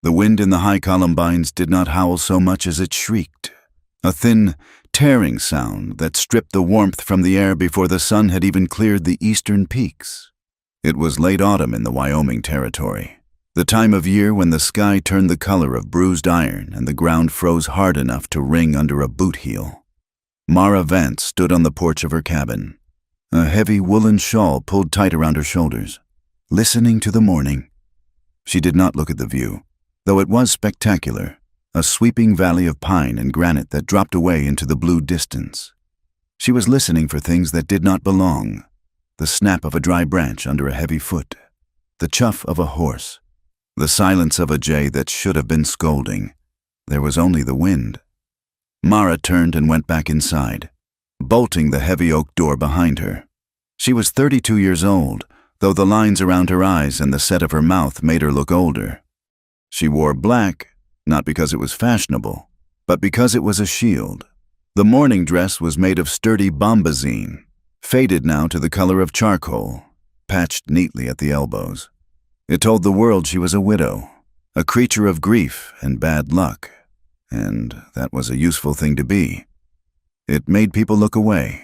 The wind in the high columbines did not howl so much as it shrieked, a thin, tearing sound that stripped the warmth from the air before the sun had even cleared the eastern peaks. It was late autumn in the Wyoming Territory, the time of year when the sky turned the color of bruised iron and the ground froze hard enough to ring under a boot heel. Mara Vance stood on the porch of her cabin, a heavy woolen shawl pulled tight around her shoulders, listening to the morning. She did not look at the view, though it was spectacular, a sweeping valley of pine and granite that dropped away into the blue distance. She was listening for things that did not belong, the snap of a dry branch under a heavy foot, the chuff of a horse, the silence of a jay that should have been scolding. There was only the wind. Mara turned and went back inside, bolting the heavy oak door behind her. She was 32 years old, though the lines around her eyes and the set of her mouth made her look older. She wore black, not because it was fashionable, but because it was a shield. The morning dress was made of sturdy bombazine, faded now to the color of charcoal, patched neatly at the elbows. It told the world she was a widow, a creature of grief and bad luck, and that was a useful thing to be. It made people look away,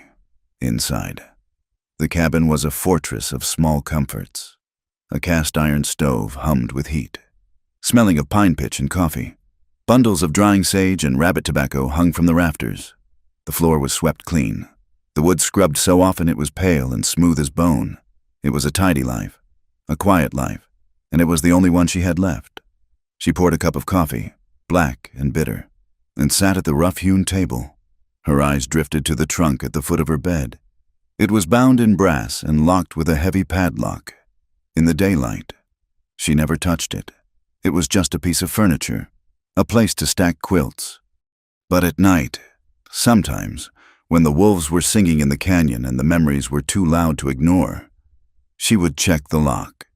inside. The cabin was a fortress of small comforts. A cast-iron stove hummed with heat, smelling of pine pitch and coffee. Bundles of drying sage and rabbit tobacco hung from the rafters. The floor was swept clean. The wood scrubbed so often it was pale and smooth as bone. It was a tidy life, a quiet life, and it was the only one she had left. She poured a cup of coffee, black and bitter, and sat at the rough-hewn table. Her eyes drifted to the trunk at the foot of her bed. It was bound in brass and locked with a heavy padlock. In the daylight, she never touched it. It was just a piece of furniture, a place to stack quilts. But at night, sometimes, when the wolves were singing in the canyon and the memories were too loud to ignore, she would check the lock,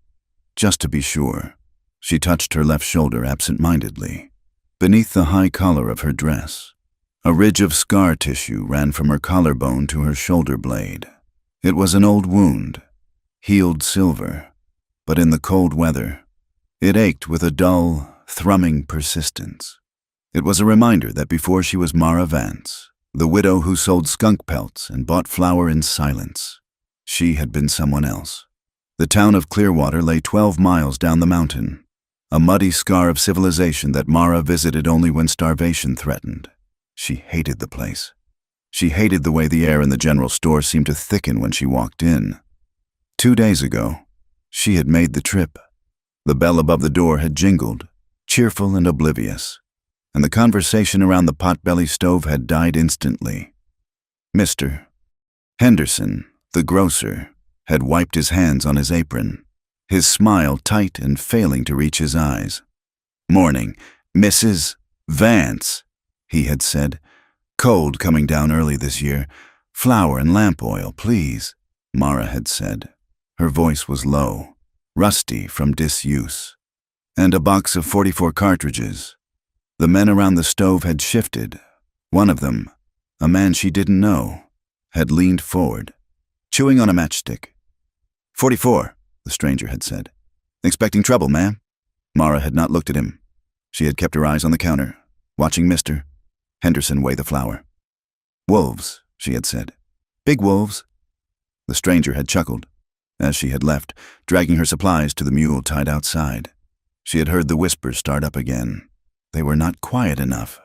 just to be sure. She touched her left shoulder absent-mindedly. Beneath the high collar of her dress, a ridge of scar tissue ran from her collarbone to her shoulder blade. It was an old wound, healed silver, but in the cold weather, it ached with a dull, thrumming persistence. It was a reminder that before she was Mara Vance, the widow who sold skunk pelts and bought flour in silence, she had been someone else. The town of Clearwater lay 12 miles down the mountain, a muddy scar of civilization that Mara visited only when starvation threatened. She hated the place. She hated the way the air in the general store seemed to thicken when she walked in. 2 days ago, she had made the trip. The bell above the door had jingled, cheerful and oblivious, and the conversation around the potbelly stove had died instantly. Mr. Henderson, the grocer, had wiped his hands on his apron, his smile tight and failing to reach his eyes. "Morning, Mrs. Vance," he had said. "Cold coming down early this year. Flour and lamp oil, please," Mara had said. Her voice was low, rusty from disuse. "And a box of 44 cartridges." The men around the stove had shifted. One of them, a man she didn't know, had leaned forward, chewing on a matchstick. "44, the stranger had said. "Expecting trouble, ma'am?" Mara had not looked at him. She had kept her eyes on the counter, watching Mr. Henderson weigh the flour. "Wolves," she had said. "Big wolves." The stranger had chuckled, as she had left, dragging her supplies to the mule tied outside. She had heard the whispers start up again. They were not quiet enough.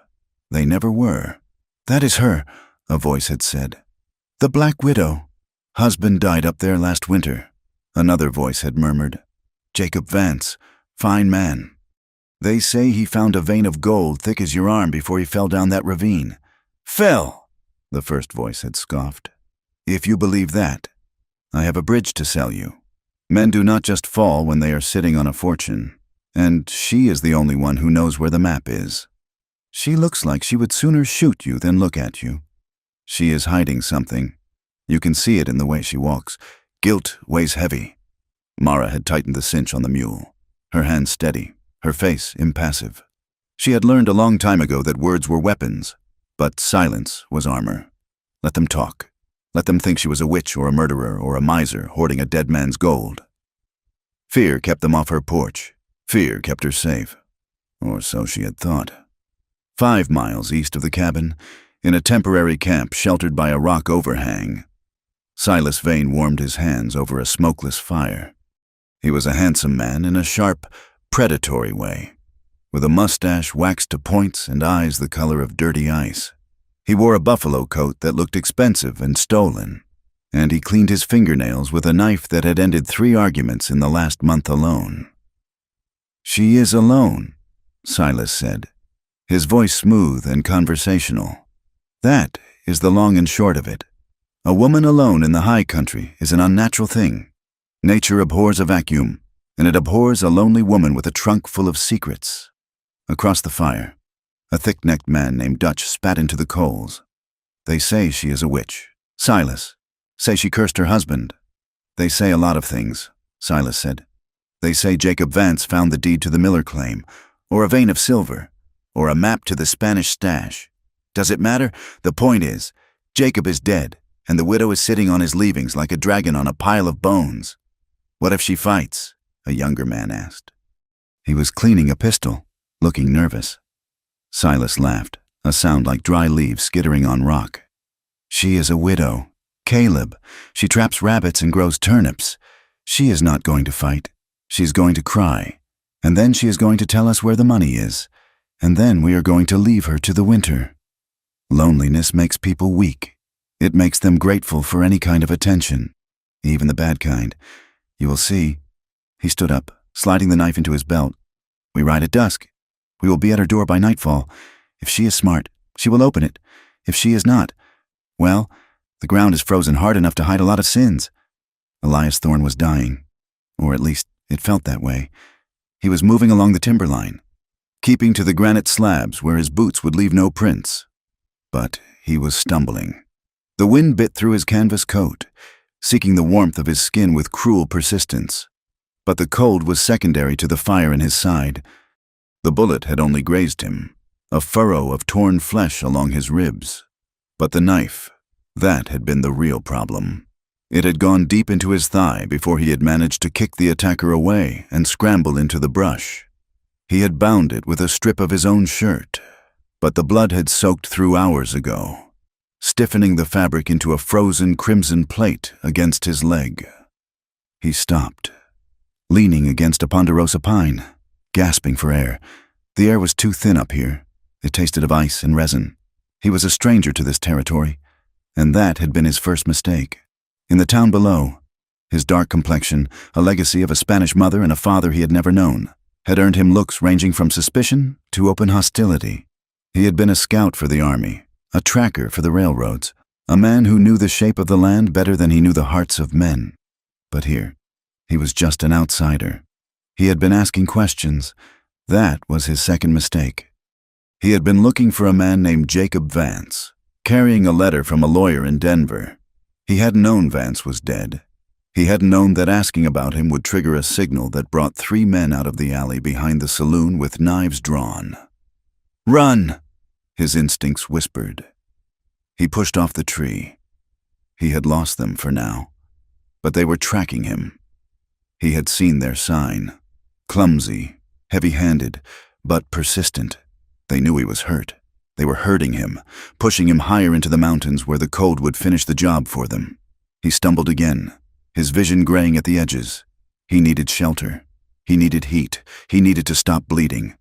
They never were. "That is her," a voice had said. "The Black Widow. Husband died up there last winter," another voice had murmured. "Jacob Vance, fine man. They say he found a vein of gold thick as your arm before he fell down that ravine." "Fell!" the first voice had scoffed. "If you believe that, I have a bridge to sell you. Men do not just fall when they are sitting on a fortune, and she is the only one who knows where the map is. She looks like she would sooner shoot you than look at you. She is hiding something. You can see it in the way she walks. Guilt weighs heavy." Mara had tightened the cinch on the mule, her hands steady, her face impassive. She had learned a long time ago that words were weapons, but silence was armor. Let them talk. Let them think she was a witch or a murderer or a miser hoarding a dead man's gold. Fear kept them off her porch. Fear kept her safe. or so she had thought. 5 miles east of the cabin, in a temporary camp sheltered by a rock overhang, Silas Vane warmed his hands over a smokeless fire. He was a handsome man in a sharp, predatory way, with a mustache waxed to points and eyes the color of dirty ice. He wore a buffalo coat that looked expensive and stolen, and he cleaned his fingernails with a knife that had ended 3 arguments in the last month alone. "She is alone," Silas said, his voice smooth and conversational. "That is the long and short of it. A woman alone in the high country is an unnatural thing. Nature abhors a vacuum, and it abhors a lonely woman with a trunk full of secrets." Across the fire, a thick-necked man named Dutch spat into the coals. "They say she is a witch. Silas, say she cursed her husband." "They say a lot of things," Silas said. "They say Jacob Vance found the deed to the Miller claim, or a vein of silver, or a map to the Spanish stash. Does it matter? The point is, Jacob is dead, and the widow is sitting on his leavings like a dragon on a pile of bones." "What if she fights?" a younger man asked. He was cleaning a pistol, looking nervous. Silas laughed, a sound like dry leaves skittering on rock. "She is a widow. Caleb. She traps rabbits and grows turnips. She is not going to fight. She is going to cry. And then she is going to tell us where the money is. And then we are going to leave her to the winter. Loneliness makes people weak. It makes them grateful for any kind of attention, even the bad kind. You will see." He stood up, sliding the knife into his belt. "We ride at dusk. We will be at her door by nightfall. If she is smart, she will open it. If she is not, well, the ground is frozen hard enough to hide a lot of sins." Elias Thorne was dying, or at least it felt that way. He was moving along the timberline, keeping to the granite slabs where his boots would leave no prints. But he was stumbling. The wind bit through his canvas coat, seeking the warmth of his skin with cruel persistence. But the cold was secondary to the fire in his side. The bullet had only grazed him, a furrow of torn flesh along his ribs. But the knife, that had been the real problem. It had gone deep into his thigh before he had managed to kick the attacker away and scramble into the brush. He had bound it with a strip of his own shirt, but the blood had soaked through hours ago, stiffening the fabric into a frozen crimson plate against his leg. He stopped, leaning against a ponderosa pine, gasping for air. The air was too thin up here. It tasted of ice and resin. He was a stranger to this territory, and that had been his first mistake. In the town below, his dark complexion, a legacy of a Spanish mother and a father he had never known, had earned him looks ranging from suspicion to open hostility. He had been a scout for the army, a tracker for the railroads, a man who knew the shape of the land better than he knew the hearts of men. But here, he was just an outsider. He had been asking questions. That was his second mistake. He had been looking for a man named Jacob Vance, carrying a letter from a lawyer in Denver. He hadn't known Vance was dead. He hadn't known that asking about him would trigger a signal that brought 3 men out of the alley behind the saloon with knives drawn. "Run!" his instincts whispered. He pushed off the tree. He had lost them for now, but they were tracking him. He had seen their sign. Clumsy, heavy-handed, but persistent. They knew he was hurt. They were hurting him, pushing him higher into the mountains where the cold would finish the job for them. He stumbled again, his vision graying at the edges. He needed shelter. He needed heat. He needed to stop bleeding.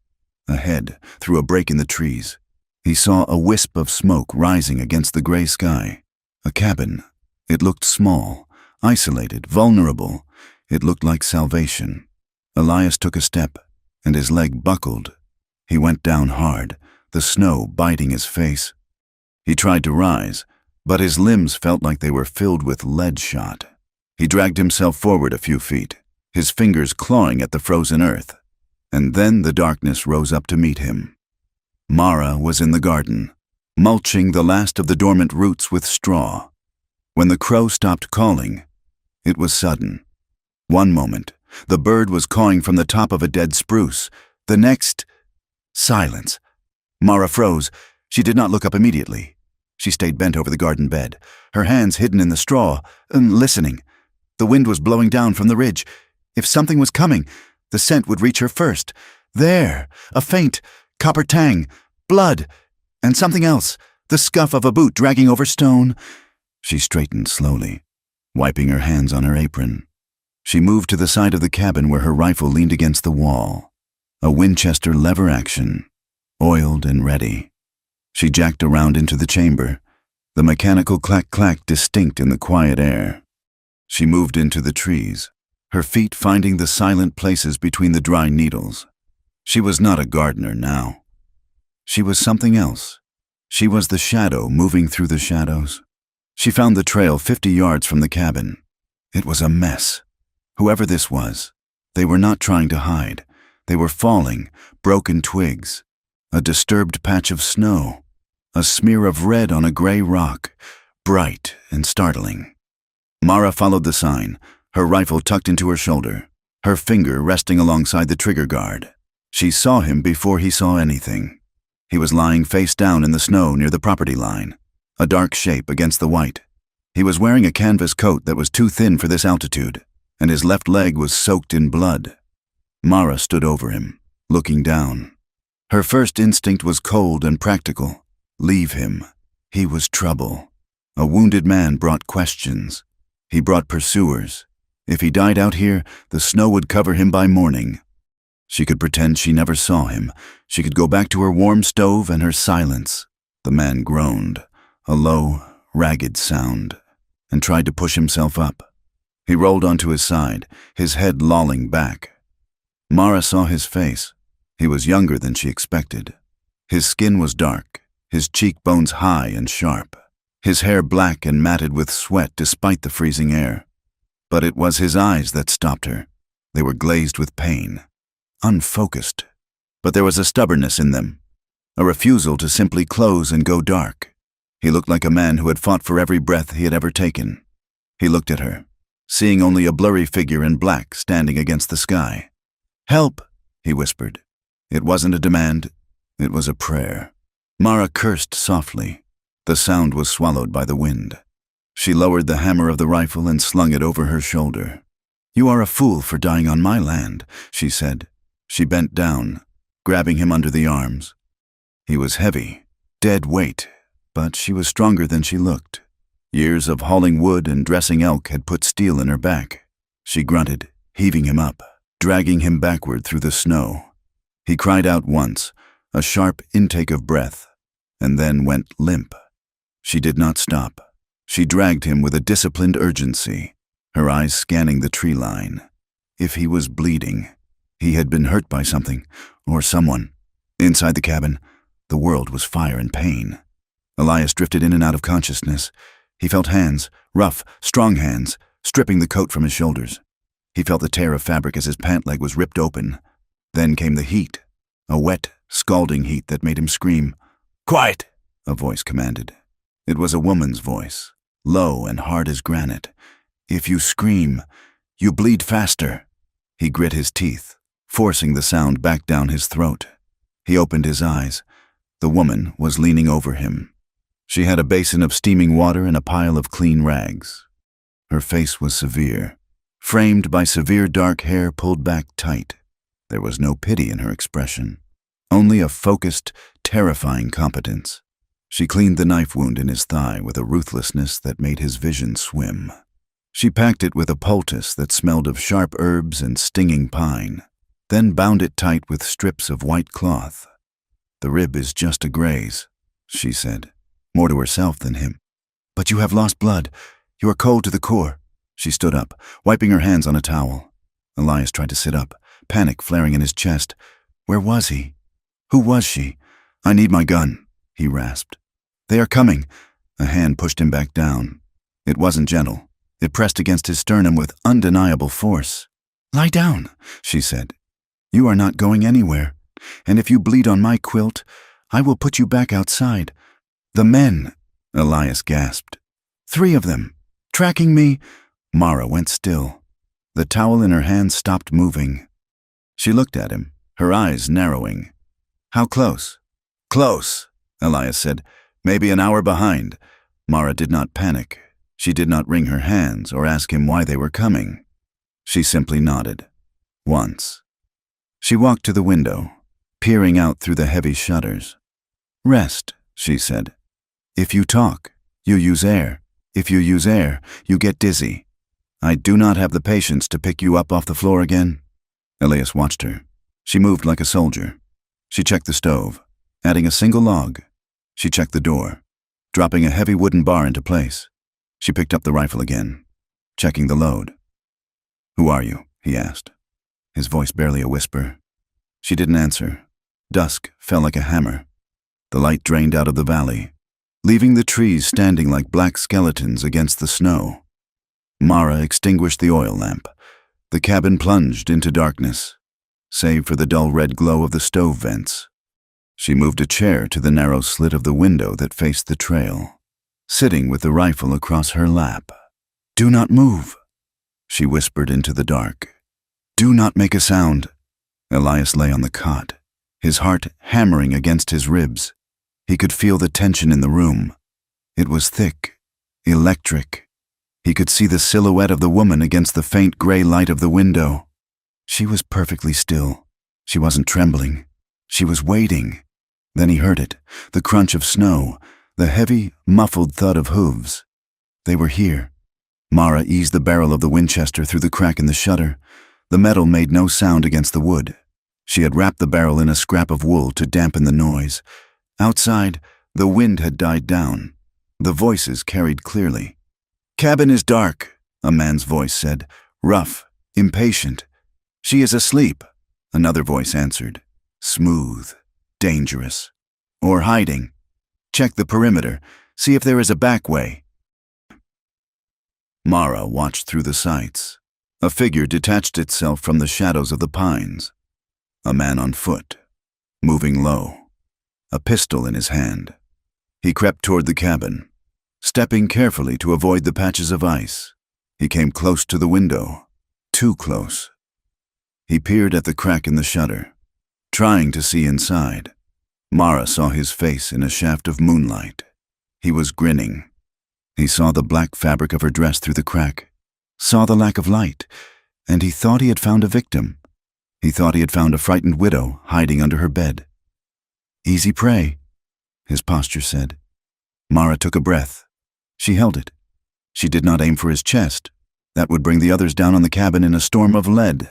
Ahead, through a break in the trees, he saw a wisp of smoke rising against the gray sky. A cabin. It looked small, isolated, vulnerable. It looked like salvation. Elias took a step, and his leg buckled. He went down hard, the snow biting his face. He tried to rise, but his limbs felt like they were filled with lead shot. He dragged himself forward a few feet, his fingers clawing at the frozen earth. And then the darkness rose up to meet him. Mara was in the garden, mulching the last of the dormant roots with straw. When the crow stopped calling, it was sudden. One moment, the bird was cawing from the top of a dead spruce. The next, silence. Mara froze. She did not look up immediately. She stayed bent over the garden bed, her hands hidden in the straw, listening. The wind was blowing down from the ridge. If something was coming, the scent would reach her first. There! A faint, copper tang, blood, and something else, the scuff of a boot dragging over stone. She straightened slowly, wiping her hands on her apron. She moved to the side of the cabin where her rifle leaned against the wall. A Winchester lever action, oiled and ready. She jacked around into the chamber, the mechanical clack-clack distinct in the quiet air. She moved into the trees, her feet finding the silent places between the dry needles. She was not a gardener now. She was something else. She was the shadow moving through the shadows. She found the trail 50 yards from the cabin. It was a mess. Whoever this was, they were not trying to hide. They were falling, broken twigs, a disturbed patch of snow, a smear of red on a gray rock, bright and startling. Mara followed the sign, her rifle tucked into her shoulder, her finger resting alongside the trigger guard. She saw him before he saw anything. He was lying face down in the snow near the property line, a dark shape against the white. He was wearing a canvas coat that was too thin for this altitude, and his left leg was soaked in blood. Mara stood over him, looking down. Her first instinct was cold and practical. Leave him. He was trouble. A wounded man brought questions. He brought pursuers. If he died out here, the snow would cover him by morning. She could pretend she never saw him. She could go back to her warm stove and her silence. The man groaned, a low, ragged sound, and tried to push himself up. He rolled onto his side, his head lolling back. Mara saw his face. He was younger than she expected. His skin was dark, his cheekbones high and sharp, his hair black and matted with sweat despite the freezing air. But it was his eyes that stopped her. They were glazed with pain, unfocused. But there was a stubbornness in them, a refusal to simply close and go dark. He looked like a man who had fought for every breath he had ever taken. He looked at her, seeing only a blurry figure in black standing against the sky. "Help," he whispered. It wasn't a demand, it was a prayer. Mara cursed softly. The sound was swallowed by the wind. She lowered the hammer of the rifle and slung it over her shoulder. "You are a fool for dying on my land," she said. She bent down, grabbing him under the arms. He was heavy, dead weight, but she was stronger than she looked. Years of hauling wood and dressing elk had put steel in her back. She grunted, heaving him up, dragging him backward through the snow. He cried out once, a sharp intake of breath, and then went limp. She did not stop. She dragged him with a disciplined urgency, her eyes scanning the tree line. If he was bleeding, he had been hurt by something, or someone. Inside the cabin, the world was fire and pain. Elias drifted in and out of consciousness. He felt hands, rough, strong hands, stripping the coat from his shoulders. He felt the tear of fabric as his pant leg was ripped open. Then came the heat, a wet, scalding heat that made him scream. "Quiet!" a voice commanded. It was a woman's voice, low and hard as granite. "If you scream, you bleed faster." He grit his teeth, forcing the sound back down his throat. He opened his eyes. The woman was leaning over him. She had a basin of steaming water and a pile of clean rags. Her face was severe, framed by severe dark hair pulled back tight. There was no pity in her expression, only a focused, terrifying competence. She cleaned the knife wound in his thigh with a ruthlessness that made his vision swim. She packed it with a poultice that smelled of sharp herbs and stinging pine, then bound it tight with strips of white cloth. "The rib is just a graze," she said, more to herself than him. "But you have lost blood. You are cold to the core." She stood up, wiping her hands on a towel. Elias tried to sit up, panic flaring in his chest. Where was he? Who was she? "I need my gun," he rasped. "They are coming." A hand pushed him back down. It wasn't gentle. It pressed against his sternum with undeniable force. "Lie down," she said. "You are not going anywhere. And if you bleed on my quilt, I will put you back outside." "The men," Elias gasped. "3 of them. Tracking me." Mara went still. The towel in her hand stopped moving. She looked at him, her eyes narrowing. "How close?" "Close," Elias said. "Maybe an hour behind." Mara did not panic. She did not wring her hands or ask him why they were coming. She simply nodded. Once. She walked to the window, peering out through the heavy shutters. "Rest," she said. "If you talk, you use air. If you use air, you get dizzy. I do not have the patience to pick you up off the floor again." Elias watched her. She moved like a soldier. She checked the stove, adding a single log. She checked the door, dropping a heavy wooden bar into place. She picked up the rifle again, checking the load. "Who are you?" he asked, his voice barely a whisper. She didn't answer. Dusk fell like a hammer. The light drained out of the valley, leaving the trees standing like black skeletons against the snow. Mara extinguished the oil lamp. The cabin plunged into darkness, save for the dull red glow of the stove vents. She moved a chair to the narrow slit of the window that faced the trail, sitting with the rifle across her lap. "Do not move," she whispered into the dark. "Do not make a sound." Elias lay on the cot, his heart hammering against his ribs. He could feel the tension in the room. It was thick, electric. He could see the silhouette of the woman against the faint gray light of the window. She was perfectly still. She wasn't trembling. She was waiting. Then he heard it, the crunch of snow, the heavy, muffled thud of hooves. They were here. Mara eased the barrel of the Winchester through the crack in the shutter. The metal made no sound against the wood. She had wrapped the barrel in a scrap of wool to dampen the noise. Outside, the wind had died down. The voices carried clearly. "Cabin is dark," a man's voice said, rough, impatient. "She is asleep," another voice answered, smooth, dangerous. "Or hiding. Check the perimeter. See if there is a back way." Mara watched through the sights. A figure detached itself from the shadows of the pines. A man on foot, moving low, a pistol in his hand. He crept toward the cabin, stepping carefully to avoid the patches of ice. He came close to the window, too close. He peered at the crack in the shutter, trying to see inside. Mara saw his face in a shaft of moonlight. He was grinning. He saw the black fabric of her dress through the crack, saw the lack of light, and he thought he had found a victim. He thought he had found a frightened widow hiding under her bed. "Easy prey," his posture said. Mara took a breath. She held it. She did not aim for his chest. That would bring the others down on the cabin in a storm of lead.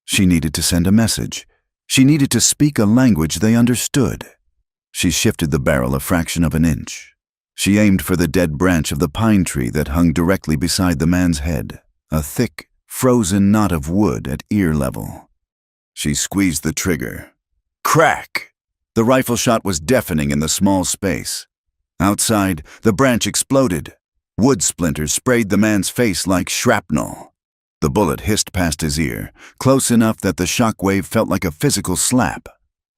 She needed to send a message. She needed to speak a language they understood. She shifted the barrel a fraction of an inch. She aimed for the dead branch of the pine tree that hung directly beside the man's head, a thick, frozen knot of wood at ear level. She squeezed the trigger. Crack! The rifle shot was deafening in the small space. Outside, the branch exploded. Wood splinters sprayed the man's face like shrapnel. The bullet hissed past his ear, close enough that the shock wave felt like a physical slap,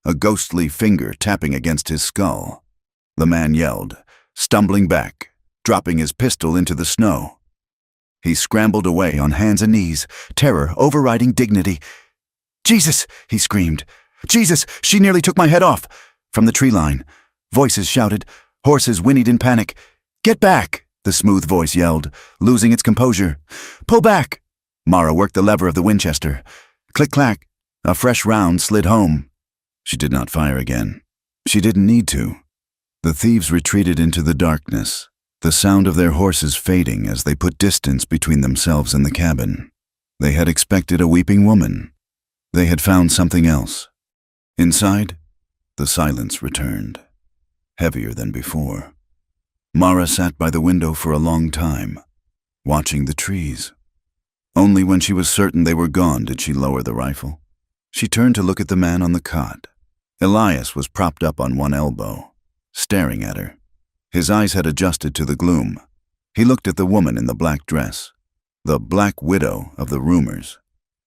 a ghostly finger tapping against his skull. The man yelled, stumbling back, dropping his pistol into the snow. He scrambled away on hands and knees, terror overriding dignity. "Jesus!" he screamed. "Jesus! She nearly took my head off!" From the tree line, voices shouted, horses whinnied in panic. "Get back!" the smooth voice yelled, losing its composure. "Pull back!" Mara worked the lever of the Winchester. Click-clack, a fresh round slid home. She did not fire again. She didn't need to. The thieves retreated into the darkness, the sound of their horses fading as they put distance between themselves and the cabin. They had expected a weeping woman. They had found something else. Inside, the silence returned, heavier than before. Mara sat by the window for a long time, watching the trees. Only when she was certain they were gone did she lower the rifle. She turned to look at the man on the cot. Elias was propped up on one elbow, staring at her. His eyes had adjusted to the gloom. He looked at the woman in the black dress, the black widow of the rumors.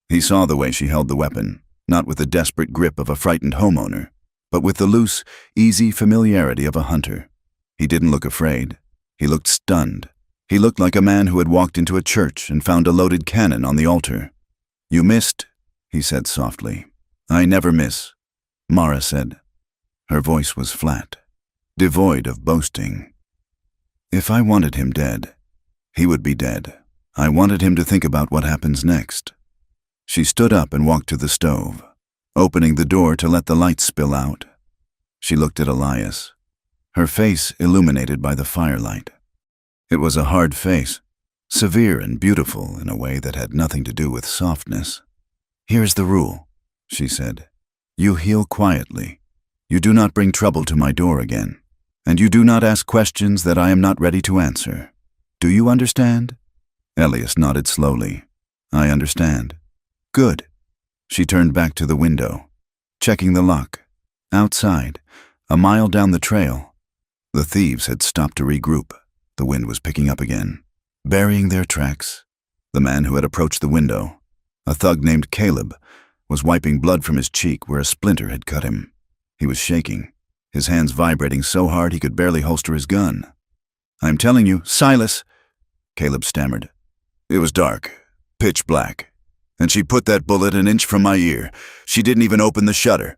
He saw the way she held the weapon, not with the desperate grip of a frightened homeowner, but with the loose, easy familiarity of a hunter. He didn't look afraid. He looked stunned. He looked like a man who had walked into a church and found a loaded cannon on the altar. "You missed," he said softly. "I never miss," Mara said. Her voice was flat, devoid of boasting. "If I wanted him dead, he would be dead. I wanted him to think about what happens next." She stood up and walked to the stove. opening the door to let the light spill out. She looked at Elias, her face illuminated by the firelight. It was a hard face, severe and beautiful in a way that had nothing to do with softness. "Here's the rule," she said. "You heal quietly. You do not bring trouble to my door again, and you do not ask questions that I am not ready to answer. Do you understand?" Elias nodded slowly. "I understand." "Good." She turned back to the window, checking the lock. Outside, a mile down the trail, the thieves had stopped to regroup. The wind was picking up again, burying their tracks. The man who had approached the window, a thug named Caleb, was wiping blood from his cheek where a splinter had cut him. He was shaking, his hands vibrating so hard he could barely holster his gun. "I'm telling you, Silas," Caleb stammered. "It was dark, pitch black, and she put that bullet an inch from my ear. She didn't even open the shutter."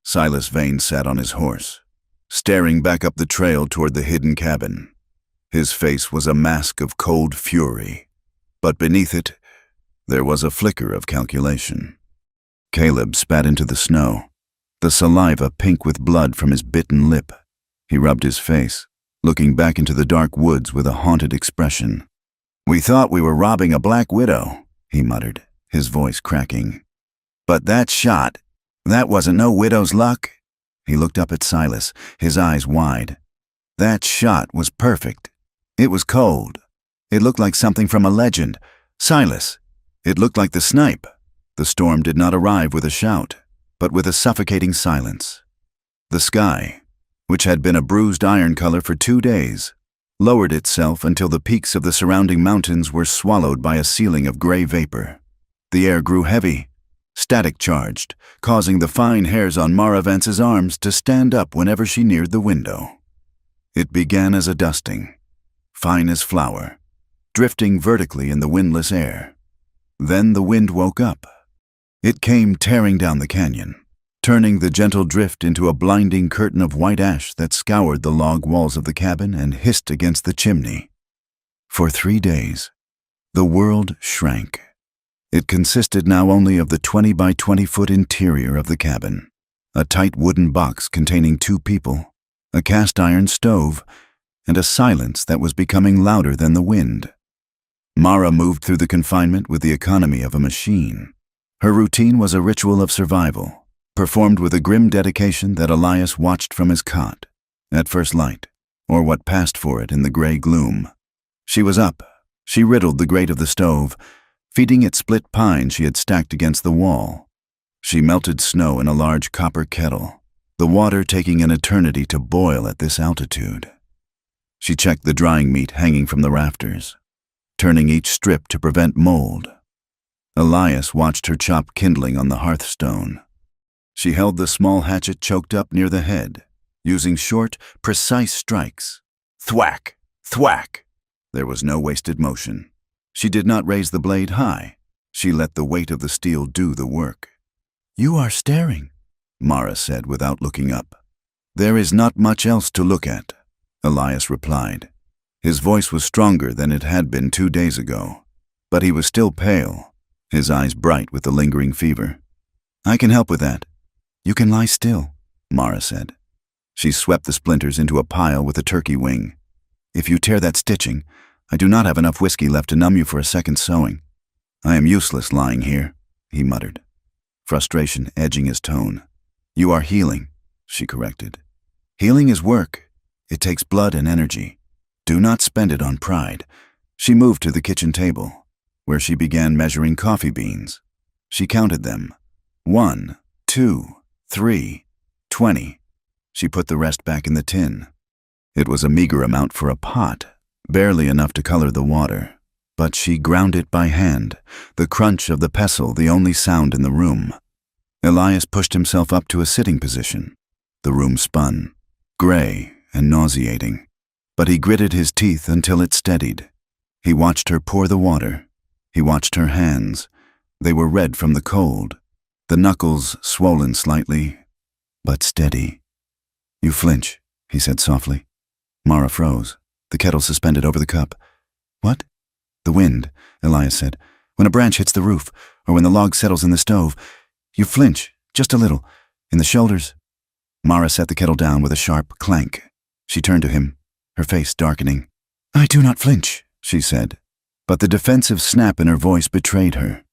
Silas Vane sat on his horse, staring back up the trail toward the hidden cabin. His face was a mask of cold fury, but beneath it, there was a flicker of calculation. Caleb spat into the snow, the saliva pink with blood from his bitten lip. He rubbed his face, looking back into the dark woods with a haunted expression. "We thought we were robbing a black widow," he muttered, his voice cracking. "But that shot, that wasn't no widow's luck." He looked up at Silas, his eyes wide. "That shot was perfect. It was cold. It looked like something from a legend. Silas, it looked like the Snipe." The storm did not arrive with a shout, but with a suffocating silence. The sky, which had been a bruised iron color for 2 days, lowered itself until the peaks of the surrounding mountains were swallowed by a ceiling of gray vapor. The air grew heavy, static-charged, causing the fine hairs on Mara Vance's arms to stand up whenever she neared the window. It began as a dusting, fine as flour, drifting vertically in the windless air. Then the wind woke up. It came tearing down the canyon, turning the gentle drift into a blinding curtain of white ash that scoured the log walls of the cabin and hissed against the chimney. For 3 days, the world shrank. It consisted now only of the 20 by 20-foot interior of the cabin, a tight wooden box containing 2 people, a cast-iron stove, and a silence that was becoming louder than the wind. Mara moved through the confinement with the economy of a machine. Her routine was a ritual of survival, performed with a grim dedication that Elias watched from his cot, at first light, or what passed for it in the gray gloom. She was up. She riddled the grate of the stove, feeding it split pine she had stacked against the wall. She melted snow in a large copper kettle, the water taking an eternity to boil at this altitude. She checked the drying meat hanging from the rafters, turning each strip to prevent mold. Elias watched her chop kindling on the hearthstone. She held the small hatchet choked up near the head, using short, precise strikes. Thwack! Thwack! There was no wasted motion. She did not raise the blade high. She let the weight of the steel do the work. "You are staring," Mara said without looking up. "There is not much else to look at," Elias replied. His voice was stronger than it had been 2 days ago, but he was still pale, his eyes bright with the lingering fever. "I can help with that. You can lie still," Mara said. She swept the splinters into a pile with a turkey wing. "If you tear that stitching, I do not have enough whiskey left to numb you for a second sewing." "I am useless lying here," he muttered, frustration edging his tone. "You are healing," she corrected. "Healing is work. It takes blood and energy. Do not spend it on pride." She moved to the kitchen table, where she began measuring coffee beans. She counted them. 1, 2, 3, 20. She put the rest back in the tin. It was a meager amount for a pot, barely enough to color the water, but she ground it by hand, the crunch of the pestle the only sound in the room. Elias pushed himself up to a sitting position. The room spun, gray and nauseating, but he gritted his teeth until it steadied. He watched her pour the water. He watched her hands. They were red from the cold, the knuckles swollen slightly, but steady. "You flinch," he said softly. Mara froze, the kettle suspended over the cup. "What?" "The wind," Elias said. "When a branch hits the roof, or when the log settles in the stove, you flinch, Just a little. In the shoulders. Mara set the kettle down with a sharp clank. She turned to him, her face darkening. I do not flinch, she said, but the defensive snap in her voice betrayed her.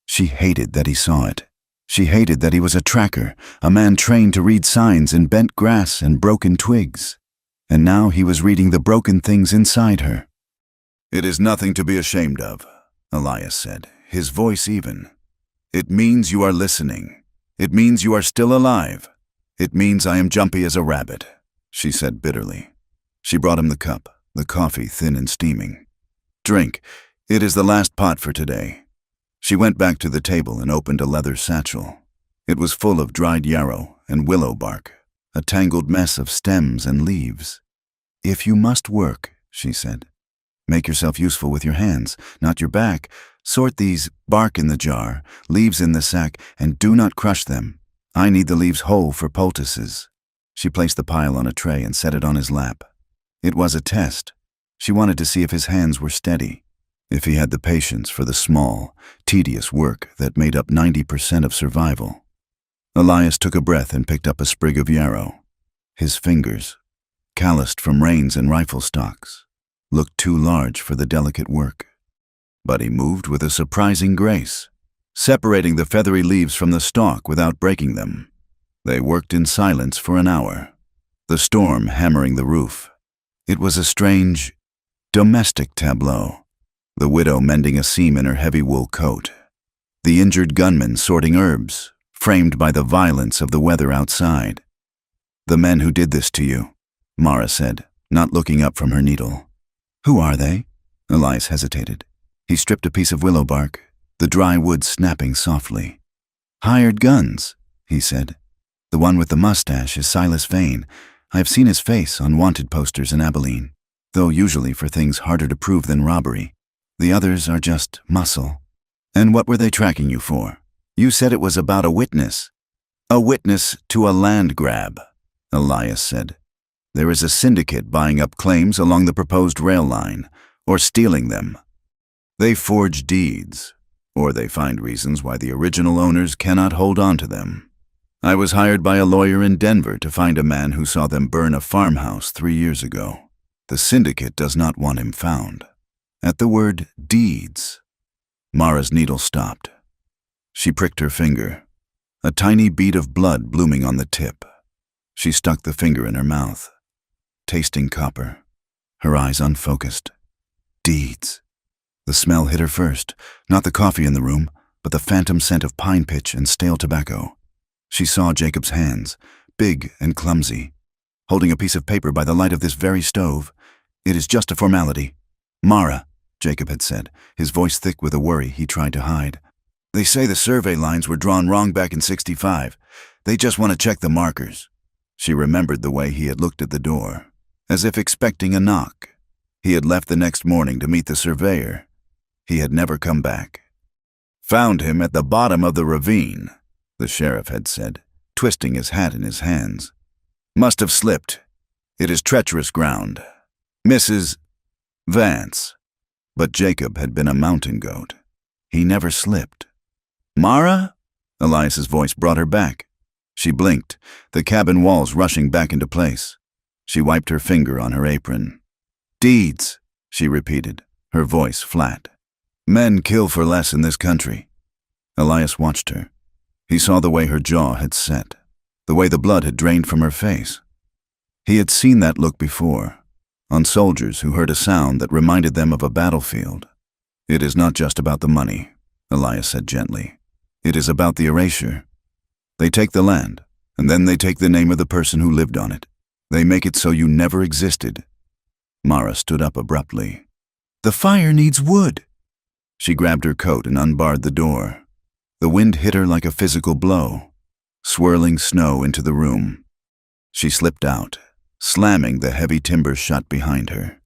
She hated that he saw it. She hated that he was a tracker, a man trained to read signs in bent grass and broken twigs. And now he was reading the broken things inside her. It is nothing to be ashamed of, Elias said, his voice even. It means you are listening. It means you are still alive. It means I am jumpy as a rabbit, she said bitterly. She brought him the cup, the coffee thin and steaming. Drink. It is the last pot for today. She went back to the table and opened a leather satchel. It was full of dried yarrow and willow bark, a tangled mess of stems and leaves. If you must work, she said, make yourself useful with your hands, not your back. Sort these, bark in the jar, leaves in the sack, and do not crush them. I need the leaves whole for poultices. She placed the pile on a tray and set it on his lap. It was a test. She wanted to see if his hands were steady, if he had the patience for the small, tedious work that made up 90% of survival. Elias took a breath and picked up a sprig of yarrow. His fingers, calloused from reins and rifle stocks, looked too large for the delicate work. But he moved with a surprising grace, separating the feathery leaves from the stalk without breaking them. They worked in silence for an hour, the storm hammering the roof. It was a strange, domestic tableau. The widow mending a seam in her heavy wool coat. The injured gunman sorting herbs, framed by the violence of the weather outside. The men who did this to you, Mara said, not looking up from her needle. Who are they? Elias hesitated. He stripped a piece of willow bark, the dry wood snapping softly. Hired guns, he said. The one with the mustache is Silas Vane. I have seen his face on wanted posters in Abilene, though usually for things harder to prove than robbery. The others are just muscle. And what were they tracking you for? You said it was about a witness. A witness to a land grab, Elias said. There is a syndicate buying up claims along the proposed rail line, or stealing them. They forge deeds, or they find reasons why the original owners cannot hold on to them. I was hired by a lawyer in Denver to find a man who saw them burn a farmhouse 3 years ago. The syndicate does not want him found. At the word deeds, Mara's needle stopped. She pricked her finger, a tiny bead of blood blooming on the tip. She stuck the finger in her mouth, tasting copper, her eyes unfocused. Deeds. The smell hit her first, not the coffee in the room, but the phantom scent of pine pitch and stale tobacco. She saw Jacob's hands, big and clumsy, holding a piece of paper by the light of this very stove. It is just a formality. Mara, Jacob had said, his voice thick with a worry he tried to hide. They say the survey lines were drawn wrong back in '65. They just want to check the markers. She remembered the way he had looked at the door, as if expecting a knock. He had left the next morning to meet the surveyor. He had never come back. Found him at the bottom of the ravine, the sheriff had said, twisting his hat in his hands. Must have slipped. It is treacherous ground. Mrs. Vance. But Jacob had been a mountain goat. He never slipped. Mara? Elias's voice brought her back. She blinked, the cabin walls rushing back into place. She wiped her finger on her apron. Deeds, she repeated, her voice flat. Men kill for less in this country. Elias watched her. He saw the way her jaw had set, the way the blood had drained from her face. He had seen that look before, on soldiers who heard a sound that reminded them of a battlefield. It is not just about the money, Elias said gently. It is about the erasure. They take the land, and then they take the name of the person who lived on it. They make it so you never existed. Mara stood up abruptly. The fire needs wood. She grabbed her coat and unbarred the door. The wind hit her like a physical blow, swirling snow into the room. She slipped out, slamming the heavy timber shut behind her.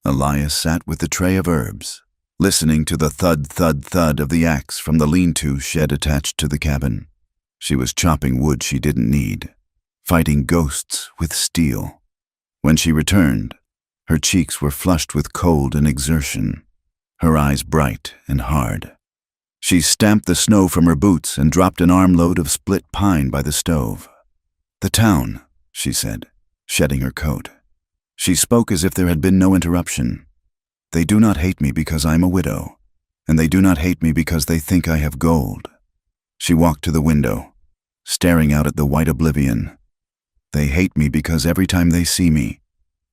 Elias sat with the tray of herbs, listening to the thud, thud, thud of the axe from the lean-to shed attached to the cabin. She was chopping wood she didn't need, fighting ghosts with steel. When she returned, her cheeks were flushed with cold and exertion, her eyes bright and hard. She stamped the snow from her boots and dropped an armload of split pine by the stove. "The town," she said, shedding her coat. She spoke as if there had been no interruption. "They do not hate me because I'm a widow, and they do not hate me because they think I have gold." She walked to the window, staring out at the white oblivion. "They hate me because every time they see me,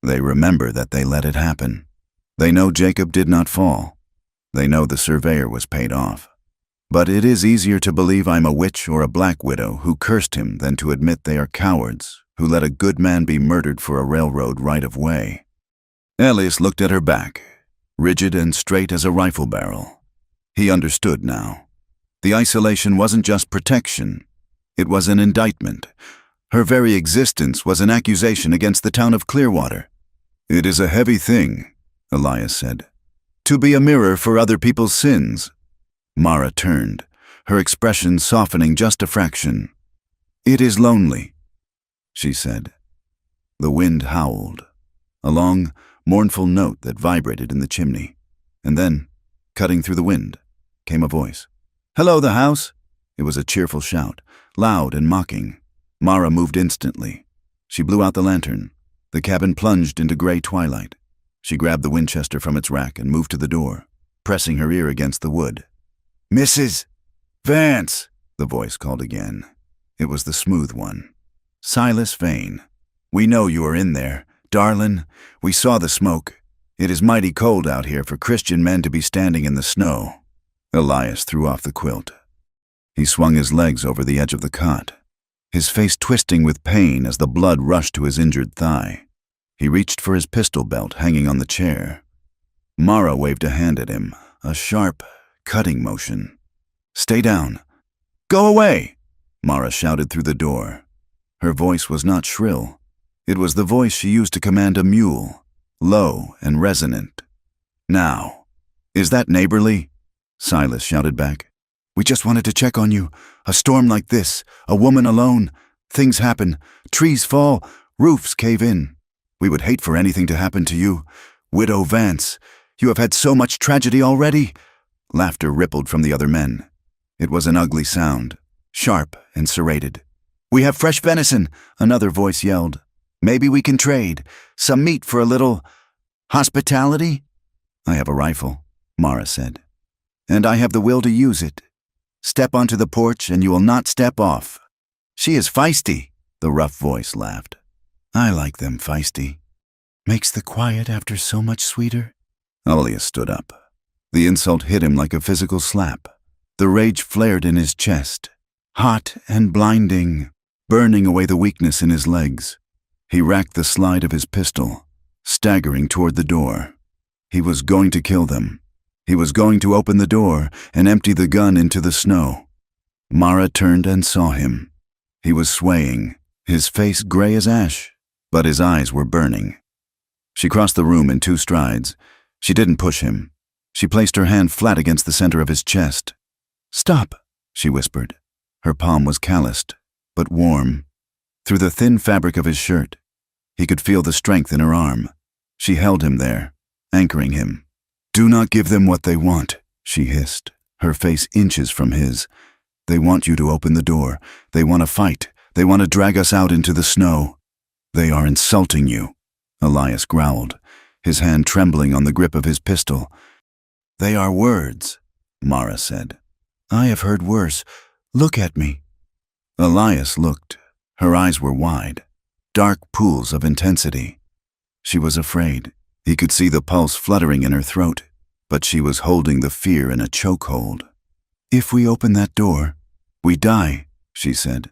they remember that they let it happen. They know Jacob did not fall. They know the surveyor was paid off. But it is easier to believe I'm a witch or a black widow who cursed him than to admit they are cowards who let a good man be murdered for a railroad right-of-way." Elias looked at her back, rigid and straight as a rifle barrel. He understood now. The isolation wasn't just protection. It was an indictment. Her very existence was an accusation against the town of Clearwater. "It is a heavy thing," Elias said, "to be a mirror for other people's sins." Mara turned, her expression softening just a fraction. "It is lonely," she said. The wind howled, a long, mournful note that vibrated in the chimney. And then, cutting through the wind, came a voice. "Hello, the house!" It was a cheerful shout, loud and mocking. Mara moved instantly. She blew out the lantern. The cabin plunged into gray twilight. She grabbed the Winchester from its rack and moved to the door, pressing her ear against the wood. "Mrs. Vance!" the voice called again. It was the smooth one. "Silas Vane. We know you are in there. Darlin', we saw the smoke. It is mighty cold out here for Christian men to be standing in the snow." Elias threw off the quilt. He swung his legs over the edge of the cot, his face twisting with pain as the blood rushed to his injured thigh. He reached for his pistol belt hanging on the chair. Mara waved a hand at him, a sharp, cutting motion. "Stay down." "Go away!" Mara shouted through the door. Her voice was not shrill. It was the voice she used to command a mule, low and resonant. "Now, is that neighborly?" Silas shouted back. "We just wanted to check on you. A storm like this, a woman alone. Things happen. Trees fall. Roofs cave in. We would hate for anything to happen to you. Widow Vance, you have had so much tragedy already." Laughter rippled from the other men. It was an ugly sound, sharp and serrated. "We have fresh venison," another voice yelled. "Maybe we can trade. Some meat for a little hospitality?" "I have a rifle," Mara said. "And I have the will to use it. Step onto the porch and you will not step off." "She is feisty," the rough voice laughed. "I like them feisty. Makes the quiet after so much sweeter." Elias stood up. The insult hit him like a physical slap. The rage flared in his chest, hot and blinding, burning away the weakness in his legs. He racked the slide of his pistol, staggering toward the door. He was going to kill them. He was going to open the door and empty the gun into the snow. Mara turned and saw him. He was swaying, his face gray as ash, but his eyes were burning. She crossed the room in 2 strides. She didn't push him. She placed her hand flat against the center of his chest. "Stop," she whispered. Her palm was calloused, but warm. Through the thin fabric of his shirt, he could feel the strength in her arm. She held him there, anchoring him. "Do not give them what they want," she hissed, her face inches from his. "They want you to open the door. They want to fight. They want to drag us out into the snow. They are insulting you," Elias growled, his hand trembling on the grip of his pistol. "They are words," Mara said. "I have heard worse. Look at me." Elias looked. Her eyes were wide, dark pools of intensity. She was afraid. He could see the pulse fluttering in her throat, but she was holding the fear in a chokehold. "If we open that door, we die," she said.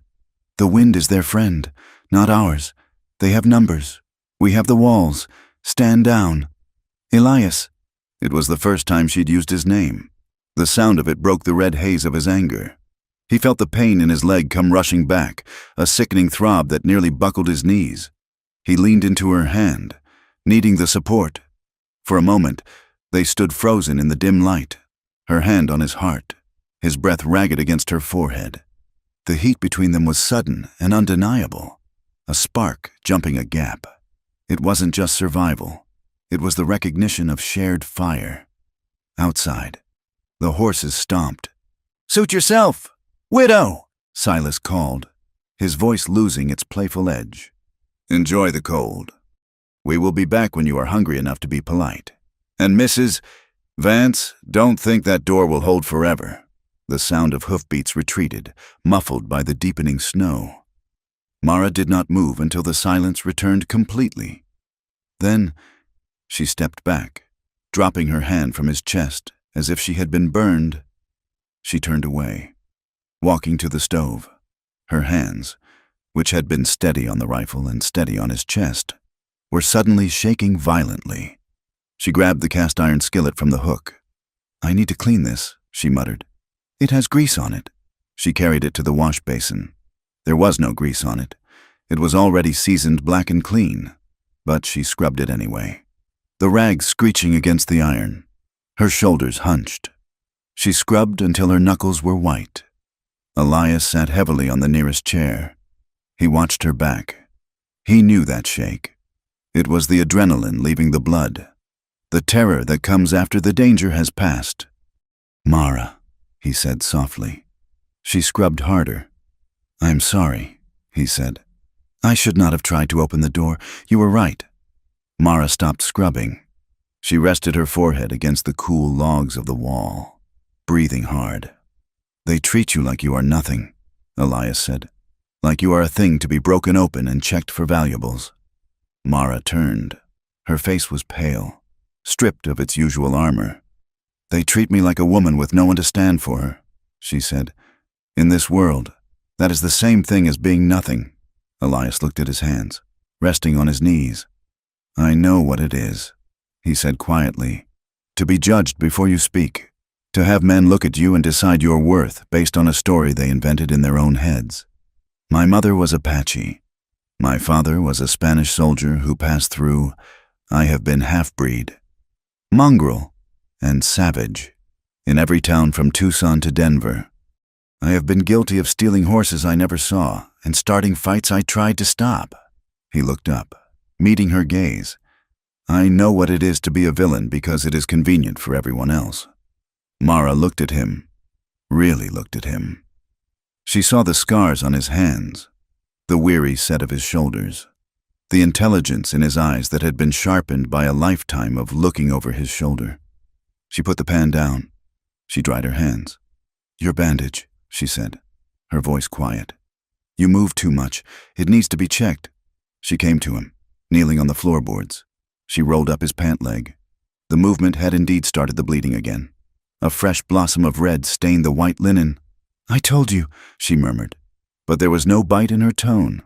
"The wind is their friend, not ours. They have numbers. We have the walls. Stand down. Elias." It was the first time she'd used his name. The sound of it broke the red haze of his anger. He felt the pain in his leg come rushing back, a sickening throb that nearly buckled his knees. He leaned into her hand, needing the support. For a moment, they stood frozen in the dim light, her hand on his heart, his breath ragged against her forehead. The heat between them was sudden and undeniable, a spark jumping a gap. It wasn't just survival. It was the recognition of shared fire. Outside, the horses stomped, Suit yourself! Widow! Silas called, his voice losing its playful edge. Enjoy the cold. We will be back when you are hungry enough to be polite. And Mrs. Vance, don't think that door will hold forever. The sound of hoofbeats retreated, muffled by the deepening snow. Mara did not move until the silence returned completely. Then she stepped back, dropping her hand from his chest as if she had been burned. She turned away, walking to the stove. Her hands, which had been steady on the rifle and steady on his chest, were suddenly shaking violently. She grabbed the cast-iron skillet from the hook. I need to clean this, she muttered. It has grease on it. She carried it to the wash basin. There was no grease on it. It was already seasoned black and clean, but she scrubbed it anyway, the rags screeching against the iron. Her shoulders hunched. She scrubbed until her knuckles were white. Elias sat heavily on the nearest chair. He watched her back. He knew that shake. It was the adrenaline leaving the blood, the terror that comes after the danger has passed. Mara, he said softly. She scrubbed harder. I'm sorry, he said. I should not have tried to open the door. You were right. Mara stopped scrubbing. She rested her forehead against the cool logs of the wall, breathing hard. They treat you like you are nothing, Elias said, like you are a thing to be broken open and checked for valuables. Mara turned. Her face was pale, stripped of its usual armor. They treat me like a woman with no one to stand for her, she said. In this world, that is the same thing as being nothing. Elias looked at his hands, resting on his knees. I know what it is, he said quietly, to be judged before you speak, to have men look at you and decide your worth based on a story they invented in their own heads. My mother was Apache. My father was a Spanish soldier who passed through. I have been half-breed, mongrel, and savage, in every town from Tucson to Denver. I have been guilty of stealing horses I never saw and starting fights I tried to stop. He looked up, meeting her gaze. I know what it is to be a villain because it is convenient for everyone else. Mara looked at him, really looked at him. She saw the scars on his hands, the weary set of his shoulders, the intelligence in his eyes that had been sharpened by a lifetime of looking over his shoulder. She put the pan down. She dried her hands. Your bandage, she said, her voice quiet. You move too much. It needs to be checked. She came to him, kneeling on the floorboards. She rolled up his pant leg. The movement had indeed started the bleeding again. A fresh blossom of red stained the white linen. I told you, she murmured, but there was no bite in her tone.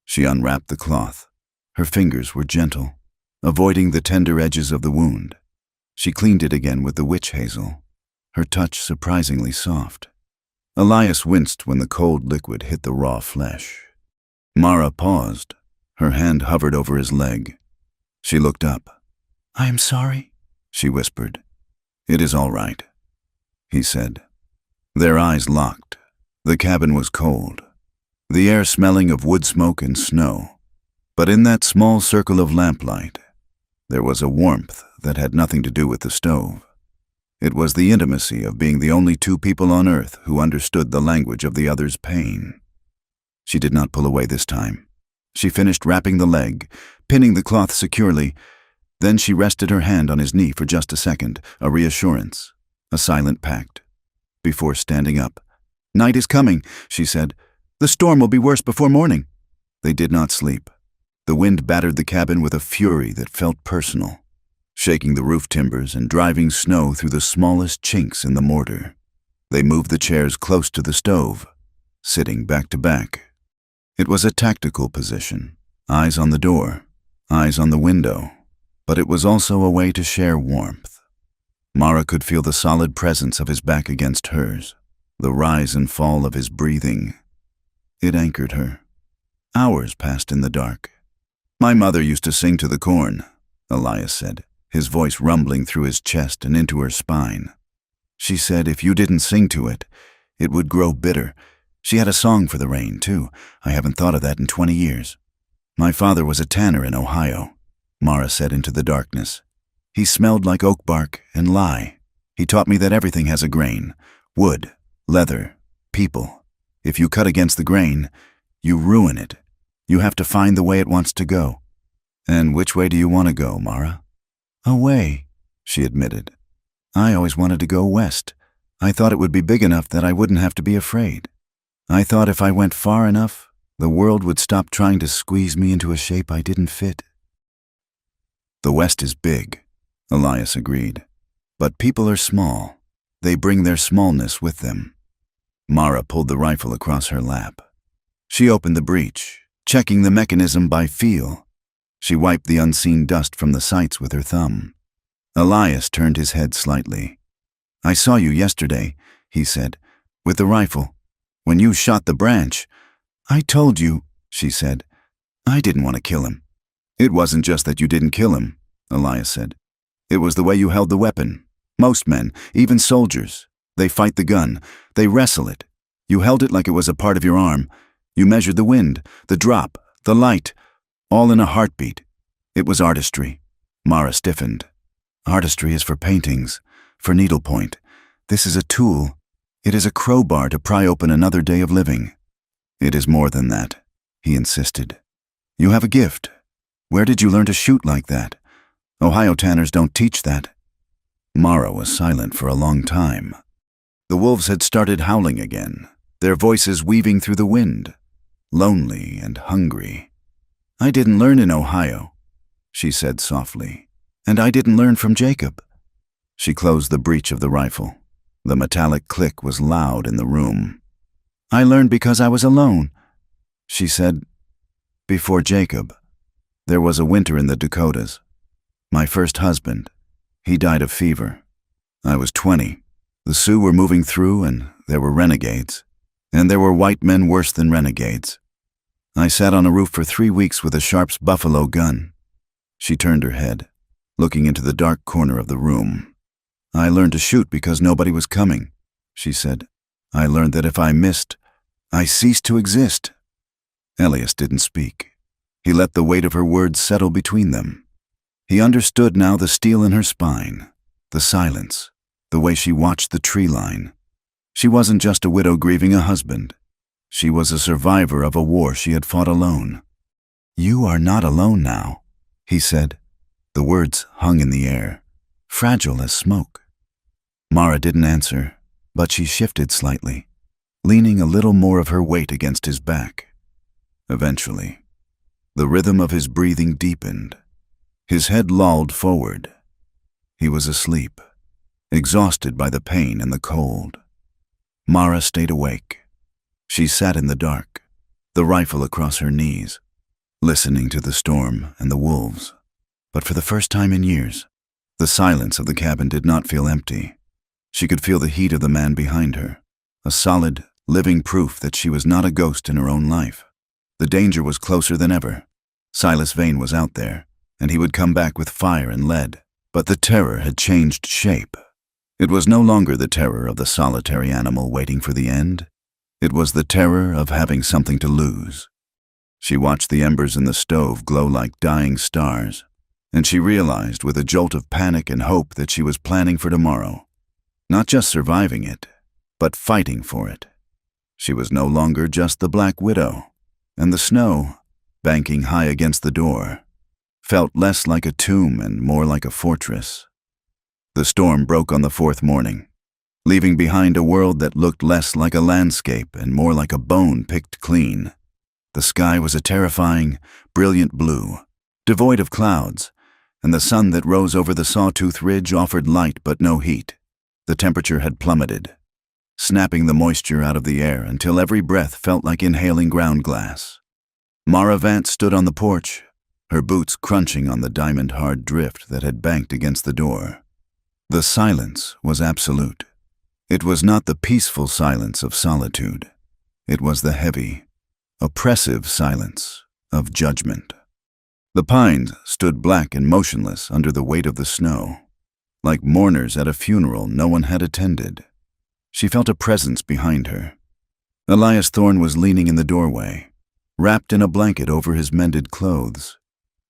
She unwrapped the cloth. Her fingers were gentle, avoiding the tender edges of the wound. She cleaned it again with the witch hazel, her touch surprisingly soft. Elias winced when the cold liquid hit the raw flesh. Mara paused. Her hand hovered over his leg. She looked up. I am sorry, she whispered. It is all right, he said. Their eyes locked. The cabin was cold, the air smelling of wood smoke and snow. But in that small circle of lamplight, there was a warmth that had nothing to do with the stove. It was the intimacy of being the only two people on earth who understood the language of the other's pain. She did not pull away this time. She finished wrapping the leg, pinning the cloth securely. Then she rested her hand on his knee for just a second, a reassurance, a silent pact, before standing up. Night is coming, she said. The storm will be worse before morning. They did not sleep. The wind battered the cabin with a fury that felt personal, shaking the roof timbers and driving snow through the smallest chinks in the mortar. They moved the chairs close to the stove, sitting back to back. It was a tactical position, eyes on the door, eyes on the window, but it was also a way to share warmth. Mara could feel the solid presence of his back against hers, the rise and fall of his breathing. It anchored her. Hours passed in the dark. My mother used to sing to the corn, Elias said, his voice rumbling through his chest and into her spine. She said if you didn't sing to it, it would grow bitter. She had a song for the rain, too. I haven't thought of that in 20 years. My father was a tanner in Ohio, Mara said into the darkness. He smelled like oak bark and lye. He taught me that everything has a grain. Wood, Leather, people. If you cut against the grain, you ruin it. You have to find the way it wants to go. And which way do you want to go, Mara? Away, she admitted. I always wanted to go west. I thought it would be big enough that I wouldn't have to be afraid. I thought if I went far enough, the world would stop trying to squeeze me into a shape I didn't fit. The West is big, Elias agreed. But people are small. They bring their smallness with them. Mara pulled the rifle across her lap. She opened the breech, checking the mechanism by feel. She wiped the unseen dust from the sights with her thumb. Elias turned his head slightly. I saw you yesterday, he said, with the rifle. When you shot the branch. I told you, she said. I didn't want to kill him. It wasn't just that you didn't kill him, Elias said. It was the way you held the weapon. Most men, even soldiers, they fight the gun. They wrestle it. You held it like it was a part of your arm. You measured the wind, the drop, the light, all in a heartbeat. It was artistry. Mara stiffened. Artistry is for paintings, for needlepoint. This is a tool. It is a crowbar to pry open another day of living. It is more than that, he insisted. You have a gift. Where did you learn to shoot like that? Ohio tanners don't teach that. Mara was silent for a long time. The wolves had started howling again, their voices weaving through the wind, lonely and hungry. I didn't learn in Ohio, she said softly, and I didn't learn from Jacob. She closed the breech of the rifle. The metallic click was loud in the room. I learned because I was alone, she said. Before Jacob, there was a winter in the Dakotas. My first husband, he died of fever. I was 20. The Sioux were moving through and there were renegades. And there were white men worse than renegades. I sat on a roof for 3 weeks with a Sharp's buffalo gun. She turned her head, looking into the dark corner of the room. I learned to shoot because nobody was coming, she said. I learned that if I missed, I ceased to exist. Elias didn't speak. He let the weight of her words settle between them. He understood now the steel in her spine, the silence, the way she watched the tree line. She wasn't just a widow grieving a husband. She was a survivor of a war she had fought alone. You are not alone now, he said. The words hung in the air, fragile as smoke. Mara didn't answer, but she shifted slightly, leaning a little more of her weight against his back. Eventually, the rhythm of his breathing deepened. His head lolled forward. He was asleep, exhausted by the pain and the cold. Mara stayed awake. She sat in the dark, the rifle across her knees, listening to the storm and the wolves. But for the first time in years, the silence of the cabin did not feel empty. She could feel the heat of the man behind her, a solid, living proof that she was not a ghost in her own life. The danger was closer than ever. Silas Vane was out there, and he would come back with fire and lead. But the terror had changed shape. It was no longer the terror of the solitary animal waiting for the end. It was the terror of having something to lose. She watched the embers in the stove glow like dying stars, and she realized with a jolt of panic and hope that she was planning for tomorrow. Not just surviving it, but fighting for it. She was no longer just the Black Widow, and the snow, banking high against the door, felt less like a tomb and more like a fortress. The storm broke on the 4th morning, leaving behind a world that looked less like a landscape and more like a bone picked clean. The sky was a terrifying, brilliant blue, devoid of clouds, and the sun that rose over the Sawtooth Ridge offered light but no heat. The temperature had plummeted, snapping the moisture out of the air until every breath felt like inhaling ground glass. Mara Vance stood on the porch, her boots crunching on the diamond-hard drift that had banked against the door. The silence was absolute. It was not the peaceful silence of solitude. It was the heavy, oppressive silence of judgment. The pines stood black and motionless under the weight of the snow, like mourners at a funeral no one had attended. She felt a presence behind her. Elias Thorne was leaning in the doorway, wrapped in a blanket over his mended clothes.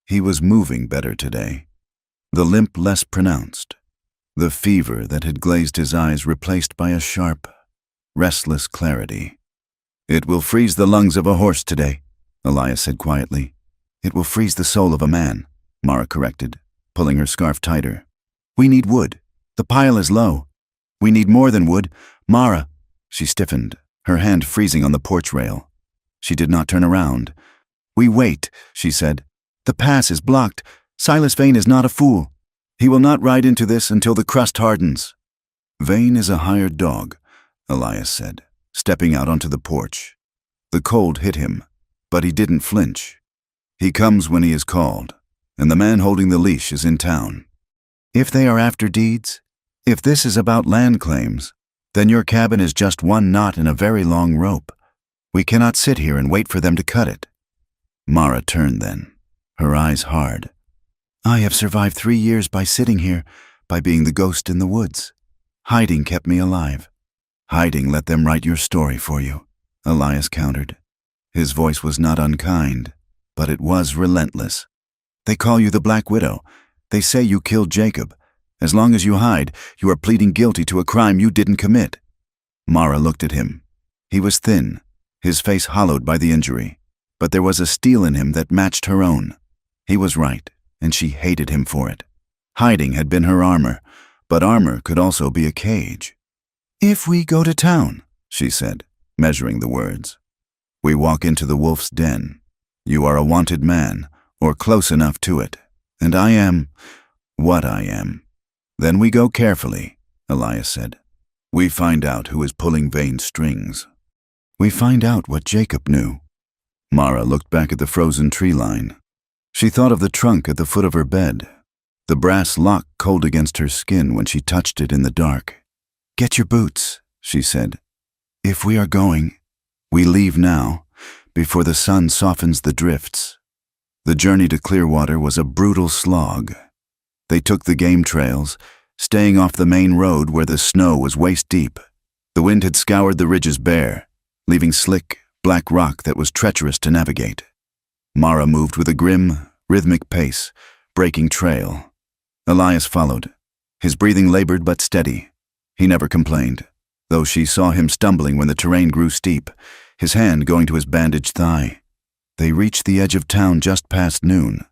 He was moving better today, the limp less pronounced, the fever that had glazed his eyes replaced by a sharp, restless clarity. "It will freeze the lungs of a horse today," Elias said quietly. "It will freeze the soul of a man," Mara corrected, pulling her scarf tighter. "We need wood. The pile is low. We need more than wood. Mara." She stiffened, her hand freezing on the porch rail. She did not turn around. "We wait," she said. "The pass is blocked. Silas Vane is not a fool. He will not ride into this until the crust hardens." "Vane is a hired dog," Elias said, stepping out onto the porch. The cold hit him, but he didn't flinch. "He comes when he is called, and the man holding the leash is in town. If they are after deeds, if this is about land claims, then your cabin is just one knot in a very long rope. We cannot sit here and wait for them to cut it." Mara turned then, her eyes hard. "I have survived 3 years by sitting here, by being the ghost in the woods. Hiding kept me alive." "Hiding let them write your story for you," Elias countered. His voice was not unkind, but it was relentless. "They call you the Black Widow. They say you killed Jacob. As long as you hide, you are pleading guilty to a crime you didn't commit." Mara looked at him. He was thin, his face hollowed by the injury, but there was a steel in him that matched her own. He was right, and she hated him for it. Hiding had been her armor, but armor could also be a cage. "If we go to town," she said, measuring the words, "we walk into the wolf's den. You are a wanted man, or close enough to it, and I am what I am. Then we go carefully," Elias said. "We find out who is pulling Vane's strings. We find out what Jacob knew." Mara looked back at the frozen tree line. She thought of the trunk at the foot of her bed, the brass lock cold against her skin when she touched it in the dark. "Get your boots," she said. "If we are going, we leave now, before the sun softens the drifts." The journey to Clearwater was a brutal slog. They took the game trails, staying off the main road where the snow was waist-deep. The wind had scoured the ridges bare, leaving slick, black rock that was treacherous to navigate. Mara moved with a grim, rhythmic pace, breaking trail. Elias followed, his breathing labored but steady. He never complained, though she saw him stumbling when the terrain grew steep, his hand going to his bandaged thigh. They reached the edge of town just past noon.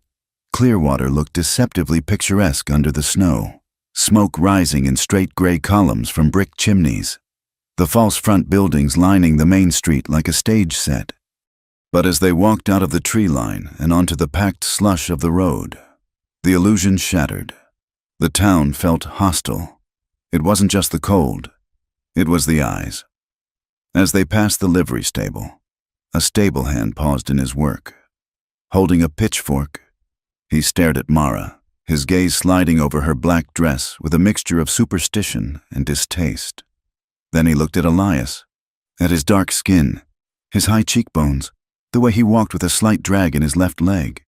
Clearwater looked deceptively picturesque under the snow, smoke rising in straight gray columns from brick chimneys, the false front buildings lining the main street like a stage set. But as they walked out of the tree line and onto the packed slush of the road, the illusion shattered. The town felt hostile. It wasn't just the cold, it was the eyes. As they passed the livery stable, a stable hand paused in his work. Holding a pitchfork, he stared at Mara, his gaze sliding over her black dress with a mixture of superstition and distaste. Then he looked at Elias, at his dark skin, his high cheekbones, the way he walked with a slight drag in his left leg.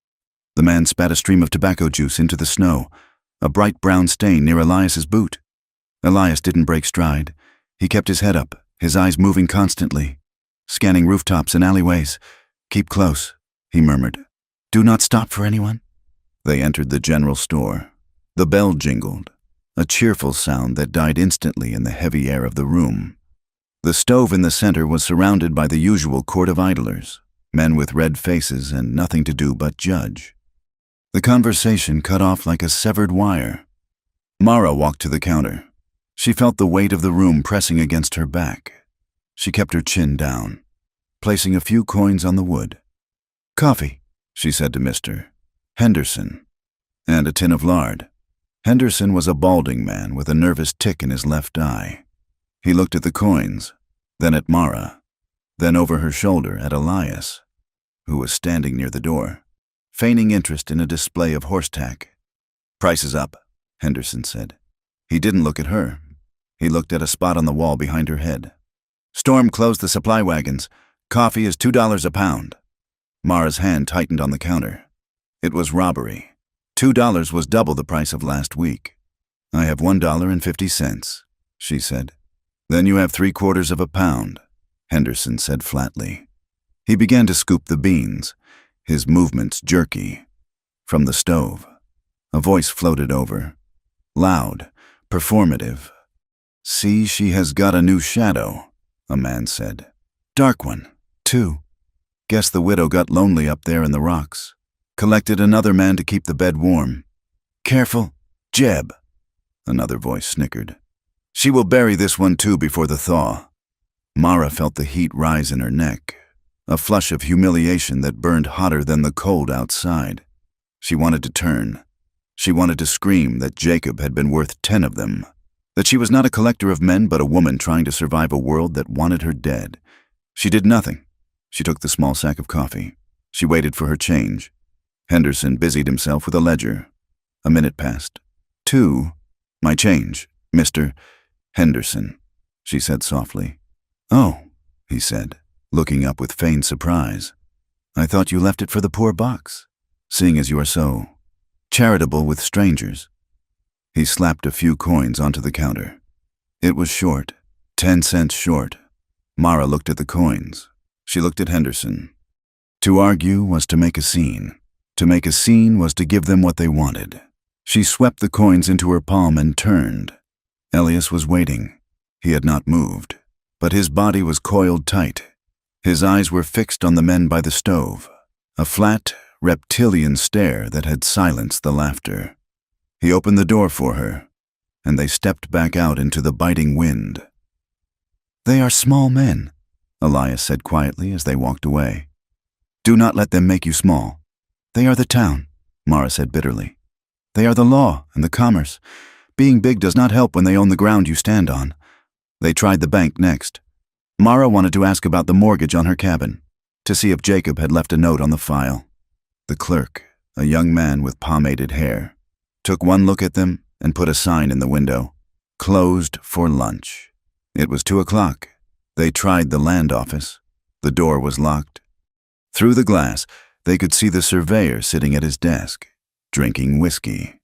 The man spat a stream of tobacco juice into the snow, a bright brown stain near Elias's boot. Elias didn't break stride. He kept his head up, his eyes moving constantly, scanning rooftops and alleyways. "Keep close," he murmured. "Do not stop for anyone." They entered the general store. The bell jingled, a cheerful sound that died instantly in the heavy air of the room. The stove in the center was surrounded by the usual court of idlers, men with red faces and nothing to do but judge. The conversation cut off like a severed wire. Mara walked to the counter. She felt the weight of the room pressing against her back. She kept her chin down, placing a few coins on the wood. "Coffee," she said to Mr. Henderson, "and a tin of lard." Henderson was a balding man with a nervous tick in his left eye. He looked at the coins, then at Mara, then over her shoulder at Elias, who was standing near the door, feigning interest in a display of horsetack. "Price is up," Henderson said. He didn't look at her. He looked at a spot on the wall behind her head. "Storm closed the supply wagons. Coffee is $2 a pound." Mara's hand tightened on the counter. It was robbery. $2 was double the price of last week. "I have $1.50, she said. "Then you have 3/4 of a pound, Henderson said flatly. He began to scoop the beans, his movements jerky. From the stove, a voice floated over, loud, performative. "See, she has got a new shadow. a man said. Dark one, too. Guess the widow got lonely up there in the rocks. Collected another man to keep the bed warm. Careful, Jeb, another voice snickered. She will bury this one too before the thaw. Mara felt the heat rise in her neck, a flush of humiliation that burned hotter than the cold outside. She wanted to turn. She wanted to scream that Jacob had been worth 10 of them, that she was not a collector of men but a woman trying to survive a world that wanted her dead. She did nothing. She took the small sack of coffee. She waited for her change. Henderson busied himself with a ledger. A minute passed. 2. My change, Mr. Henderson, she said softly. Oh, he said, looking up with feigned surprise. I thought you left it for the poor box, seeing as you are so charitable with strangers. He slapped a few coins onto the counter. It was short, 10 cents short. Mara looked at the coins. She looked at Henderson. To argue was to make a scene. To make a scene was to give them what they wanted. She swept the coins into her palm and turned. Elias was waiting. He had not moved, but his body was coiled tight. His eyes were fixed on the men by the stove, a flat, reptilian stare that had silenced the laughter. He opened the door for her, and they stepped back out into the biting wind. They are small men, Elias said quietly as they walked away. Do not let them make you small. They are the town, Mara said bitterly. They are the law and the commerce. Being big does not help when they own the ground you stand on. They tried the bank next. Mara wanted to ask about the mortgage on her cabin, to see if Jacob had left a note on the file. The clerk, a young man with pomaded hair, took one look at them and put a sign in the window. Closed for lunch. It was 2 o'clock. They tried the land office. The door was locked. Through the glass, they could see the surveyor sitting at his desk, drinking whiskey.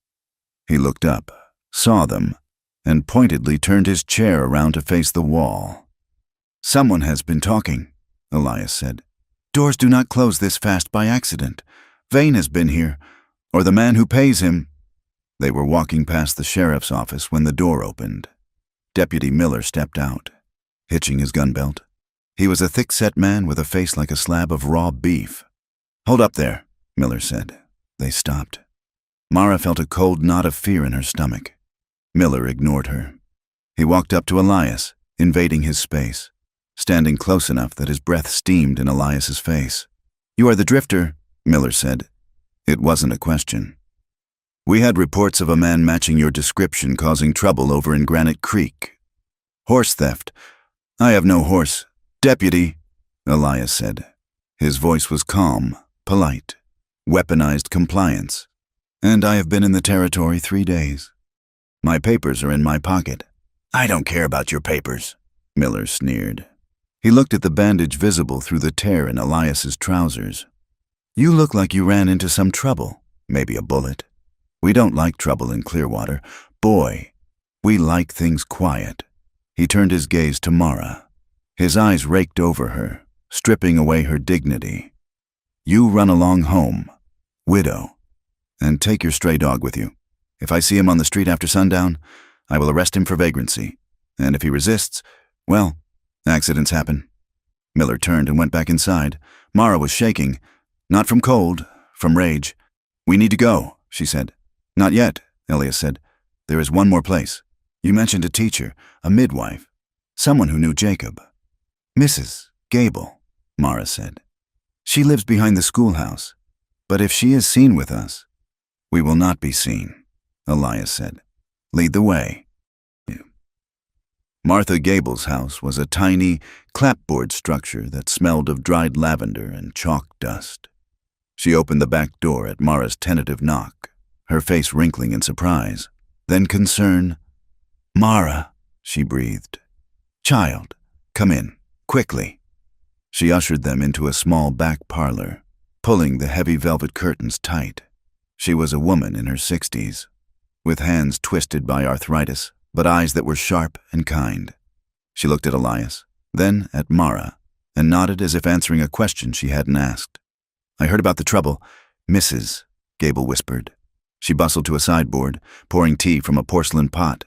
He looked up, saw them, and pointedly turned his chair around to face the wall. Someone has been talking, Elias said. Doors do not close this fast by accident. Vane has been here, or the man who pays him. They were walking past the sheriff's office when the door opened. Deputy Miller stepped out, hitching his gun belt. He was a thick-set man with a face like a slab of raw beef. Hold up there, Miller said. They stopped. Mara felt a cold knot of fear in her stomach. Miller ignored her. He walked up to Elias, invading his space, standing close enough that his breath steamed in Elias's face. You are the drifter, Miller said. It wasn't a question. We had reports of a man matching your description causing trouble over in Granite Creek. Horse theft. I have no horse. Deputy, Elias said. His voice was calm, polite, weaponized compliance. And I have been in the territory 3 days. My papers are in my pocket. I don't care about your papers, Miller sneered. He looked at the bandage visible through the tear in Elias's trousers. You look like you ran into some trouble, maybe a bullet. We don't like trouble in Clearwater. Boy, we like things quiet. He turned his gaze to Mara. His eyes raked over her, stripping away her dignity. You run along home, widow, and take your stray dog with you. If I see him on the street after sundown, I will arrest him for vagrancy. And if he resists, well, accidents happen. Miller turned and went back inside. Mara was shaking, not from cold, from rage. We need to go, she said. Not yet, Elias said. There is one more place. You mentioned a teacher, a midwife, someone who knew Jacob. Mrs. Gable, Mara said. She lives behind the schoolhouse, but if she is seen with us, we will not be seen, Elias said. Lead the way. Martha Gable's house was a tiny, clapboard structure that smelled of dried lavender and chalk dust. She opened the back door at Mara's tentative knock, her face wrinkling in surprise, then concern. Mara, she breathed. Child, come in, quickly. She ushered them into a small back parlor, pulling the heavy velvet curtains tight. She was a woman in her 60s, with hands twisted by arthritis, but eyes that were sharp and kind. She looked at Elias, then at Mara, and nodded as if answering a question she hadn't asked. I heard about the trouble, Mrs. Gable whispered. She bustled to a sideboard, pouring tea from a porcelain pot.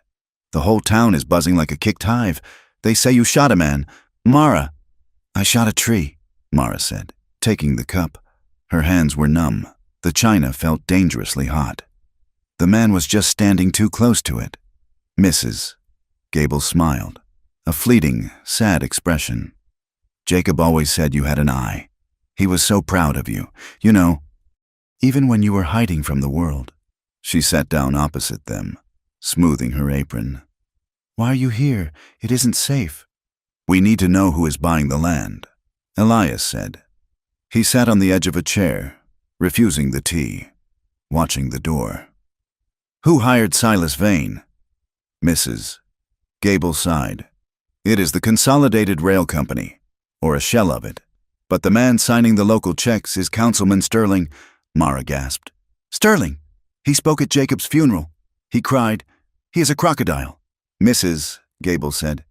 The whole town is buzzing like a kicked hive. They say you shot a man. Mara, I shot a tree, Mara said, taking the cup. Her hands were numb. The china felt dangerously hot. The man was just standing too close to it. Mrs. Gable smiled, a fleeting, sad expression. Jacob always said you had an eye. He was so proud of you, you know, even when you were hiding from the world. She sat down opposite them, smoothing her apron. Why are you here? It isn't safe. We need to know who is buying the land, Elias said. He sat on the edge of a chair, refusing the tea, watching the door. Who hired Silas Vane? Mrs. Gable sighed. It is the Consolidated Rail Company, or a shell of it. But the man signing the local checks is Councilman Sterling, Mara gasped. Sterling! He spoke at Jacob's funeral. He cried, he is a crocodile. Mrs. Gable said.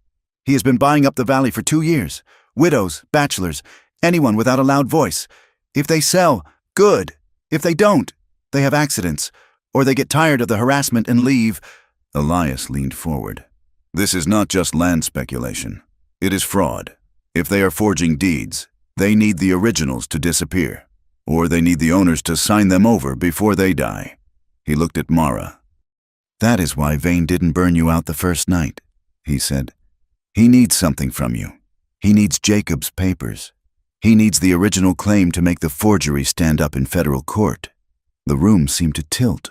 He has been buying up the valley for 2 years. Widows, bachelors, anyone without a loud voice. If they sell, good. If they don't, they have accidents, or they get tired of the harassment and leave. Elias leaned forward. This is not just land speculation. It is fraud. If they are forging deeds, they need the originals to disappear, or they need the owners to sign them over before they die. He looked at Mara. That is why Vane didn't burn you out the first night, he said. He needs something from you. He needs Jacob's papers. He needs the original claim to make the forgery stand up in federal court. The room seemed to tilt.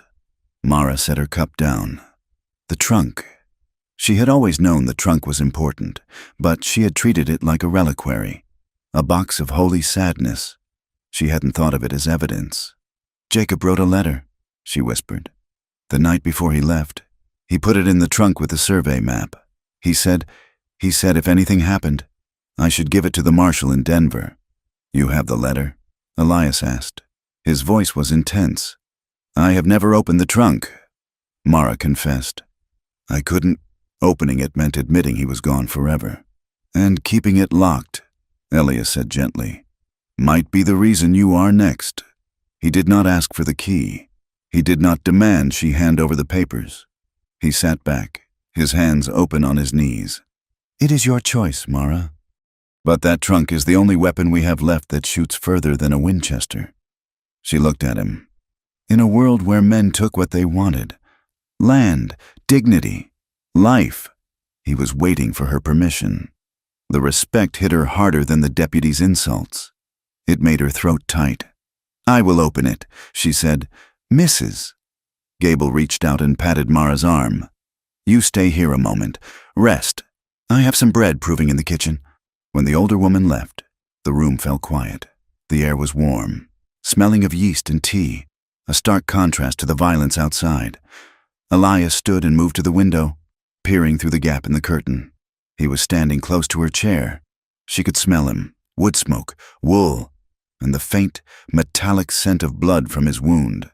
Mara set her cup down. The trunk. She had always known the trunk was important, but she had treated it like a reliquary, a box of holy sadness. She hadn't thought of it as evidence. Jacob wrote a letter, she whispered. The night before he left, he put it in the trunk with the survey map. He said if anything happened, I should give it to the marshal in Denver. You have the letter? Elias asked. His voice was intense. I have never opened the trunk, Mara confessed. I couldn't. Opening it meant admitting he was gone forever. And keeping it locked, Elias said gently, might be the reason you are next. He did not ask for the key. He did not demand she hand over the papers. He sat back, his hands open on his knees. It is your choice, Mara. But that trunk is the only weapon we have left that shoots further than a Winchester. She looked at him. In a world where men took what they wanted, land, dignity, life, he was waiting for her permission. The respect hit her harder than the deputy's insults. It made her throat tight. I will open it, she said. Mrs. Gable reached out and patted Mara's arm. You stay here a moment. Rest. I have some bread proving in the kitchen. When the older woman left, the room fell quiet. The air was warm, smelling of yeast and tea, a stark contrast to the violence outside. Elias stood and moved to the window, peering through the gap in the curtain. He was standing close to her chair. She could smell him, wood smoke, wool, and the faint, metallic scent of blood from his wound.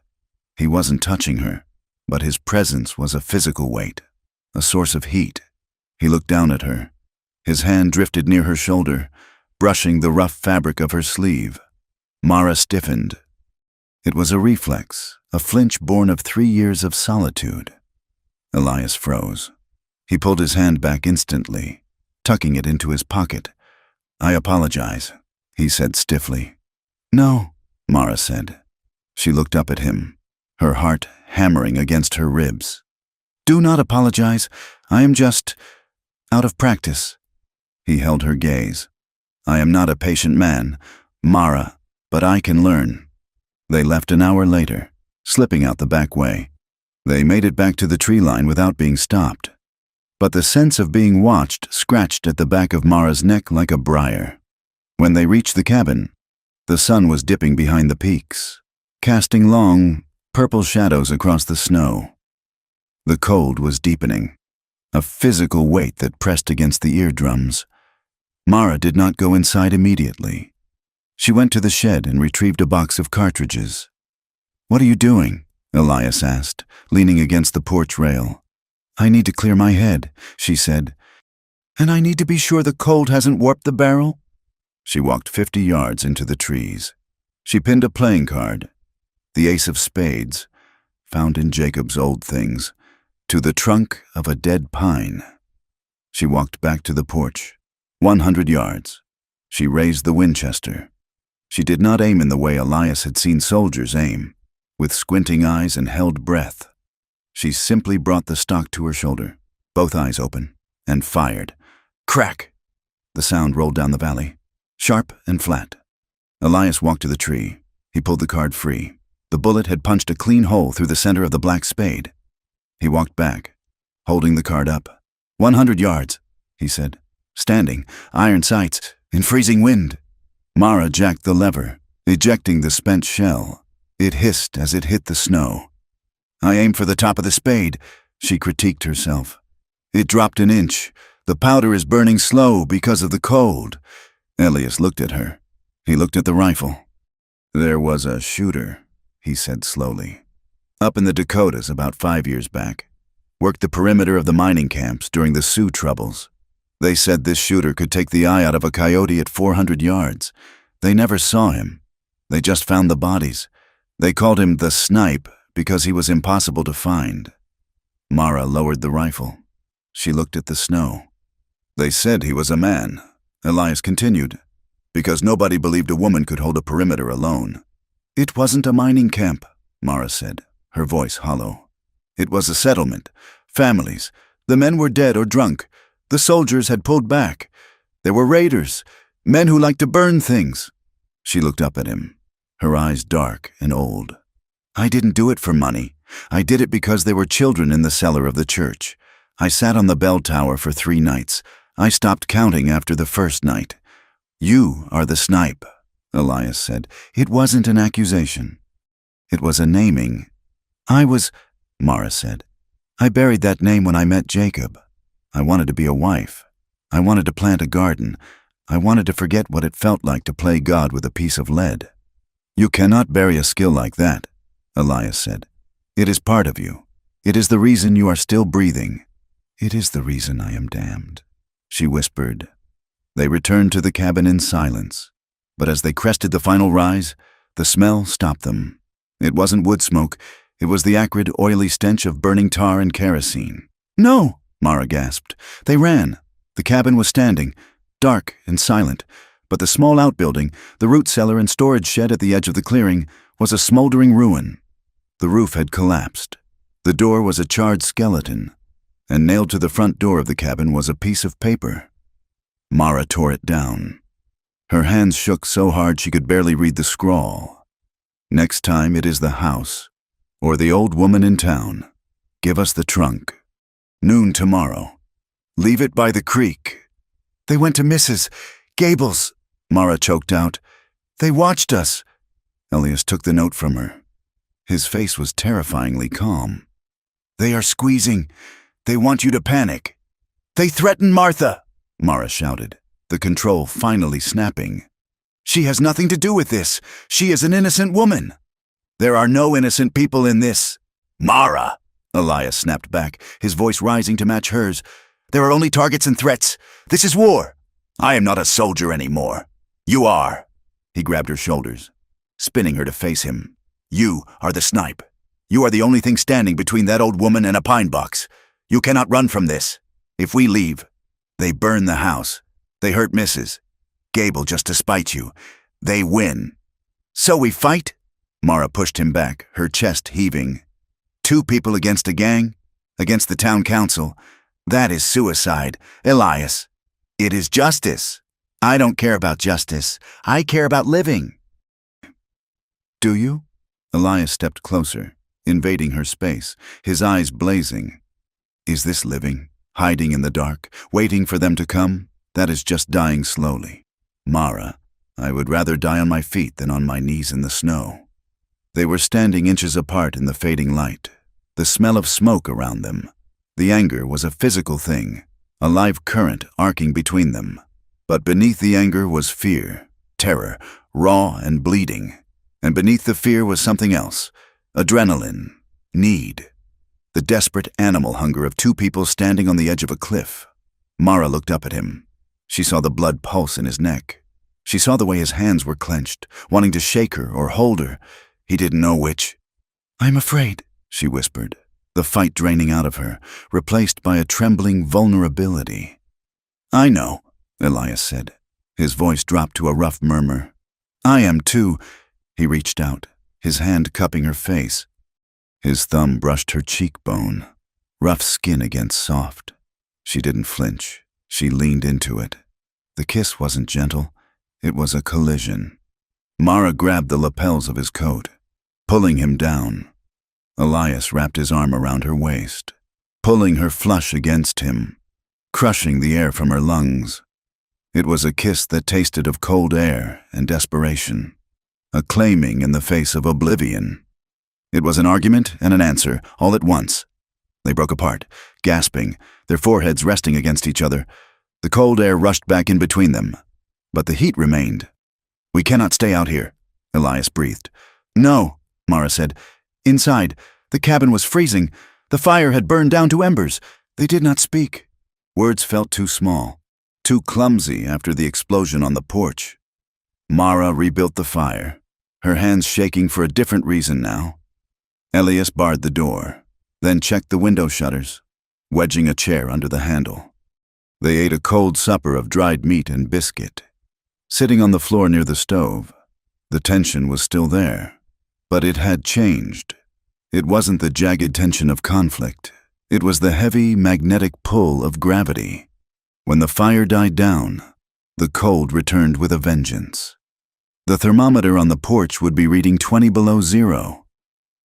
He wasn't touching her, but his presence was a physical weight, a source of heat. He looked down at her. His hand drifted near her shoulder, brushing the rough fabric of her sleeve. Mara stiffened. It was a reflex, a flinch born of 3 years of solitude. Elias froze. He pulled his hand back instantly, tucking it into his pocket. I apologize, he said stiffly. No, Mara said. She looked up at him, her heart hammering against her ribs. Do not apologize. I am just out of practice. He held her gaze. I am not a patient man, Mara, but I can learn. They left an hour later, slipping out the back way. They made it back to the tree line without being stopped. But the sense of being watched scratched at the back of Mara's neck like a briar. When they reached the cabin, the sun was dipping behind the peaks, casting long, purple shadows across the snow. The cold was deepening, a physical weight that pressed against the eardrums. Mara did not go inside immediately. She went to the shed and retrieved a box of cartridges. What are you doing? Elias asked, leaning against the porch rail. I need to clear my head, she said. And I need to be sure the cold hasn't warped the barrel. She walked 50 yards into the trees. She pinned a playing card, the ace of spades, found in Jacob's old things, to the trunk of a dead pine. She walked back to the porch, 100 yards. She raised the Winchester. She did not aim in the way Elias had seen soldiers aim, with squinting eyes and held breath. She simply brought the stock to her shoulder, both eyes open, and fired. Crack! The sound rolled down the valley, sharp and flat. Elias walked to the tree. He pulled the card free. The bullet had punched a clean hole through the center of the black spade. He walked back, holding the card up. 100 yards, he said, standing, iron sights, in freezing wind. Mara jacked the lever, ejecting the spent shell. It hissed as it hit the snow. I aimed for the top of the spade, she critiqued herself. It dropped an inch. The powder is burning slow because of the cold. Elias looked at her. He looked at the rifle. There was a shooter, he said slowly. Up in the Dakotas about 5 years back. Worked the perimeter of the mining camps during the Sioux troubles. They said this shooter could take the eye out of a coyote at 400 yards. They never saw him. They just found the bodies. They called him the Snipe because he was impossible to find. Mara lowered the rifle. She looked at the snow. They said he was a man, Elias continued, because nobody believed a woman could hold a perimeter alone. It wasn't a mining camp, Mara said, her voice hollow. It was a settlement, families. The men were dead or drunk. The soldiers had pulled back. There were raiders, men who liked to burn things. She looked up at him, her eyes dark and old. I didn't do it for money. I did it because there were children in the cellar of the church. I sat on the bell tower for 3 nights. I stopped counting after the first night. You are the Snipe, Elias said. It wasn't an accusation. It was a naming. Mara said. I buried that name when I met Jacob. I wanted to be a wife. I wanted to plant a garden. I wanted to forget what it felt like to play God with a piece of lead. You cannot bury a skill like that, Elias said. It is part of you. It is the reason you are still breathing. It is the reason I am damned, she whispered. They returned to the cabin in silence, but as they crested the final rise, the smell stopped them. It wasn't wood smoke. It was the acrid, oily stench of burning tar and kerosene. No, Mara gasped. They ran. The cabin was standing, dark and silent, but the small outbuilding, the root cellar and storage shed at the edge of the clearing, was a smoldering ruin. The roof had collapsed. The door was a charred skeleton, and nailed to the front door of the cabin was a piece of paper. Mara tore it down. Her hands shook so hard she could barely read the scrawl. Next time it is the house, or the old woman in town. Give us the trunk. Noon tomorrow. Leave it by the creek. They went to Mrs. Gable's, Mara choked out. They watched us. Elias took the note from her. His face was terrifyingly calm. They are squeezing. They want you to panic. They threaten Martha, Mara shouted, the control finally snapping. She has nothing to do with this. She is an innocent woman. There are no innocent people in this. Mara, Elias snapped back, his voice rising to match hers. There are only targets and threats. This is war. I am not a soldier anymore. You are. He grabbed her shoulders, spinning her to face him. You are the Snipe. You are the only thing standing between that old woman and a pine box. You cannot run from this. If we leave, they burn the house. They hurt Mrs. Gable just to spite you. They win. So we fight? Mara pushed him back, her chest heaving. 2 people against a gang? Against the town council? That is suicide, Elias. It is justice. I don't care about justice. I care about living. Do you? Elias stepped closer, invading her space, his eyes blazing. Is this living, hiding in the dark, waiting for them to come? That is just dying slowly. Mara, I would rather die on my feet than on my knees in the snow. They were standing inches apart in the fading light, the smell of smoke around them. The anger was a physical thing, a live current arcing between them. But beneath the anger was fear, terror, raw and bleeding. And beneath the fear was something else, adrenaline, need. The desperate animal hunger of 2 people standing on the edge of a cliff. Mara looked up at him. She saw the blood pulse in his neck. She saw the way his hands were clenched, wanting to shake her or hold her. He didn't know which. I'm afraid, she whispered, the fight draining out of her, replaced by a trembling vulnerability. I know, Elias said. His voice dropped to a rough murmur. I am too. He reached out, his hand cupping her face. His thumb brushed her cheekbone, rough skin against soft. She didn't flinch. She leaned into it. The kiss wasn't gentle. It was a collision. Mara grabbed the lapels of his coat, pulling him down. Elias wrapped his arm around her waist, pulling her flush against him, crushing the air from her lungs. It was a kiss that tasted of cold air and desperation, a claiming in the face of oblivion. It was an argument and an answer, all at once. They broke apart, gasping, their foreheads resting against each other. The cold air rushed back in between them, but the heat remained. We cannot stay out here, Elias breathed. No, Mara said. Inside, the cabin was freezing. The fire had burned down to embers. They did not speak. Words felt too small, too clumsy after the explosion on the porch. Mara rebuilt the fire, her hands shaking for a different reason now. Elias barred the door, then checked the window shutters, wedging a chair under the handle. They ate a cold supper of dried meat and biscuit. Sitting on the floor near the stove, the tension was still there, but it had changed. It wasn't the jagged tension of conflict. It was the heavy, magnetic pull of gravity. When the fire died down, the cold returned with a vengeance. The thermometer on the porch would be reading 20 below zero.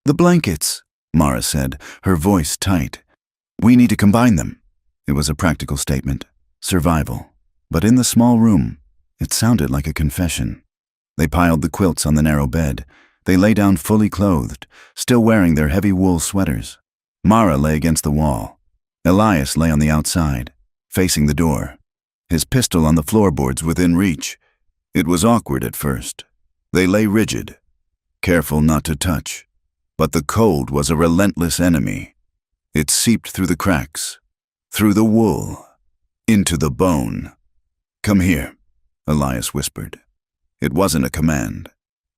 The blankets, Mara said, her voice tight. We need to combine them. It was a practical statement, survival. But in the small room, it sounded like a confession. They piled the quilts on the narrow bed. They lay down fully clothed, still wearing their heavy wool sweaters. Mara lay against the wall. Elias lay on the outside, facing the door, his pistol on the floorboards within reach. It was awkward at first. They lay rigid, careful not to touch. But the cold was a relentless enemy. It seeped through the cracks, through the wool, into the bone. Come here, Elias whispered. It wasn't a command.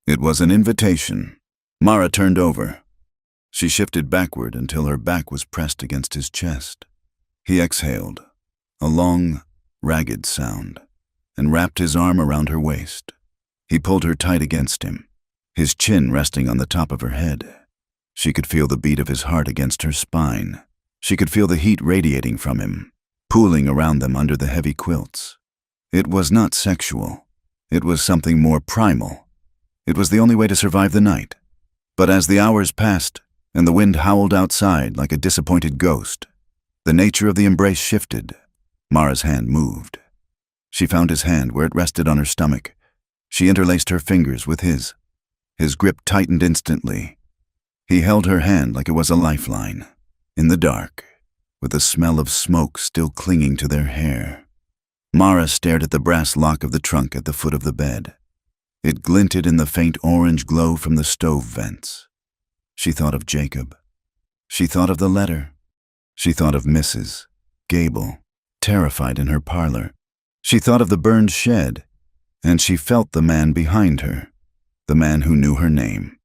It was an invitation. Mara turned over. She shifted backward until her back was pressed against his chest. He exhaled, a long, ragged sound, and wrapped his arm around her waist. He pulled her tight against him, his chin resting on the top of her head. She could feel the beat of his heart against her spine. She could feel the heat radiating from him, pooling around them under the heavy quilts. It was not sexual. It was something more primal. It was the only way to survive the night. But as the hours passed, and the wind howled outside like a disappointed ghost, the nature of the embrace shifted. Mara's hand moved. She found his hand where it rested on her stomach. She interlaced her fingers with his. His grip tightened instantly. He held her hand like it was a lifeline. In the dark, with the smell of smoke still clinging to their hair, Mara stared at the brass lock of the trunk at the foot of the bed. It glinted in the faint orange glow from the stove vents. She thought of Jacob. She thought of the letter. She thought of Mrs. Gable, terrified in her parlor. She thought of the burned shed, and she felt the man behind her, the man who knew her name,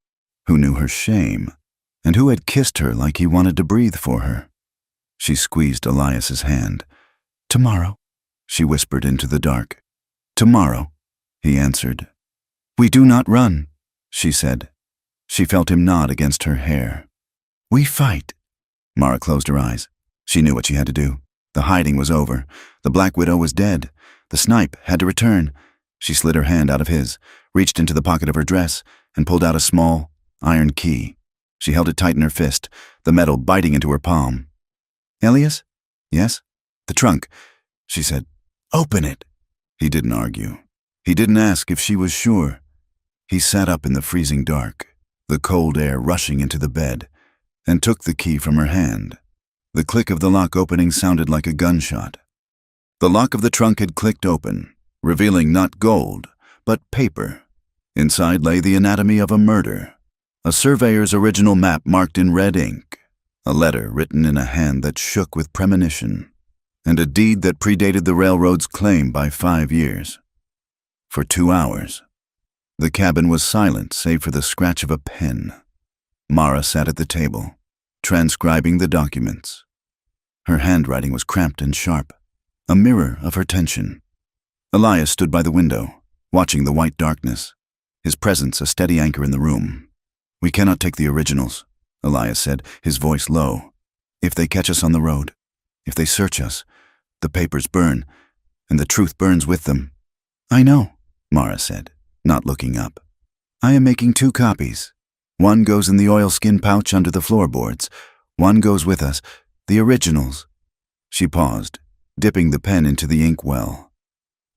who knew her shame, and who had kissed her like he wanted to breathe for her. She squeezed Elias's hand. Tomorrow, she whispered into the dark. Tomorrow, he answered. We do not run, she said. She felt him nod against her hair. We fight. Mara closed her eyes. She knew what she had to do. The hiding was over. The Black Widow was dead. The Snipe had to return. She slid her hand out of his, reached into the pocket of her dress, and pulled out a small, iron key. She held it tight in her fist, the metal biting into her palm. Elias? Yes? The trunk, she said. Open it. He didn't argue. He didn't ask if she was sure. He sat up in the freezing dark, the cold air rushing into the bed, and took the key from her hand. The click of the lock opening sounded like a gunshot. The lock of the trunk had clicked open, revealing not gold, but paper. Inside lay the anatomy of a murder. A surveyor's original map marked in red ink, a letter written in a hand that shook with premonition, and a deed that predated the railroad's claim by 5 years. For 2 hours, the cabin was silent save for the scratch of a pen. Mara sat at the table, transcribing the documents. Her handwriting was cramped and sharp, a mirror of her tension. Elias stood by the window, watching the white darkness, his presence a steady anchor in the room. "We cannot take the originals," Elias said, his voice low. "If they catch us on the road, if they search us, the papers burn, and the truth burns with them." "I know," Mara said, not looking up. "I am making 2 copies. One goes in the oilskin pouch under the floorboards. One goes with us, the originals." She paused, dipping the pen into the ink well.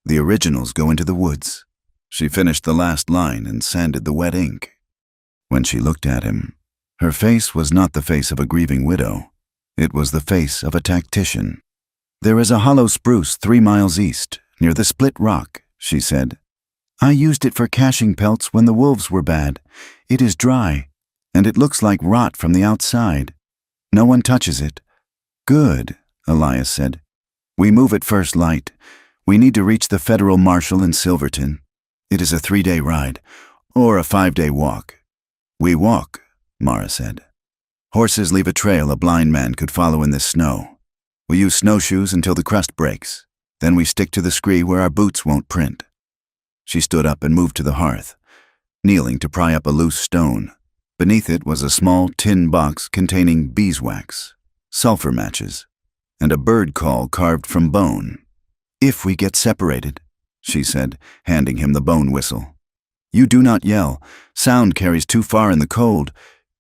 "The originals go into the woods." She finished the last line and sanded the wet ink. When she looked at him, her face was not the face of a grieving widow. It was the face of a tactician. "There is a hollow spruce 3 miles east, near the Split Rock," she said. "I used it for caching pelts when the wolves were bad. It is dry, and it looks like rot from the outside. No one touches it." "Good," Elias said. "We move at first light. We need to reach the federal marshal in Silverton. It is a 3-day ride, or a 5-day walk." "We walk," Mara said. "Horses leave a trail a blind man could follow in this snow. We use snowshoes until the crust breaks. Then we stick to the scree where our boots won't print." She stood up and moved to the hearth, kneeling to pry up a loose stone. Beneath it was a small tin box containing beeswax, sulfur matches, and a bird call carved from bone. "If we get separated," she said, handing him the bone whistle. "You do not yell. Sound carries too far in the cold.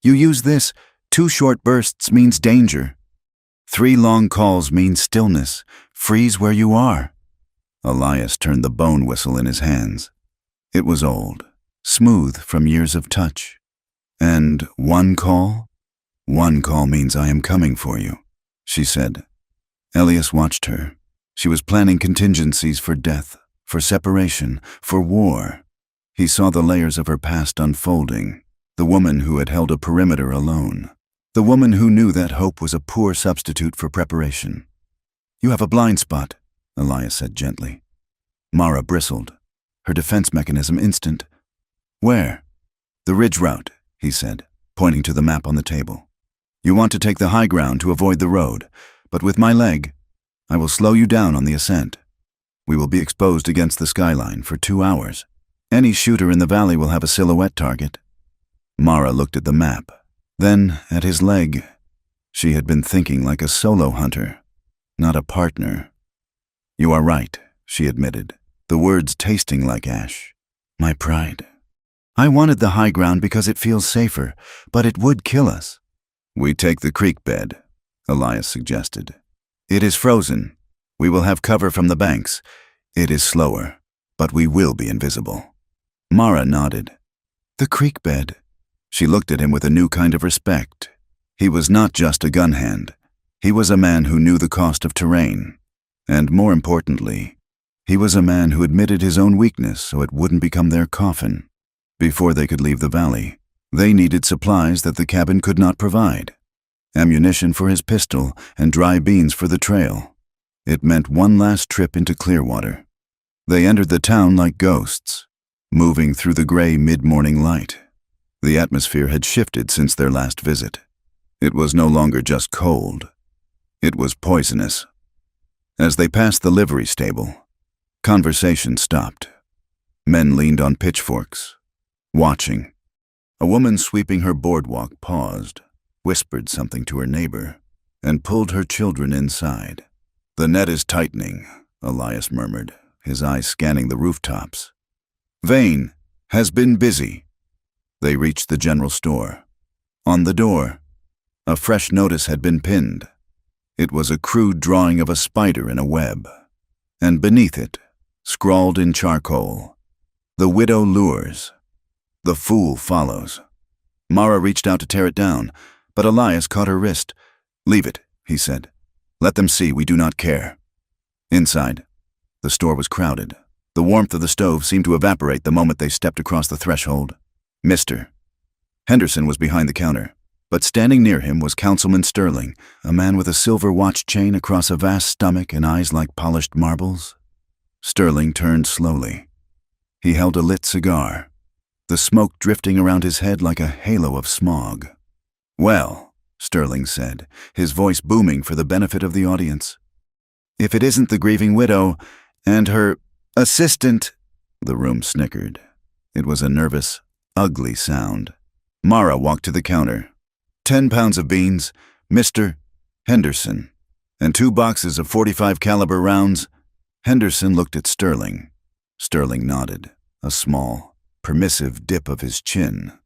You use this. 2 short bursts means danger. 3 long calls means stillness. Freeze where you are." Elias turned the bone whistle in his hands. It was old, smooth from years of touch. "And 1 call? 1 call means I am coming for you," she said. Elias watched her. She was planning contingencies for death, for separation, for war. He saw the layers of her past unfolding, the woman who had held a perimeter alone, the woman who knew that hope was a poor substitute for preparation. "You have a blind spot," Elias said gently. Mara bristled, her defense mechanism instant. "Where?" "The ridge route," he said, pointing to the map on the table. "You want to take the high ground to avoid the road, but with my leg, I will slow you down on the ascent. We will be exposed against the skyline for 2 hours. Any shooter in the valley will have a silhouette target." Mara looked at the map, then at his leg. She had been thinking like a solo hunter, not a partner. "You are right," she admitted, the words tasting like ash. "My pride. I wanted the high ground because it feels safer, but it would kill us." "We take the creek bed," Elias suggested. "It is frozen. We will have cover from the banks. It is slower, but we will be invisible." Mara nodded. "The creek bed." She looked at him with a new kind of respect. He was not just a gun hand. He was a man who knew the cost of terrain. And more importantly, he was a man who admitted his own weakness so it wouldn't become their coffin. Before they could leave the valley, they needed supplies that the cabin could not provide. Ammunition for his pistol and dry beans for the trail. It meant one last trip into Clearwater. They entered the town like ghosts, moving through the gray mid-morning light. The atmosphere had shifted since their last visit. It was no longer just cold. It was poisonous. As they passed the livery stable, conversation stopped. Men leaned on pitchforks, watching. A woman sweeping her boardwalk paused, whispered something to her neighbor, and pulled her children inside. "The net is tightening," Elias murmured, his eyes scanning the rooftops. "Vane has been busy." They reached the general store. On the door, a fresh notice had been pinned. It was a crude drawing of a spider in a web, and beneath it, scrawled in charcoal, "The widow lures. The fool follows." Mara reached out to tear it down, but Elias caught her wrist. "Leave it," he said. "Let them see we do not care." Inside, the store was crowded. The warmth of the stove seemed to evaporate the moment they stepped across the threshold. "Mr." Henderson was behind the counter, but standing near him was Councilman Sterling, a man with a silver watch chain across a vast stomach and eyes like polished marbles. Sterling turned slowly. He held a lit cigar, the smoke drifting around his head like a halo of smog. "Well," Sterling said, his voice booming for the benefit of the audience, "if it isn't the grieving widow and her Assistant, the room snickered. It was a nervous, ugly sound. Mara walked to the counter. 10 pounds of beans, Mr. Henderson, and 2 boxes of .45 caliber rounds. Henderson looked at Sterling. Sterling nodded, a small, permissive dip of his chin.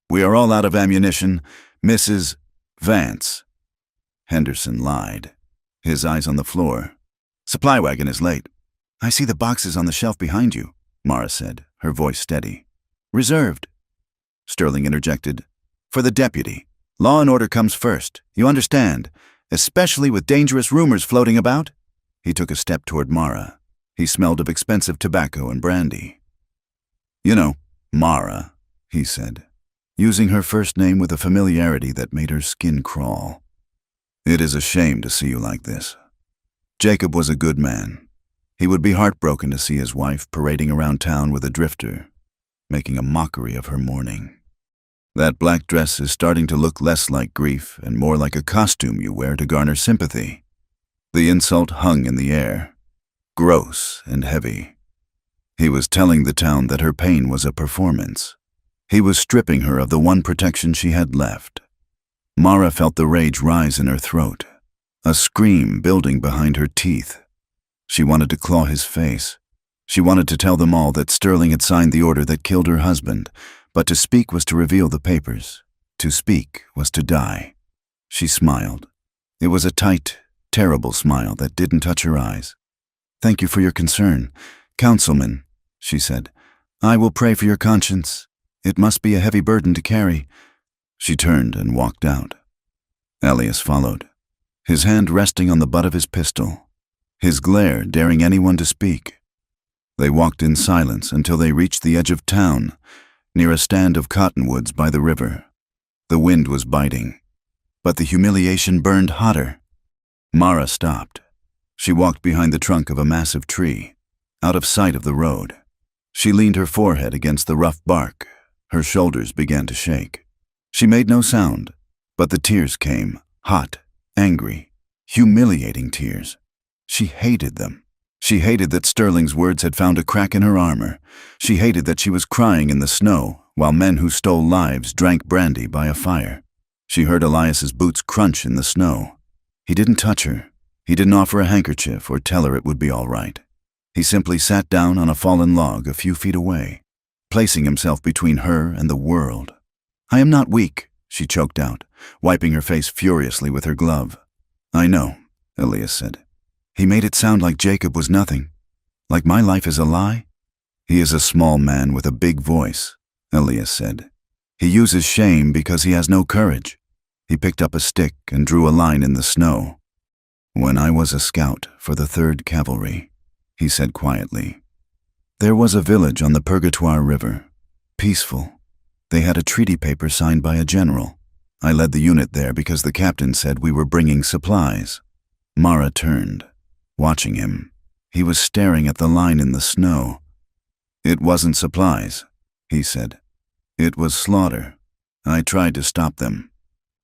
We are all out of ammunition, Mrs. Vance. Henderson lied, his eyes on the floor. Supply wagon is late. I see the boxes on the shelf behind you, Mara said, her voice steady. Reserved. Sterling interjected. For the deputy. Law and order comes first, you understand, especially with dangerous rumors floating about. He took a step toward Mara. He smelled of expensive tobacco and brandy. You know, Mara, he said, using her first name with a familiarity that made her skin crawl. It is a shame to see you like this. Jacob was a good man. He would be heartbroken to see his wife parading around town with a drifter, making a mockery of her mourning. That black dress is starting to look less like grief and more like a costume you wear to garner sympathy. The insult hung in the air, gross and heavy. He was telling the town that her pain was a performance. He was stripping her of the one protection she had left. Mara felt the rage rise in her throat, a scream building behind her teeth. She wanted to claw his face. She wanted to tell them all that Sterling had signed the order that killed her husband, but to speak was to reveal the papers. To speak was to die. She smiled. It was a tight, terrible smile that didn't touch her eyes. Thank you for your concern, Councilman, she said. I will pray for your conscience. It must be a heavy burden to carry. She turned and walked out. Elias followed, his hand resting on the butt of his pistol, his glare daring anyone to speak. They walked in silence until they reached the edge of town, near a stand of cottonwoods by the river. The wind was biting, but the humiliation burned hotter. Mara stopped. She walked behind the trunk of a massive tree, out of sight of the road. She leaned her forehead against the rough bark. Her shoulders began to shake. She made no sound, but the tears came, hot, angry, humiliating tears. She hated them. She hated that Sterling's words had found a crack in her armor. She hated that she was crying in the snow while men who stole lives drank brandy by a fire. She heard Elias's boots crunch in the snow. He didn't touch her. He didn't offer a handkerchief or tell her it would be all right. He simply sat down on a fallen log a few feet away, placing himself between her and the world. I am not weak, she choked out, wiping her face furiously with her glove. I know, Elias said. He made it sound like Jacob was nothing, like my life is a lie. He is a small man with a big voice, Elias said. He uses shame because he has no courage. He picked up a stick and drew a line in the snow. When I was a scout for the 3rd Cavalry, he said quietly, there was a village on the Purgatoire River, peaceful. They had a treaty paper signed by a general. I led the unit there because the captain said we were bringing supplies. Mara turned, watching him. He was staring at the line in the snow. It wasn't supplies, he said. It was slaughter. I tried to stop them.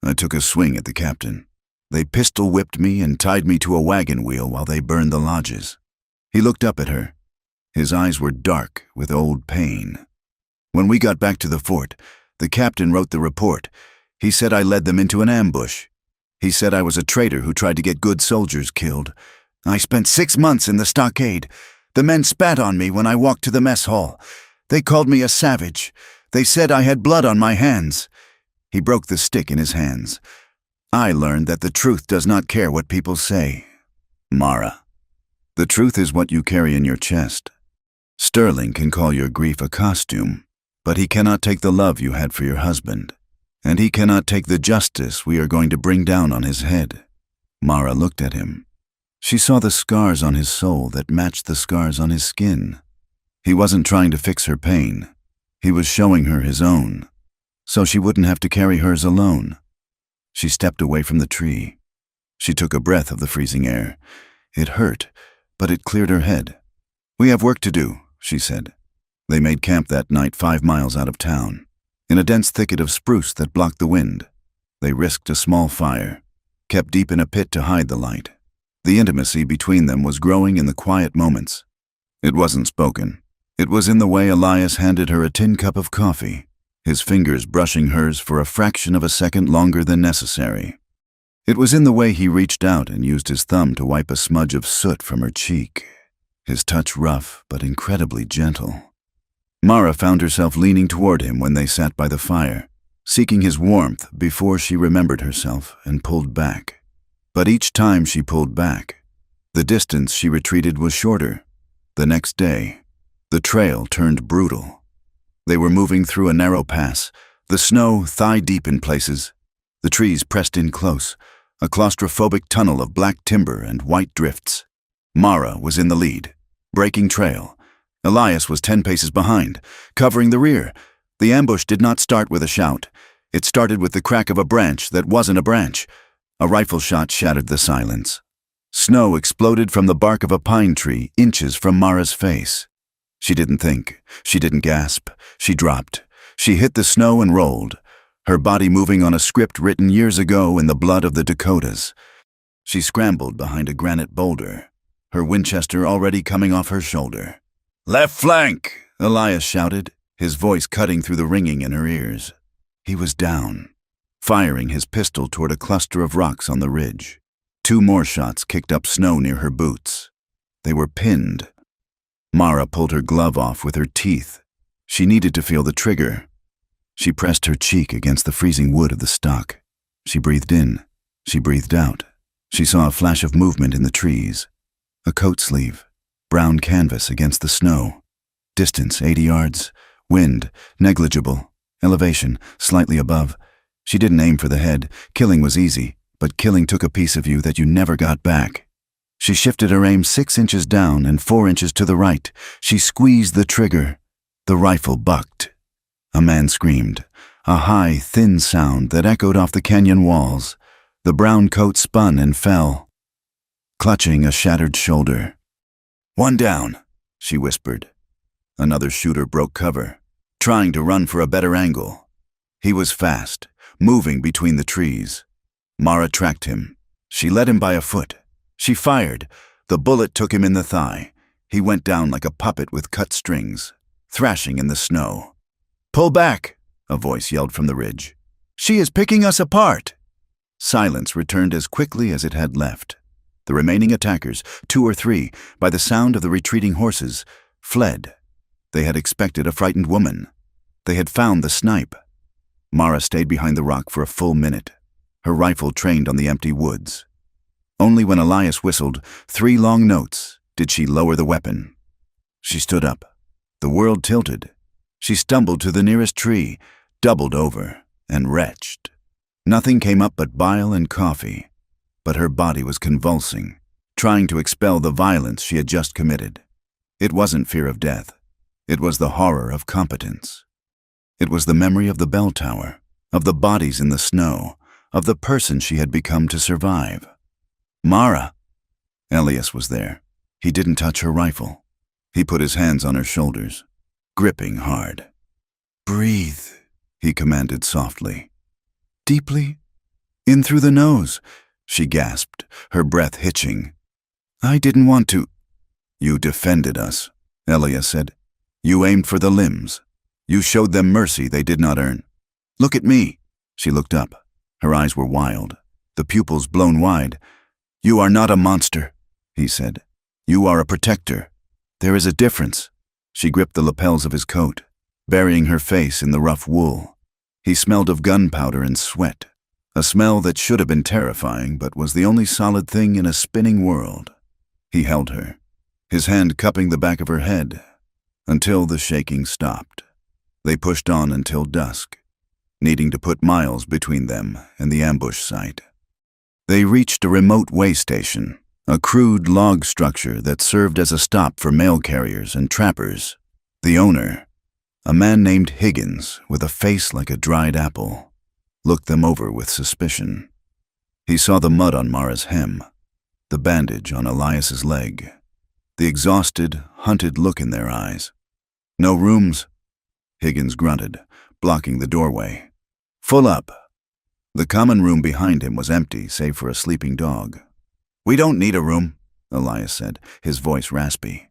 I took a swing at the captain. They pistol-whipped me and tied me to a wagon wheel while they burned the lodges. He looked up at her. His eyes were dark with old pain. When we got back to the fort, the captain wrote the report. He said I led them into an ambush. He said I was a traitor who tried to get good soldiers killed. I spent 6 months in the stockade. The men spat on me when I walked to the mess hall. They called me a savage. They said I had blood on my hands. He broke the stick in his hands. I learned that the truth does not care what people say. Mara, the truth is what you carry in your chest. Sterling can call your grief a costume, but he cannot take the love you had for your husband, and he cannot take the justice we are going to bring down on his head. Mara looked at him. She saw the scars on his soul that matched the scars on his skin. He wasn't trying to fix her pain. He was showing her his own, so she wouldn't have to carry hers alone. She stepped away from the tree. She took a breath of the freezing air. It hurt, but it cleared her head. We have work to do, she said. They made camp that night 5 miles out of town, in a dense thicket of spruce that blocked the wind. They risked a small fire, kept deep in a pit to hide the light. The intimacy between them was growing in the quiet moments. It wasn't spoken. It was in the way Elias handed her a tin cup of coffee, his fingers brushing hers for a fraction of a second longer than necessary. It was in the way he reached out and used his thumb to wipe a smudge of soot from her cheek, his touch rough but incredibly gentle. Mara found herself leaning toward him when they sat by the fire, seeking his warmth before she remembered herself and pulled back. But each time she pulled back, the distance she retreated was shorter. The next day, the trail turned brutal. They were moving through a narrow pass, the snow thigh-deep in places. The trees pressed in close, a claustrophobic tunnel of black timber and white drifts. Mara was in the lead, breaking trail. Elias was 10 paces behind, covering the rear. The ambush did not start with a shout. It started with the crack of a branch that wasn't a branch. A rifle shot shattered the silence. Snow exploded from the bark of a pine tree inches from Mara's face. She didn't think. She didn't gasp. She dropped. She hit the snow and rolled, her body moving on a script written years ago in the blood of the Dakotas. She scrambled behind a granite boulder, her Winchester already coming off her shoulder. "Left flank!" Elias shouted, his voice cutting through the ringing in her ears. He was down, firing his pistol toward a cluster of rocks on the ridge. 2 more shots kicked up snow near her boots. They were pinned. Mara pulled her glove off with her teeth. She needed to feel the trigger. She pressed her cheek against the freezing wood of the stock. She breathed in. She breathed out. She saw a flash of movement in the trees. A coat sleeve, brown canvas against the snow. Distance 80 yards. Wind, negligible. Elevation, slightly above. She didn't aim for the head. Killing was easy, but killing took a piece of you that you never got back. She shifted her aim 6 inches down and 4 inches to the right. She squeezed the trigger. The rifle bucked. A man screamed, a high, thin sound that echoed off the canyon walls. The brown coat spun and fell, clutching a shattered shoulder. "One down," she whispered. Another shooter broke cover, trying to run for a better angle. He was fast, moving between the trees. Mara tracked him. She led him by a foot. She fired. The bullet took him in the thigh. He went down like a puppet with cut strings, thrashing in the snow. "Pull back," a voice yelled from the ridge. "She is picking us apart." Silence returned as quickly as it had left. The remaining attackers, 2 or 3, by the sound of the retreating horses, fled. They had expected a frightened woman. They had found the Snipe. Mara stayed behind the rock for a full minute, her rifle trained on the empty woods. Only when Elias whistled 3 long notes did she lower the weapon. She stood up. The world tilted. She stumbled to the nearest tree, doubled over, and retched. Nothing came up but bile and coffee, but her body was convulsing, trying to expel the violence she had just committed. It wasn't fear of death. It was the horror of competence. It was the memory of the bell tower, of the bodies in the snow, of the person she had become to survive. "Mara!" Elias was there. He didn't touch her rifle. He put his hands on her shoulders, gripping hard. "Breathe," he commanded softly. "Deeply? In through the nose," she gasped, her breath hitching. "I didn't want to." "You defended us," Elias said. "You aimed for the limbs. You showed them mercy they did not earn. Look at me." She looked up. Her eyes were wild, the pupils blown wide. "You are not a monster," he said. "You are a protector. There is a difference." She gripped the lapels of his coat, burying her face in the rough wool. He smelled of gunpowder and sweat, a smell that should have been terrifying but was the only solid thing in a spinning world. He held her, his hand cupping the back of her head, until the shaking stopped. They pushed on until dusk, needing to put miles between them and the ambush site. They reached a remote way station, a crude log structure that served as a stop for mail carriers and trappers. The owner, a man named Higgins with a face like a dried apple, looked them over with suspicion. He saw the mud on Mara's hem, the bandage on Elias's leg, the exhausted, hunted look in their eyes. "No rooms?" Higgins grunted, blocking the doorway. "Full up." The common room behind him was empty, save for a sleeping dog. "We don't need a room," Elias said, his voice raspy.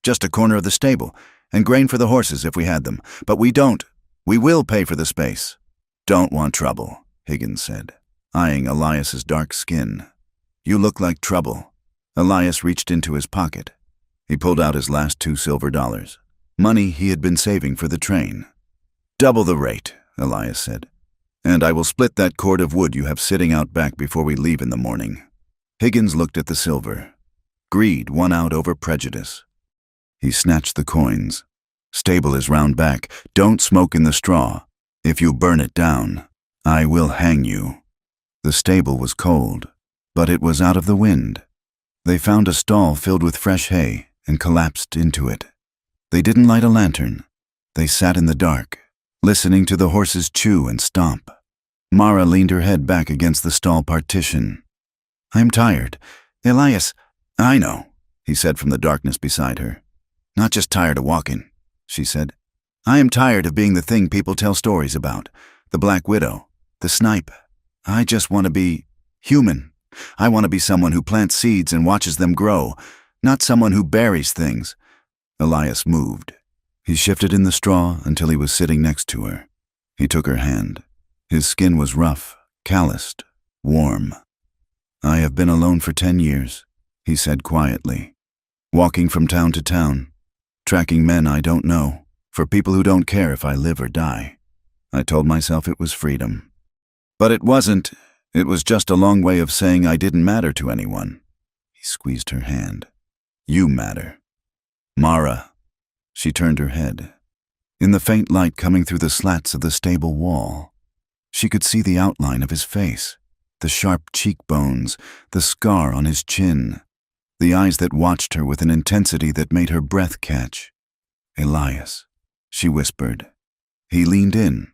Just a corner of the stable, and grain for the horses if we had them. But we don't. We will pay for the space. Don't want trouble, Higgins said, eyeing Elias's dark skin. You look like trouble. Elias reached into his pocket. He pulled out his last $2 silver, money he had been saving for the train. Double the rate, Elias said, and I will split that cord of wood you have sitting out back before we leave in the morning. Higgins looked at the silver. Greed won out over prejudice. He snatched the coins. Stable is round back. Don't smoke in the straw. If you burn it down, I will hang you. The stable was cold, but it was out of the wind. They found a stall filled with fresh hay and collapsed into it. They didn't light a lantern. They sat in the dark, listening to the horses chew and stomp. Mara leaned her head back against the stall partition. I'm tired. Elias, I know, he said from the darkness beside her. Not just tired of walking, she said. I am tired of being the thing people tell stories about. The Black Widow, the Snipe. I just want to be human. I want to be someone who plants seeds and watches them grow, not someone who buries things. Elias moved. He shifted in the straw until he was sitting next to her. He took her hand. His skin was rough, calloused, warm. I have been alone for 10 years, he said quietly, walking from town to town, tracking men I don't know, for people who don't care if I live or die. I told myself it was freedom. But it wasn't. It was just a long way of saying I didn't matter to anyone. He squeezed her hand. You matter. Mara. She turned her head. In the faint light coming through the slats of the stable wall, she could see the outline of his face, the sharp cheekbones, the scar on his chin, the eyes that watched her with an intensity that made her breath catch. Elias, she whispered. He leaned in.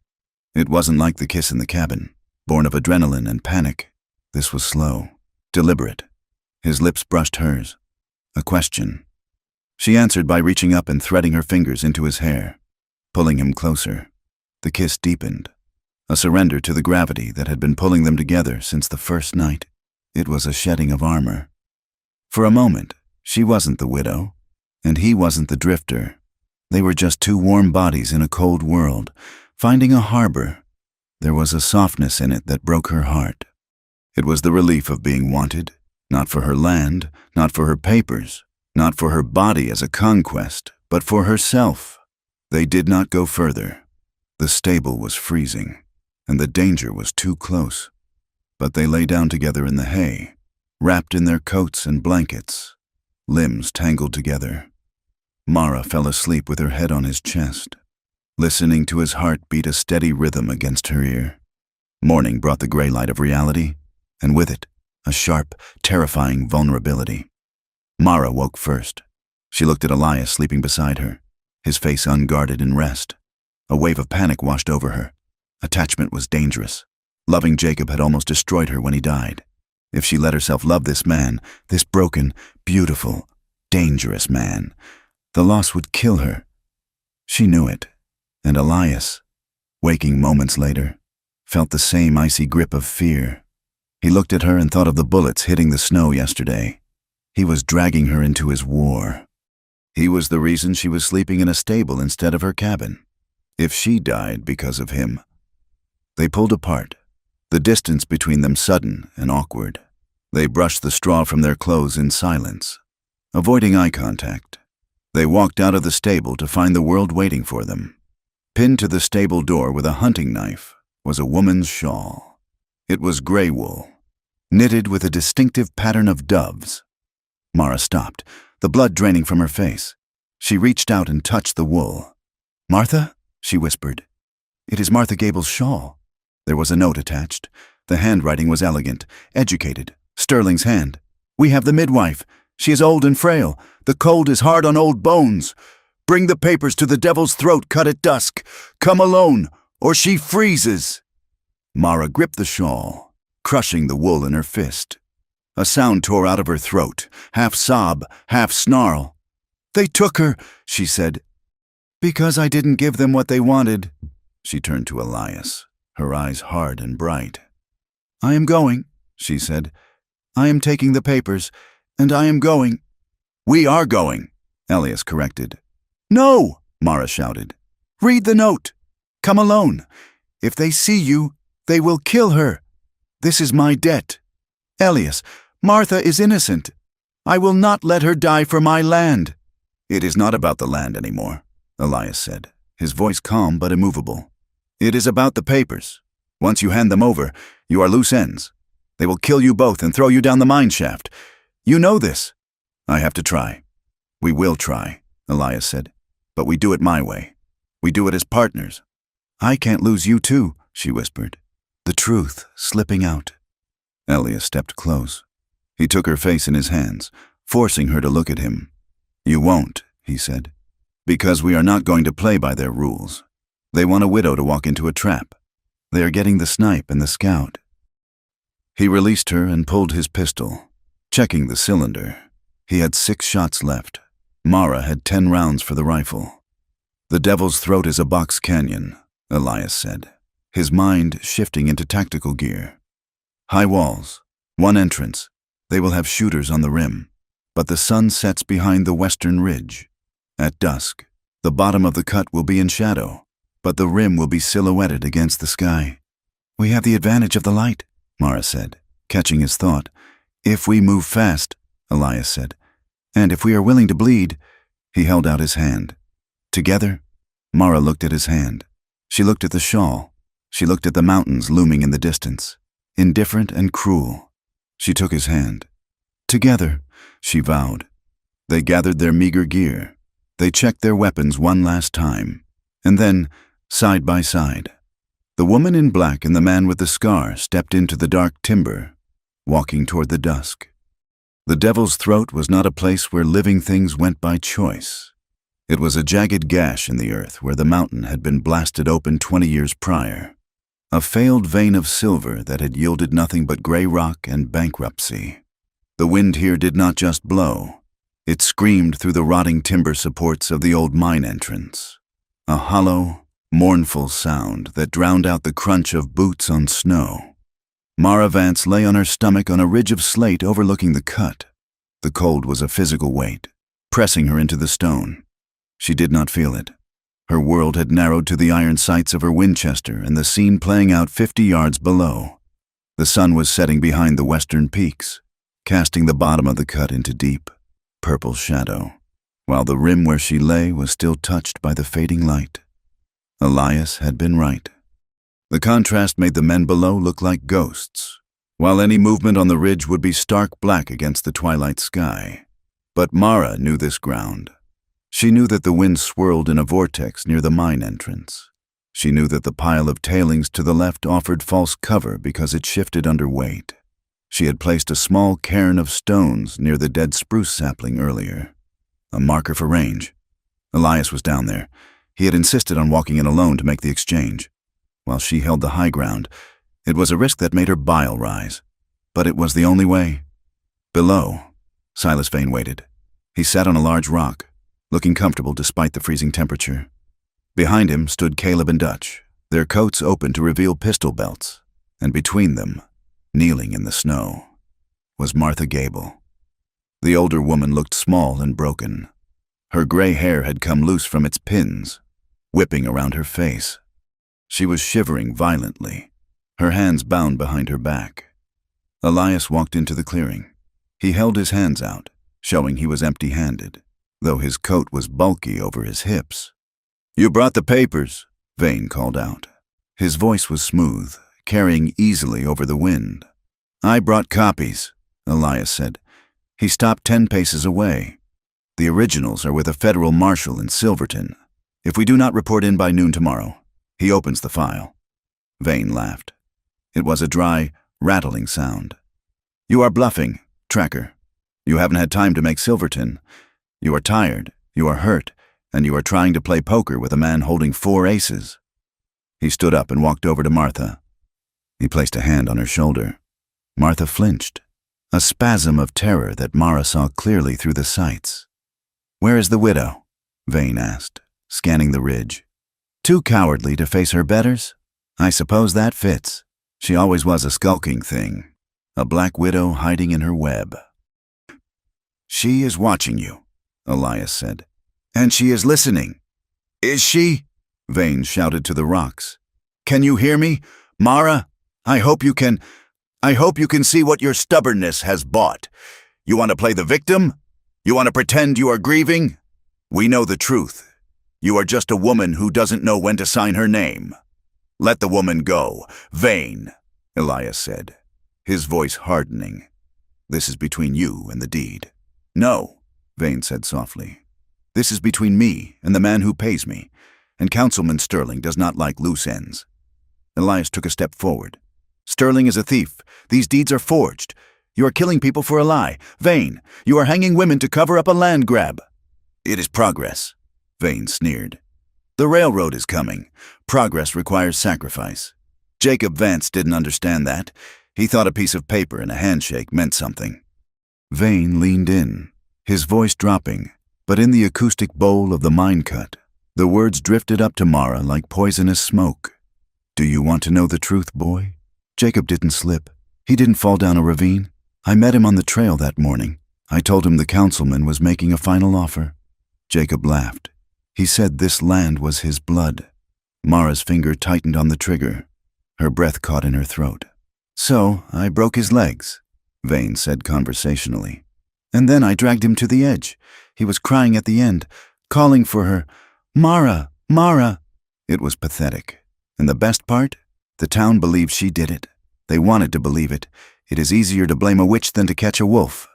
It wasn't like the kiss in the cabin, born of adrenaline and panic. This was slow, deliberate. His lips brushed hers. A question. She answered by reaching up and threading her fingers into his hair, pulling him closer. The kiss deepened, a surrender to the gravity that had been pulling them together since the first night. It was a shedding of armor. For a moment, she wasn't the widow, and he wasn't the drifter. They were just two warm bodies in a cold world, finding a harbor. There was a softness in it that broke her heart. It was the relief of being wanted, not for her land, not for her papers, not for her body as a conquest, but for herself. They did not go further. The stable was freezing, and the danger was too close. But they lay down together in the hay, wrapped in their coats and blankets, limbs tangled together. Mara fell asleep with her head on his chest, listening to his heart beat a steady rhythm against her ear. Morning brought the gray light of reality, and with it, a sharp, terrifying vulnerability. Mara woke first. She looked at Elias sleeping beside her, his face unguarded in rest. A wave of panic washed over her. Attachment was dangerous. Loving Jacob had almost destroyed her when he died. If she let herself love this man, this broken, beautiful, dangerous man, the loss would kill her. She knew it. And Elias, waking moments later, felt the same icy grip of fear. He looked at her and thought of the bullets hitting the snow yesterday. He was dragging her into his war. He was the reason she was sleeping in a stable instead of her cabin. If she died because of him. They pulled apart, the distance between them sudden and awkward. They brushed the straw from their clothes in silence, avoiding eye contact. They walked out of the stable to find the world waiting for them. Pinned to the stable door with a hunting knife was a woman's shawl. It was gray wool, knitted with a distinctive pattern of doves. Mara stopped, the blood draining from her face. She reached out and touched the wool. "Martha?" she whispered. "It is Martha Gable's shawl." There was a note attached. The handwriting was elegant, educated. Sterling's hand. "We have the midwife. She is old and frail. The cold is hard on old bones. Bring the papers to the devil's throat cut at dusk. Come alone, or she freezes." Mara gripped the shawl, crushing the wool in her fist. A sound tore out of her throat, half sob, half snarl. "They took her," she said. "Because I didn't give them what they wanted." She turned to Elias, her eyes hard and bright. "I am going," she said. "I am taking the papers, and I am going." "We are going," Elias corrected. No, Mara shouted. Read the note. Come alone. If they see you, they will kill her. This is my debt. Elias, Martha is innocent. I will not let her die for my land. It is not about the land anymore, Elias said, his voice calm but immovable. It is about the papers. Once you hand them over, you are loose ends. They will kill you both and throw you down the mine shaft. You know this. I have to try. We will try, Elias said, but we do it my way. We do it as partners. I can't lose you too, she whispered, the truth slipping out. Elias stepped close. He took her face in his hands, forcing her to look at him. You won't, he said, because we are not going to play by their rules. They want a widow to walk into a trap. They are getting the Snipe and the Scout. He released her and pulled his pistol, checking the cylinder. He had 6 shots left. Mara had 10 rounds for the rifle. The Devil's Throat is a box canyon, Elias said, his mind shifting into tactical gear. High walls, 1 entrance. They will have shooters on the rim, but the sun sets behind the western ridge. At dusk, the bottom of the cut will be in shadow, but the rim will be silhouetted against the sky. We have the advantage of the light, Mara said, catching his thought. If we move fast, Elias said, and if we are willing to bleed. He held out his hand. Together, Mara looked at his hand. She looked at the shawl. She looked at the mountains looming in the distance, indifferent and cruel. She took his hand. Together, she vowed. They gathered their meager gear. They checked their weapons one last time, and then, side by side, the woman in black and the man with the scar stepped into the dark timber, walking toward the dusk. The Devil's Throat was not a place where living things went by choice. It was a jagged gash in the earth where the mountain had been blasted open 20 years prior, a failed vein of silver that had yielded nothing but gray rock and bankruptcy. The wind here did not just blow. It screamed through the rotting timber supports of the old mine entrance, a hollow, mournful sound that drowned out the crunch of boots on snow. Mara Vance lay on her stomach on a ridge of slate overlooking the cut. The cold was a physical weight, pressing her into the stone. She did not feel it. Her world had narrowed to the iron sights of her Winchester and the scene playing out 50 yards below. The sun was setting behind the western peaks, casting the bottom of the cut into deep, purple shadow, while the rim where she lay was still touched by the fading light. Elias had been right. The contrast made the men below look like ghosts, while any movement on the ridge would be stark black against the twilight sky. But Mara knew this ground. She knew that the wind swirled in a vortex near the mine entrance. She knew that the pile of tailings to the left offered false cover because it shifted under weight. She had placed a small cairn of stones near the dead spruce sapling earlier, a marker for range. Elias was down there. He had insisted on walking in alone to make the exchange. While she held the high ground, it was a risk that made her bile rise. But it was the only way. Below, Silas Vane waited. He sat on a large rock, looking comfortable despite the freezing temperature. Behind him stood Caleb and Dutch, their coats open to reveal pistol belts, and between them, kneeling in the snow, was Martha Gable. The older woman looked small and broken. Her gray hair had come loose from its pins, whipping around her face. She was shivering violently, her hands bound behind her back. Elias walked into the clearing. He held his hands out, showing he was empty-handed, though his coat was bulky over his hips. "You brought the papers," Vane called out. His voice was smooth, carrying easily over the wind. "I brought copies," Elias said. He stopped 10 paces away. "The originals are with a federal marshal in Silverton. If we do not report in by noon tomorrow, he opens the file." Vane laughed. It was a dry, rattling sound. "You are bluffing, Tracker. You haven't had time to make Silverton. You are tired, you are hurt, and you are trying to play poker with a man holding 4 aces." He stood up and walked over to Martha. He placed a hand on her shoulder. Martha flinched, a spasm of terror that Mara saw clearly through the sights. "Where is the widow?" Vane asked, scanning the ridge. "Too cowardly to face her betters? I suppose that fits. She always was a skulking thing, a black widow hiding in her web." "She is watching you," Elias said. And she is listening. Is she? Vane shouted to the rocks. Can you hear me? Mara, I hope you can see what your stubbornness has bought. You want to play the victim? You want to pretend you are grieving? We know the truth. You are just a woman who doesn't know when to sign her name. Let the woman go. Vane, Elias said, his voice hardening. This is between you and the deed. No, Vane said softly. This is between me and the man who pays me, and Councilman Sterling does not like loose ends. Elias took a step forward. Sterling is a thief. These deeds are forged. You are killing people for a lie. Vane, you are hanging women to cover up a land grab. It is progress, Vane sneered. The railroad is coming. Progress requires sacrifice. Jacob Vance didn't understand that. He thought a piece of paper and a handshake meant something. Vane leaned in, his voice dropping, but in the acoustic bowl of the mine cut, the words drifted up to Mara like poisonous smoke. Do you want to know the truth, boy? Jacob didn't slip. He didn't fall down a ravine. I met him on the trail that morning. I told him the councilman was making a final offer. Jacob laughed. He said this land was his blood. Mara's finger tightened on the trigger. Her breath caught in her throat. So I broke his legs, Vane said conversationally. And then I dragged him to the edge. He was crying at the end, calling for her. Mara, Mara. It was pathetic. And the best part? The town believed she did it. They wanted to believe it. It is easier to blame a witch than to catch a wolf.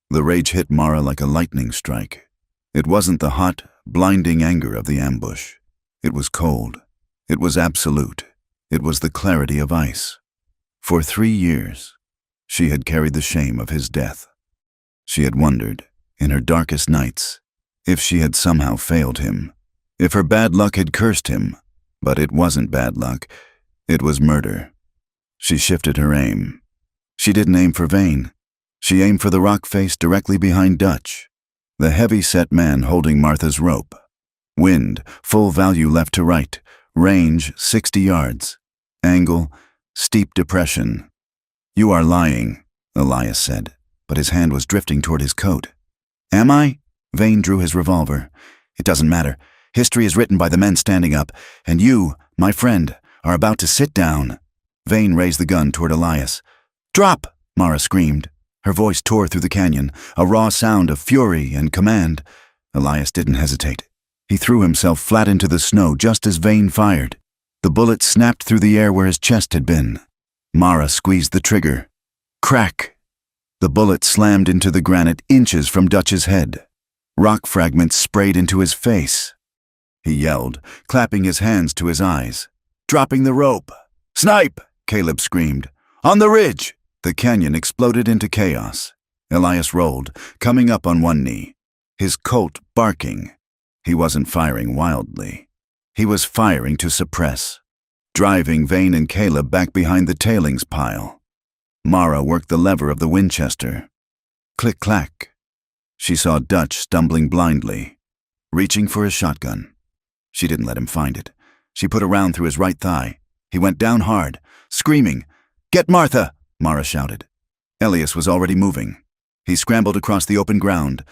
The rage hit Mara like a lightning strike. It wasn't the hot, blinding anger of the ambush. It was cold. It was absolute. It was the clarity of ice. For 3 years, she had carried the shame of his death. She had wondered, in her darkest nights, if she had somehow failed him, if her bad luck had cursed him. But it wasn't bad luck. It was murder. She shifted her aim. She didn't aim for Vane. She aimed for the rock face directly behind Dutch, the heavy-set man holding Martha's rope. Wind, full value left to right. Range, 60 yards. Angle, steep depression. You are lying, Elias said, but his hand was drifting toward his coat. Am I? Vane drew his revolver. It doesn't matter. History is written by the men standing up, and you, my friend, are about to sit down. Vane raised the gun toward Elias. Drop! Mara screamed. Her voice tore through the canyon, a raw sound of fury and command. Elias didn't hesitate. He threw himself flat into the snow just as Vane fired. The bullet snapped through the air where his chest had been. Mara squeezed the trigger. Crack! The bullet slammed into the granite inches from Dutch's head. Rock fragments sprayed into his face. He yelled, clapping his hands to his eyes. Dropping the rope. Snipe! Caleb screamed. On the ridge! The canyon exploded into chaos. Elias rolled, coming up on one knee, his colt barking. He wasn't firing wildly. He was firing to suppress, driving Vane and Caleb back behind the tailings pile. Mara worked the lever of the Winchester. Click-clack. She saw Dutch stumbling blindly, reaching for his shotgun. She didn't let him find it. She put a round through his right thigh. He went down hard, screaming. Get Martha! Mara shouted. Elias was already moving. He scrambled across the open ground,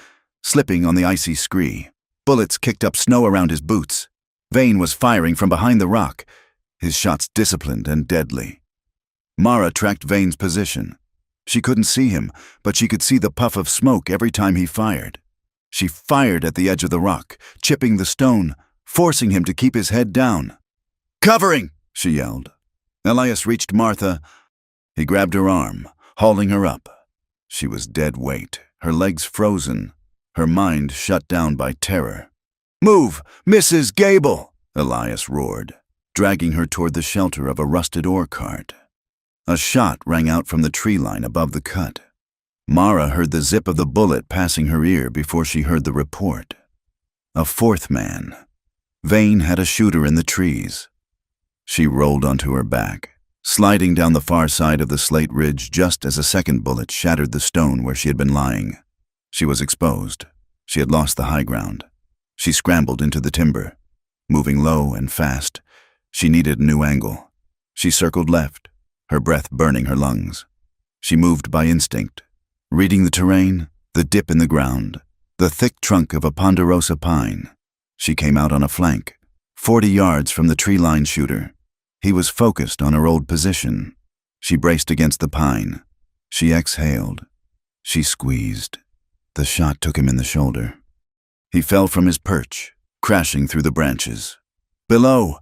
slipping on the icy scree. Bullets kicked up snow around his boots. Vane was firing from behind the rock, his shots disciplined and deadly. Mara tracked Vane's position. She couldn't see him, but she could see the puff of smoke every time he fired. She fired at the edge of the rock, chipping the stone, forcing him to keep his head down. Covering! She yelled. Elias reached Martha. He grabbed her arm, hauling her up. She was dead weight, her legs frozen, her mind shut down by terror. Move, Mrs. Gable! Elias roared, dragging her toward the shelter of a rusted ore cart. A shot rang out from the tree line above the cut. Mara heard the zip of the bullet passing her ear before she heard the report. A fourth man. Vane had a shooter in the trees. She rolled onto her back, sliding down the far side of the slate ridge just as a second bullet shattered the stone where she had been lying. She was exposed. She had lost the high ground. She scrambled into the timber. Moving low and fast, she needed a new angle. She circled left, her breath burning her lungs. She moved by instinct, reading the terrain, the dip in the ground, the thick trunk of a ponderosa pine. She came out on a flank, 40 yards from the tree-line shooter. He was focused on her old position. She braced against the pine. She exhaled. She squeezed. The shot took him in the shoulder. He fell from his perch, crashing through the branches. Below,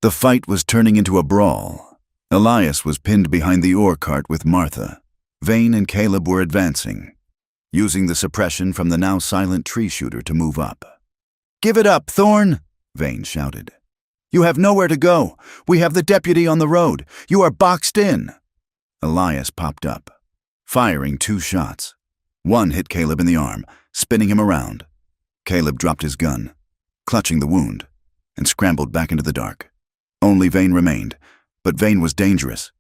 the fight was turning into a brawl. Elias was pinned behind the ore cart with Martha. Vane and Caleb were advancing, using the suppression from the now silent tree shooter to move up. "Give it up, Thorne!" Vane shouted. "You have nowhere to go. We have the deputy on the road. You are boxed in." Elias popped up, firing 2 shots. One hit Caleb in the arm, spinning him around. Caleb dropped his gun, clutching the wound, and scrambled back into the dark. Only Vane remained, but Vane was dangerous.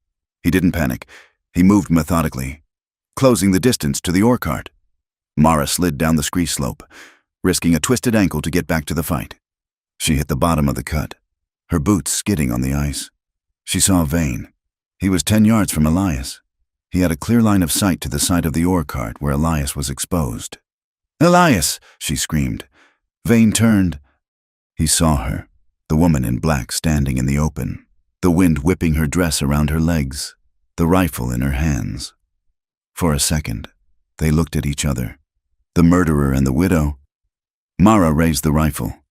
He didn't panic. He moved methodically, closing the distance to the ore cart. Mara slid down the scree slope, risking a twisted ankle to get back to the fight. She hit the bottom of the cut, her boots skidding on the ice. She saw Vane. He was 10 yards from Elias. He had a clear line of sight to the side of the ore cart where Elias was exposed. "Elias!" she screamed. Vane turned. He saw her, the woman in black standing in the open, the wind whipping her dress around her legs, the rifle in her hands. For a second, they looked at each other, the murderer and the widow. Mara raised the rifle.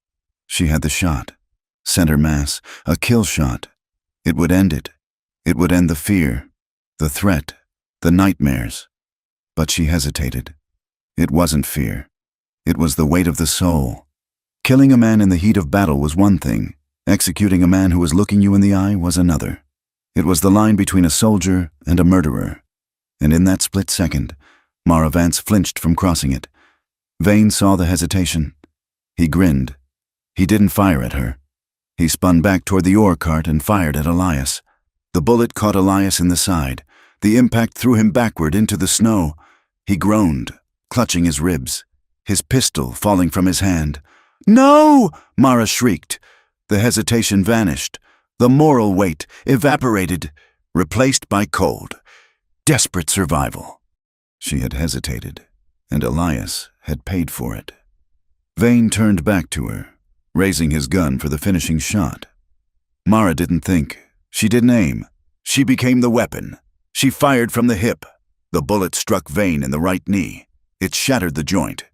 She had the shot, center mass, a kill shot. It would end it. It would end the fear, the threat, the nightmares. But she hesitated. It wasn't fear. It was the weight of the soul. Killing a man in the heat of battle was one thing. Executing a man who was looking you in the eye was another. It was the line between a soldier and a murderer. And in that split second, Mara Vance flinched from crossing it. Vane saw the hesitation. He grinned. He didn't fire at her. He spun back toward the ore cart and fired at Elias. The bullet caught Elias in the side. The impact threw him backward into the snow. He groaned, clutching his ribs, his pistol falling from his hand. "No!" Mara shrieked. The hesitation vanished. The moral weight evaporated, replaced by cold, desperate survival. She had hesitated, and Elias had paid for it. Vane turned back to her, raising his gun for the finishing shot. Mara didn't think. She didn't aim. She became the weapon. She fired from the hip. The bullet struck Vane in the right knee. It shattered the joint.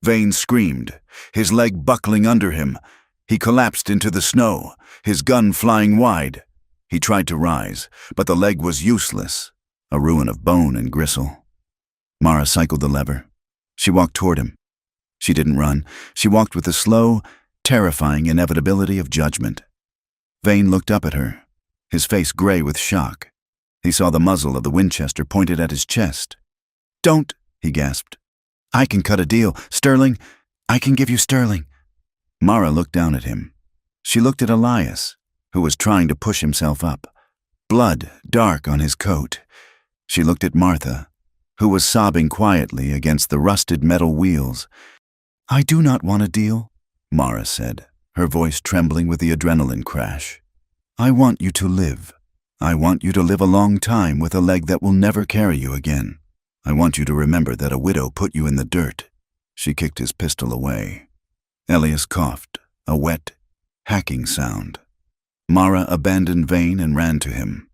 Vane screamed, his leg buckling under him. He collapsed into the snow, his gun flying wide. He tried to rise, but the leg was useless, a ruin of bone and gristle. Mara cycled the lever. She walked toward him. She didn't run. She walked with the slow, terrifying inevitability of judgment. Vane looked up at her, his face gray with shock. He saw the muzzle of the Winchester pointed at his chest. "Don't," he gasped. "I can cut a deal. Sterling, I can give you sterling." Mara looked down at him. She looked at Elias, who was trying to push himself up, blood dark on his coat. She looked at Martha, who was sobbing quietly against the rusted metal wheels. "I do not want a deal," Mara said, her voice trembling with the adrenaline crash. "I want you to live. I want you to live a long time with a leg that will never carry you again. I want you to remember that a widow put you in the dirt." She kicked his pistol away. Elias coughed, a wet, hacking sound. Mara abandoned Vane and ran to him.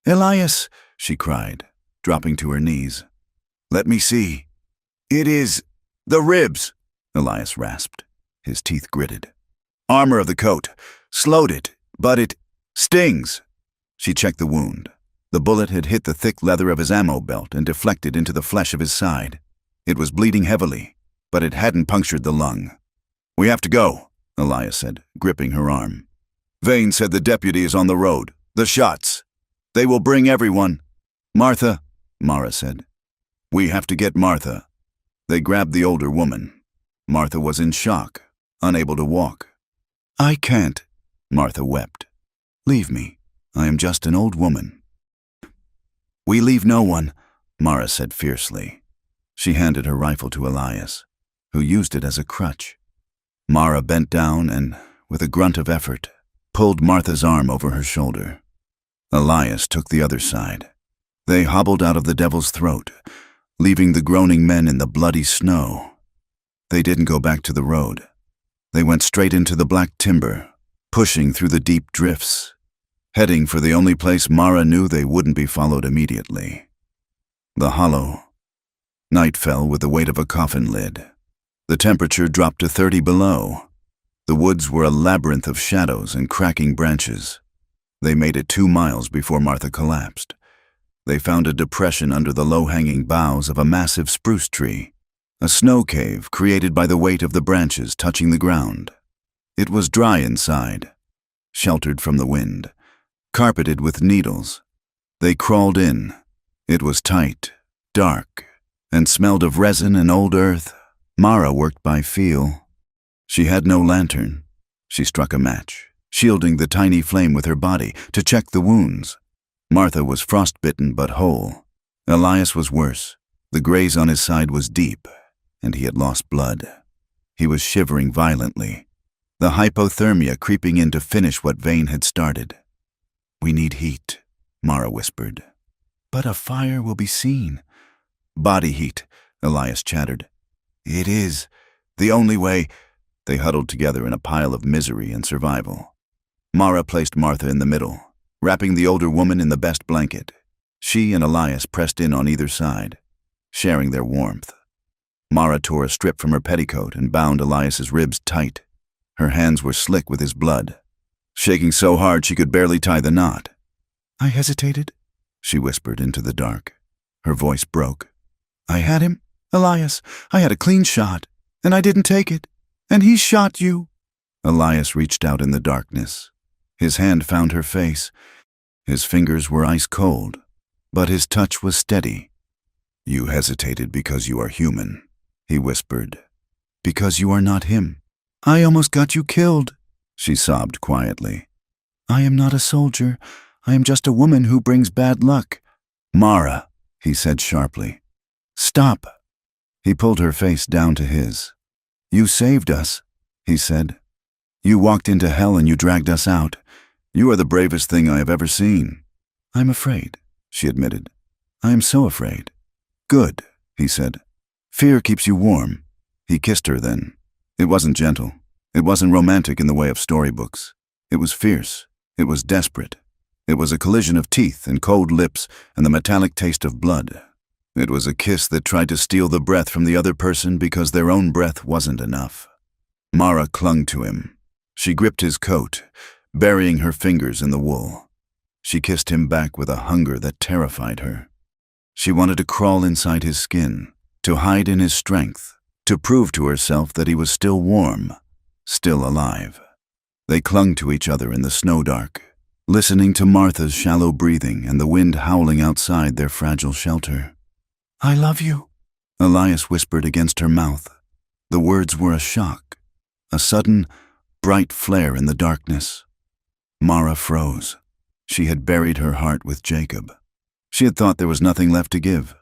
"Elias," she cried, dropping to her knees. "Let me see." "It is the ribs," Elias rasped, his teeth gritted. "Armor of the coat. Slowed it, but it stings." She checked the wound. The bullet had hit the thick leather of his ammo belt and deflected into the flesh of his side. It was bleeding heavily, but it hadn't punctured the lung. "We have to go," Elias said, gripping her arm. "Vane said the deputy is on the road. The shots. They will bring everyone." "Martha," Mara said. "We have to get Martha." They grabbed the older woman. Martha was in shock, unable to walk. "I can't," Martha wept. "Leave me. I am just an old woman." "We leave no one," Mara said fiercely. She handed her rifle to Elias, who used it as a crutch. Mara bent down and, with a grunt of effort, pulled Martha's arm over her shoulder. Elias took the other side. They hobbled out of the Devil's Throat, leaving the groaning men in the bloody snow. They didn't go back to the road. They went straight into the black timber, pushing through the deep drifts, heading for the only place Mara knew they wouldn't be followed immediately. The hollow. Night fell with the weight of a coffin lid. The temperature dropped to 30 below. The woods were a labyrinth of shadows and cracking branches. They made it 2 miles before Martha collapsed. They found a depression under the low-hanging boughs of a massive spruce tree, a snow cave created by the weight of the branches touching the ground. It was dry inside, sheltered from the wind, carpeted with needles. They crawled in. It was tight, dark, and smelled of resin and old earth. Mara worked by feel. She had no lantern. She struck a match, shielding the tiny flame with her body to check the wounds. Martha was frostbitten but whole. Elias was worse. The graze on his side was deep, and he had lost blood. He was shivering violently, the hypothermia creeping in to finish what Vane had started. "We need heat," Mara whispered. "But a fire will be seen." "Body heat," Elias chattered. "It is the only way." They huddled together in a pile of misery and survival. Mara placed Martha in the middle, wrapping the older woman in the best blanket. She and Elias pressed in on either side, sharing their warmth. Mara tore a strip from her petticoat and bound Elias's ribs tight. Her hands were slick with his blood, shaking so hard she could barely tie the knot. "I hesitated," she whispered into the dark. Her voice broke. "I had him, Elias. I had a clean shot, and I didn't take it. And he shot you." Elias reached out in the darkness. His hand found her face. His fingers were ice cold, but his touch was steady. "You hesitated because you are human," he whispered. "Because you are not him." "I almost got you killed," she sobbed quietly. "I am not a soldier. I am just a woman who brings bad luck." "Mara," he said sharply. "Stop." He pulled her face down to his. "You saved us," he said. "You walked into hell and you dragged us out. You are the bravest thing I have ever seen." "I'm afraid," she admitted. "I am so afraid." "Good," he said. "Fear keeps you warm." He kissed her then. It wasn't gentle. It wasn't romantic in the way of storybooks. It was fierce. It was desperate. It was a collision of teeth and cold lips and the metallic taste of blood. It was a kiss that tried to steal the breath from the other person because their own breath wasn't enough. Mara clung to him. She gripped his coat, burying her fingers in the wool. She kissed him back with a hunger that terrified her. She wanted to crawl inside his skin, to hide in his strength, to prove to herself that he was still warm, still alive. They clung to each other in the snow dark, listening to Martha's shallow breathing and the wind howling outside their fragile shelter. "I love you," Elias whispered against her mouth. The words were a shock, a sudden, bright flare in the darkness. Mara froze. She had buried her heart with Jacob. She had thought there was nothing left to give,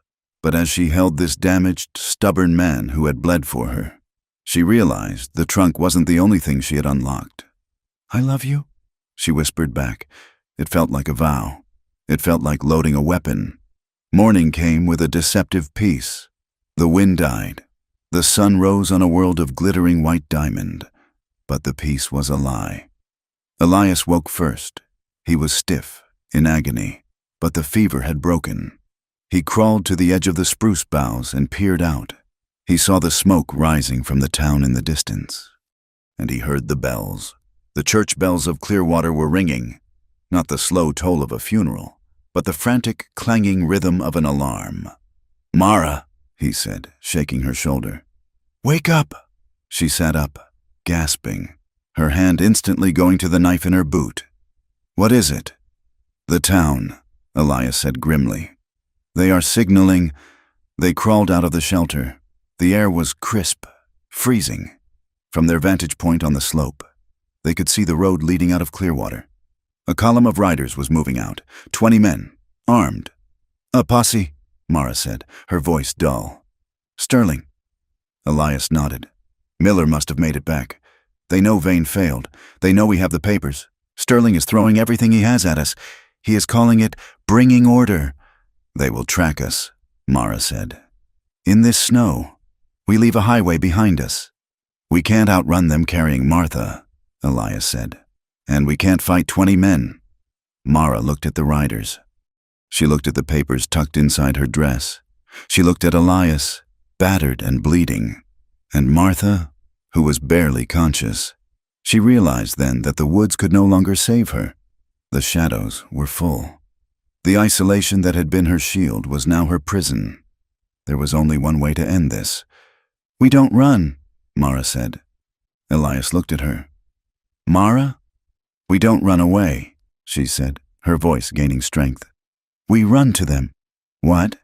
but as she held this damaged, stubborn man who had bled for her, she realized the trunk wasn't the only thing she had unlocked. "I love you," she whispered back. It felt like a vow. It felt like loading a weapon. Morning came with a deceptive peace. The wind died. The sun rose on a world of glittering white diamond. But the peace was a lie. Elias woke first. He was stiff, in agony, but the fever had broken. He crawled to the edge of the spruce boughs and peered out. He saw the smoke rising from the town in the distance. And he heard the bells. The church bells of Clearwater were ringing, not the slow toll of a funeral, but the frantic, clanging rhythm of an alarm. "Mara," he said, shaking her shoulder. "Wake up!" She sat up, gasping, her hand instantly going to the knife in her boot. "What is it?" "The town," Elias said grimly. "They are signaling." They crawled out of the shelter. The air was crisp, freezing. From their vantage point on the slope, they could see the road leading out of Clearwater. A column of riders was moving out, 20 men, armed. "A posse," Mara said, her voice dull. "Sterling." Elias nodded. "Miller must have made it back. They know Vane failed. They know we have the papers. Sterling is throwing everything he has at us. He is calling it bringing order." "They will track us," Mara said. "In this snow." We leave a highway behind us. We can't outrun them carrying Martha, Elias said. And we can't fight 20 men. Mara looked at the riders. She looked at the papers tucked inside her dress. She looked at Elias, battered and bleeding, and Martha, who was barely conscious. She realized then that the woods could no longer save her. The shadows were full. The isolation that had been her shield was now her prison. There was only one way to end this. We don't run, Mara said. Elias looked at her. Mara? We don't run away, she said, her voice gaining strength. We run to them. What?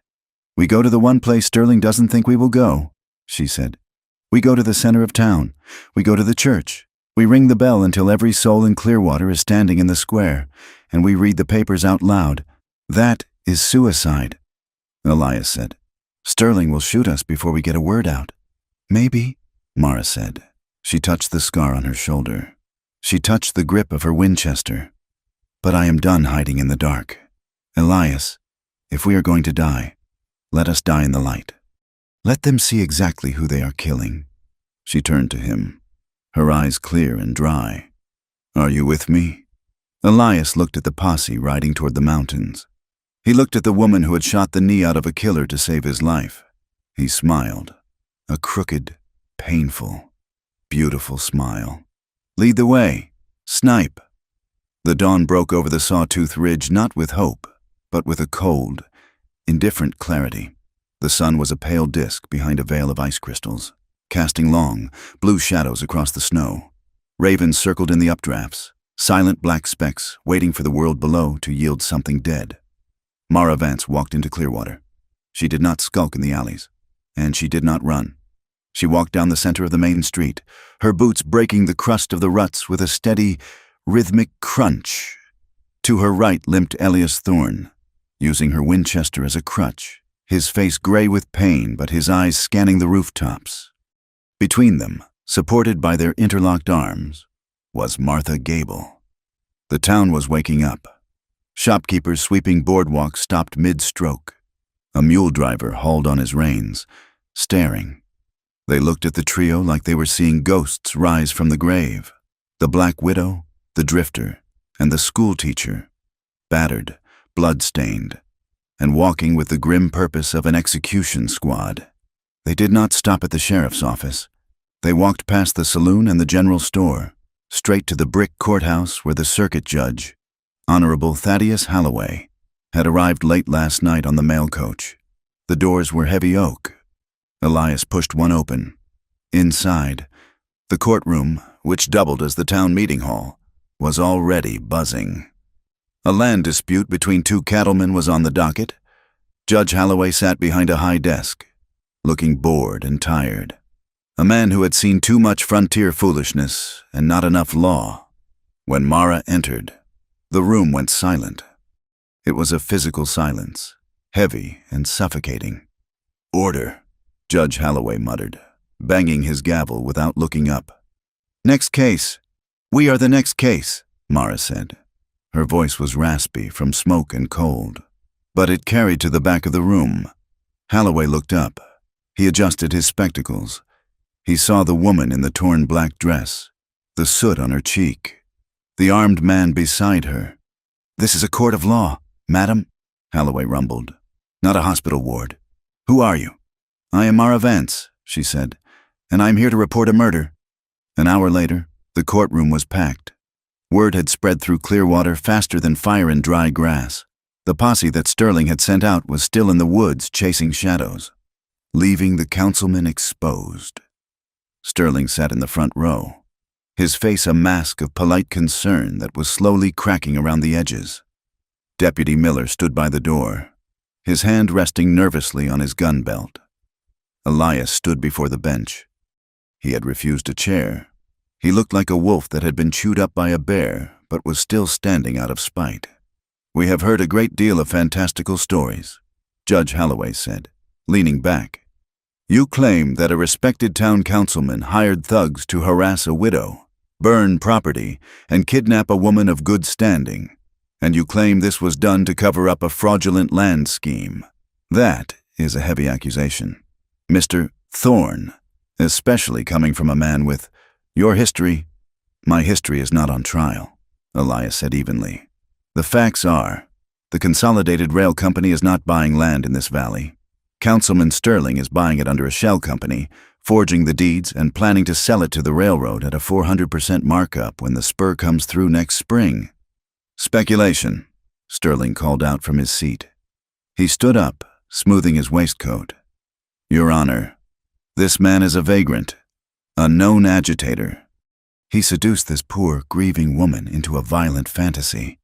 We go to the one place Sterling doesn't think we will go, she said. We go to the center of town. We go to the church. We ring the bell until every soul in Clearwater is standing in the square, and we read the papers out loud. That is suicide, Elias said. Sterling will shoot us before we get a word out. Maybe, Mara said. She touched the scar on her shoulder. She touched the grip of her Winchester. But I am done hiding in the dark. Elias, if we are going to die, let us die in the light. Let them see exactly who they are killing. She turned to him, her eyes clear and dry. Are you with me? Elias looked at the posse riding toward the mountains. He looked at the woman who had shot the knee out of a killer to save his life. He smiled, a crooked, painful, beautiful smile. Lead the way, Snipe. The dawn broke over the Sawtooth Ridge not with hope, but with a cold, indifferent clarity. The sun was a pale disk behind a veil of ice crystals, casting long, blue shadows across the snow. Ravens circled in the updrafts, silent black specks waiting for the world below to yield something dead. Mara Vance walked into Clearwater. She did not skulk in the alleys, and she did not run. She walked down the center of the main street, her boots breaking the crust of the ruts with a steady, rhythmic crunch. To her right limped Elias Thorne, using her Winchester as a crutch, his face gray with pain but his eyes scanning the rooftops. Between them, supported by their interlocked arms, was Martha Gable. The town was waking up. Shopkeepers sweeping boardwalks stopped mid-stroke. A mule driver hauled on his reins, staring. They looked at the trio like they were seeing ghosts rise from the grave. The Black Widow, the drifter, and the schoolteacher, battered, blood-stained, and walking with the grim purpose of an execution squad. They did not stop at the sheriff's office. They walked past the saloon and the general store, straight to the brick courthouse where the circuit judge, Honorable Thaddeus Halloway, had arrived late last night on the mail coach. The doors were heavy oak. Elias pushed one open. Inside, the courtroom, which doubled as the town meeting hall, was already buzzing. A land dispute between two cattlemen was on the docket. Judge Halloway sat behind a high desk, looking bored and tired. A man who had seen too much frontier foolishness and not enough law. When Mara entered, the room went silent. It was a physical silence, heavy and suffocating. Order, Judge Halloway muttered, banging his gavel without looking up. Next case. We are the next case, Mara said. Her voice was raspy from smoke and cold, but it carried to the back of the room. Halloway looked up. He adjusted his spectacles. He saw the woman in the torn black dress, the soot on her cheek, the armed man beside her. This is a court of law, madam, Halloway rumbled. Not a hospital ward. Who are you? I am Mara Vance, she said, and I'm here to report a murder. An hour later, the courtroom was packed. Word had spread through Clearwater faster than fire in dry grass. The posse that Sterling had sent out was still in the woods chasing shadows, leaving the councilman exposed. Sterling sat in the front row, his face a mask of polite concern that was slowly cracking around the edges. Deputy Miller stood by the door, his hand resting nervously on his gun belt. Elias stood before the bench. He had refused a chair. He looked like a wolf that had been chewed up by a bear, but was still standing out of spite. We have heard a great deal of fantastical stories, Judge Halloway said, leaning back. You claim that a respected town councilman hired thugs to harass a widow, burn property, and kidnap a woman of good standing, and you claim this was done to cover up a fraudulent land scheme. That is a heavy accusation. Mr. Thorn, especially coming from a man with, "Your history, my history is not on trial," Elias said evenly. "The facts are, the Consolidated Rail Company is not buying land in this valley. Councilman Sterling is buying it under a shell company, forging the deeds and planning to sell it to the railroad at a 400% markup when the spur comes through next spring." "Speculation," Sterling called out from his seat. He stood up, smoothing his waistcoat. "Your Honor, this man is a vagrant, a known agitator. He seduced this poor, grieving woman into a violent fantasy.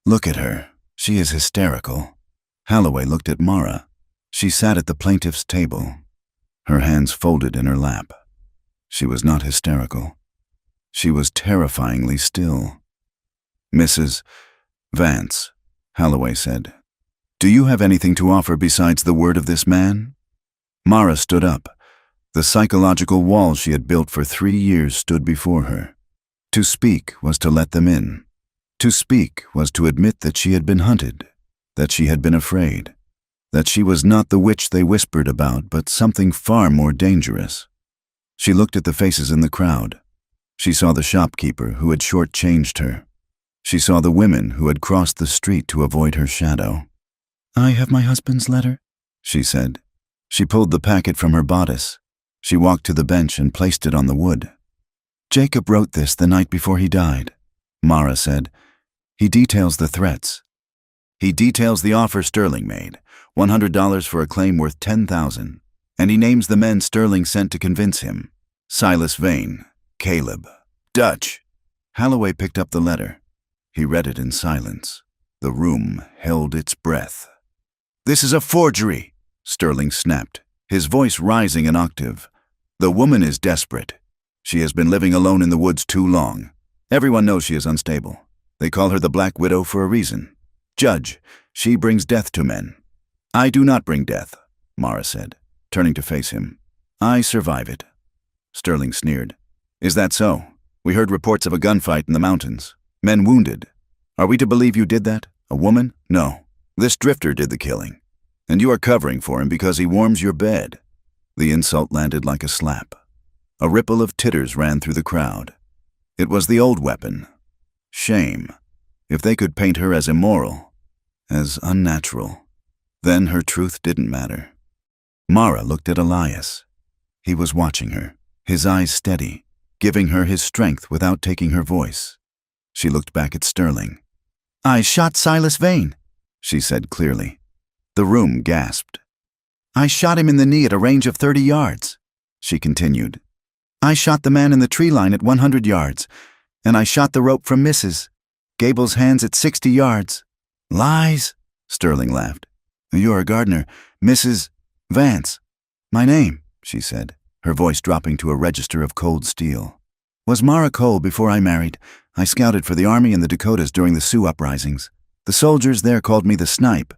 Look at her. She is hysterical." Holloway looked at Mara. She sat at the plaintiff's table, her hands folded in her lap. She was not hysterical. She was terrifyingly still. "Mrs. Vance," Holloway said, "do you have anything to offer besides the word of this man?" Mara stood up. The psychological wall she had built for 3 years stood before her. To speak was to let them in. To speak was to admit that she had been hunted, that she had been afraid, that she was not the witch they whispered about, but something far more dangerous. She looked at the faces in the crowd. She saw the shopkeeper who had shortchanged her. She saw the women who had crossed the street to avoid her shadow. "I have my husband's letter," she said. She pulled the packet from her bodice. She walked to the bench and placed it on the wood. "Jacob wrote this the night before he died," Mara said. "He details the threats. He details the offer Sterling made, $100 for a claim worth $10,000, and he names the men Sterling sent to convince him. Silas Vane, Caleb, Dutch." Holloway picked up the letter. He read it in silence. The room held its breath. "This is a forgery," Sterling snapped, his voice rising an octave. "The woman is desperate. She has been living alone in the woods too long. Everyone knows she is unstable. They call her the Black Widow for a reason. Judge, she brings death to men." "I do not bring death," Mara said, turning to face him. "I survive it." Sterling sneered. "Is that so? We heard reports of a gunfight in the mountains. Men wounded. Are we to believe you did that? A woman? No. This drifter did the killing. And you are covering for him because he warms your bed." The insult landed like a slap. A ripple of titters ran through the crowd. It was the old weapon. Shame. If they could paint her as immoral, as unnatural, then her truth didn't matter. Mara looked at Elias. He was watching her, his eyes steady, giving her his strength without taking her voice. She looked back at Sterling. "I shot Silas Vane," she said clearly. The room gasped. "I shot him in the knee at a range of 30 yards, she continued. "I shot the man in the tree line at 100 yards, and I shot the rope from Mrs. Gable's hands at 60 yards. "Lies," Sterling laughed. "You're a gardener, Mrs. Vance." "My name," she said, her voice dropping to a register of cold steel, "was Mara Cole before I married. I scouted for the army in the Dakotas during the Sioux uprisings. The soldiers there called me the Snipe.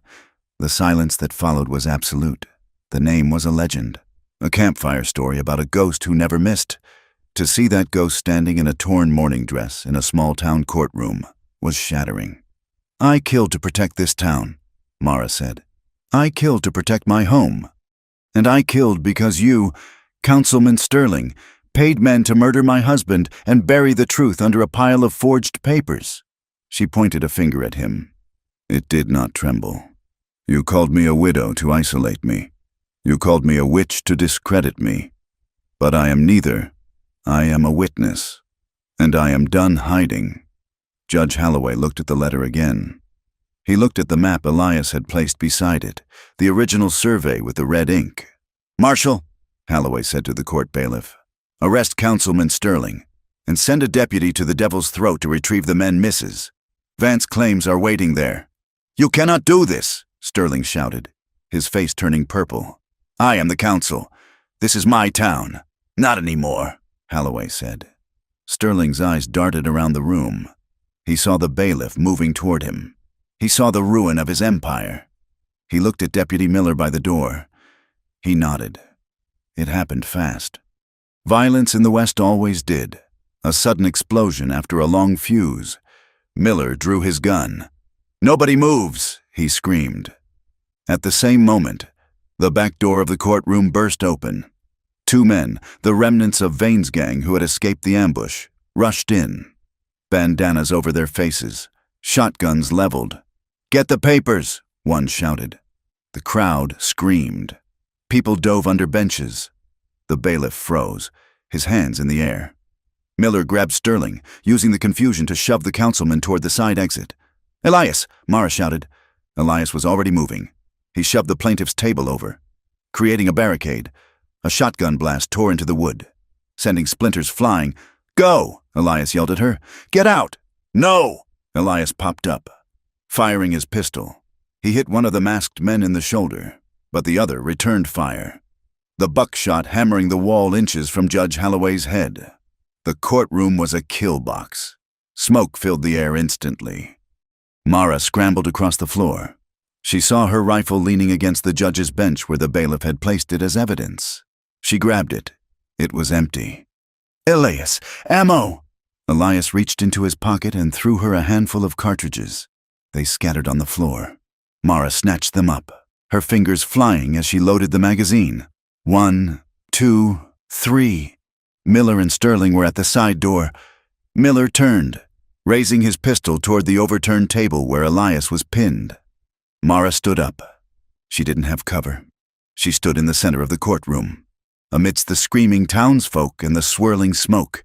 The silence that followed was absolute. The name was a legend, a campfire story about a ghost who never missed. To see that ghost standing in a torn morning dress in a small-town courtroom was shattering. "I killed to protect this town," Mara said. "I killed to protect my home. And I killed because you, Councilman Sterling, paid men to murder my husband and bury the truth under a pile of forged papers." She pointed a finger at him. It did not tremble. "You called me a widow to isolate me. You called me a witch to discredit me. But I am neither. I am a witness. And I am done hiding." Judge Holloway looked at the letter again. He looked at the map Elias had placed beside it, the original survey with the red ink. "Marshal," Holloway said to the court bailiff, "arrest Councilman Sterling, and send a deputy to the Devil's Throat to retrieve the men Mrs. Vance claims are waiting there." "You cannot do this," Sterling shouted, his face turning purple. "I am the council. This is my town." "Not anymore," Holloway said. Sterling's eyes darted around the room. He saw the bailiff moving toward him. He saw the ruin of his empire. He looked at Deputy Miller by the door. He nodded. It happened fast. Violence in the West always did. A sudden explosion after a long fuse. Miller drew his gun. "Nobody moves," he screamed. At the same moment, the back door of the courtroom burst open. Two men, the remnants of Vane's gang who had escaped the ambush, rushed in. Bandanas over their faces, shotguns leveled. "Get the papers!" one shouted. The crowd screamed. People dove under benches. The bailiff froze, his hands in the air. Miller grabbed Sterling, using the confusion to shove the councilman toward the side exit. "Elias!" Mara shouted. Elias was already moving. He shoved the plaintiff's table over, creating a barricade. A shotgun blast tore into the wood, sending splinters flying. "Go!" Elias yelled at her. "Get out!" "No!" Elias popped up, firing his pistol. He hit one of the masked men in the shoulder, but the other returned fire, the buckshot hammering the wall inches from Judge Holloway's head. The courtroom was a kill box. Smoke filled the air instantly. Mara scrambled across the floor. She saw her rifle leaning against the judge's bench where the bailiff had placed it as evidence. She grabbed it. It was empty. "Elias, ammo!" Elias reached into his pocket and threw her a handful of cartridges. They scattered on the floor. Mara snatched them up, her fingers flying as she loaded the magazine. 1, 2, 3. Miller and Sterling were at the side door. Miller turned, raising his pistol toward the overturned table where Elias was pinned. Mara stood up. She didn't have cover. She stood in the center of the courtroom. Amidst the screaming townsfolk and the swirling smoke,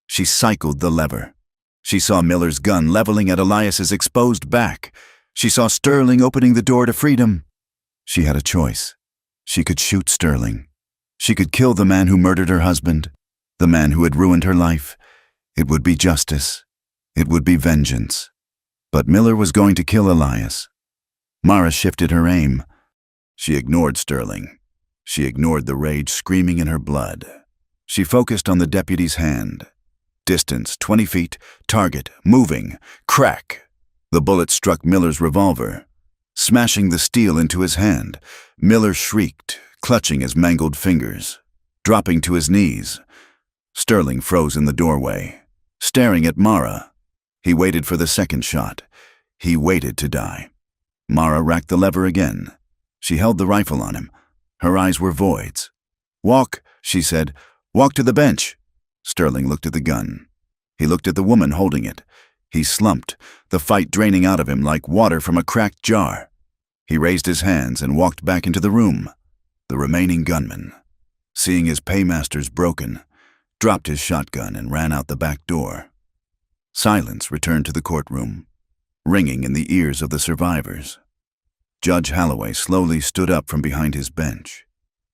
she cycled the lever. She saw Miller's gun leveling at Elias's exposed back. She saw Sterling opening the door to freedom. She had a choice. She could shoot Sterling. She could kill the man who murdered her husband, the man who had ruined her life. It would be justice. It would be vengeance. But Miller was going to kill Elias. Mara shifted her aim. She ignored Sterling. She ignored the rage screaming in her blood. She focused on the deputy's hand. Distance, 20 feet, target, moving, crack. The bullet struck Miller's revolver, smashing the steel into his hand. Miller shrieked, clutching his mangled fingers, dropping to his knees. Sterling froze in the doorway, staring at Mara. He waited for the second shot. He waited to die. Mara racked the lever again. She held the rifle on him. Her eyes were voids. "Walk," she said. "Walk to the bench." Sterling looked at the gun. He looked at the woman holding it. He slumped, the fight draining out of him like water from a cracked jar. He raised his hands and walked back into the room. The remaining gunman, seeing his paymasters broken, dropped his shotgun and ran out the back door. Silence returned to the courtroom, ringing in the ears of the survivors. Judge Holloway slowly stood up from behind his bench.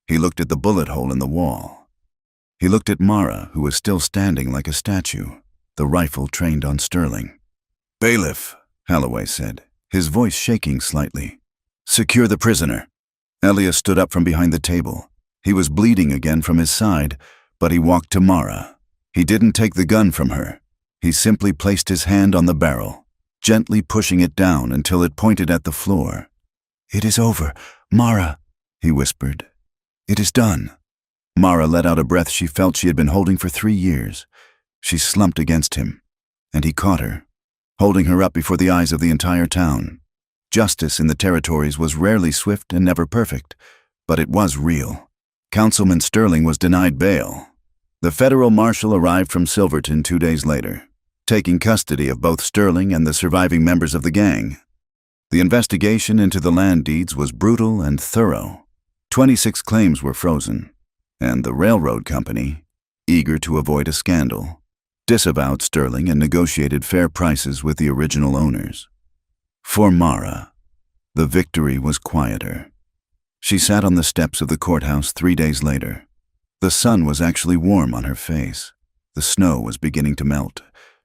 He looked at the bullet hole in the wall. He looked at Mara, who was still standing like a statue, the rifle trained on Sterling. "Bailiff," Holloway said, his voice shaking slightly. "Secure the prisoner." Elias stood up from behind the table. He was bleeding again from his side, but he walked to Mara. He didn't take the gun from her. He simply placed his hand on the barrel, gently pushing it down until it pointed at the floor. "It is over, Mara," he whispered. "It is done." Mara let out a breath she felt she had been holding for 3 years. She slumped against him, and he caught her, holding her up before the eyes of the entire town. Justice in the territories was rarely swift and never perfect, but it was real. Councilman Sterling was denied bail. The federal marshal arrived from Silverton 2 days later, taking custody of both Sterling and the surviving members of the gang. The investigation into the land deeds was brutal and thorough. 26 claims were frozen, and the railroad company, eager to avoid a scandal, disavowed Sterling and negotiated fair prices with the original owners. For Mara, the victory was quieter. She sat on the steps of the courthouse 3 days later. The sun was actually warm on her face. The snow was beginning to melt,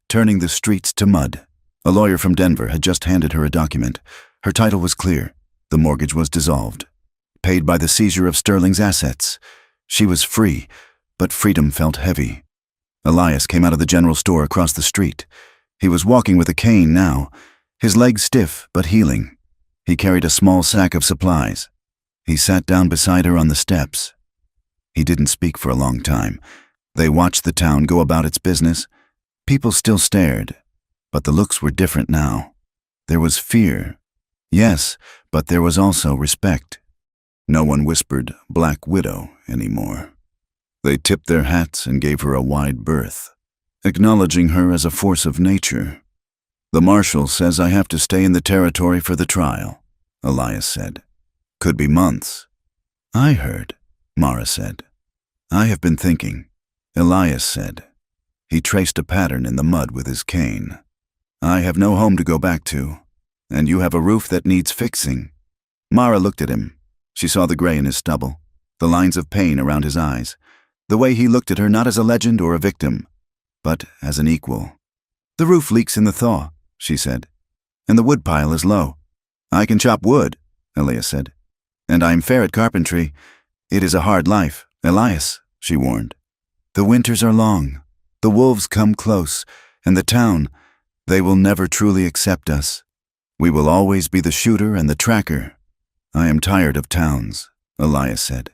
turning the streets to mud. A lawyer from Denver had just handed her a document. Her title was clear. The mortgage was dissolved, paid by the seizure of Sterling's assets. She was free, but freedom felt heavy. Elias came out of the general store across the street. He was walking with a cane now, his legs stiff but healing. He carried a small sack of supplies. He sat down beside her on the steps. He didn't speak for a long time. They watched the town go about its business. People still stared, but the looks were different now. There was fear, yes, but there was also respect. No one whispered "Black Widow" anymore. They tipped their hats and gave her a wide berth, acknowledging her as a force of nature. "The marshal says I have to stay in the territory for the trial," Elias said. "Could be months." "I heard," Mara said. "I have been thinking," Elias said. He traced a pattern in the mud with his cane. "I have no home to go back to, and you have a roof that needs fixing." Mara looked at him. She saw the gray in his stubble, the lines of pain around his eyes, the way he looked at her not as a legend or a victim, but as an equal. "The roof leaks in the thaw," she said, "and the woodpile is low." "I can chop wood," Elias said, "and I am fair at carpentry. It is a hard life." "Elias," she warned, "the winters are long. The wolves come close, and the town, they will never truly accept us. We will always be the shooter and the tracker." "I am tired of towns," Elias said,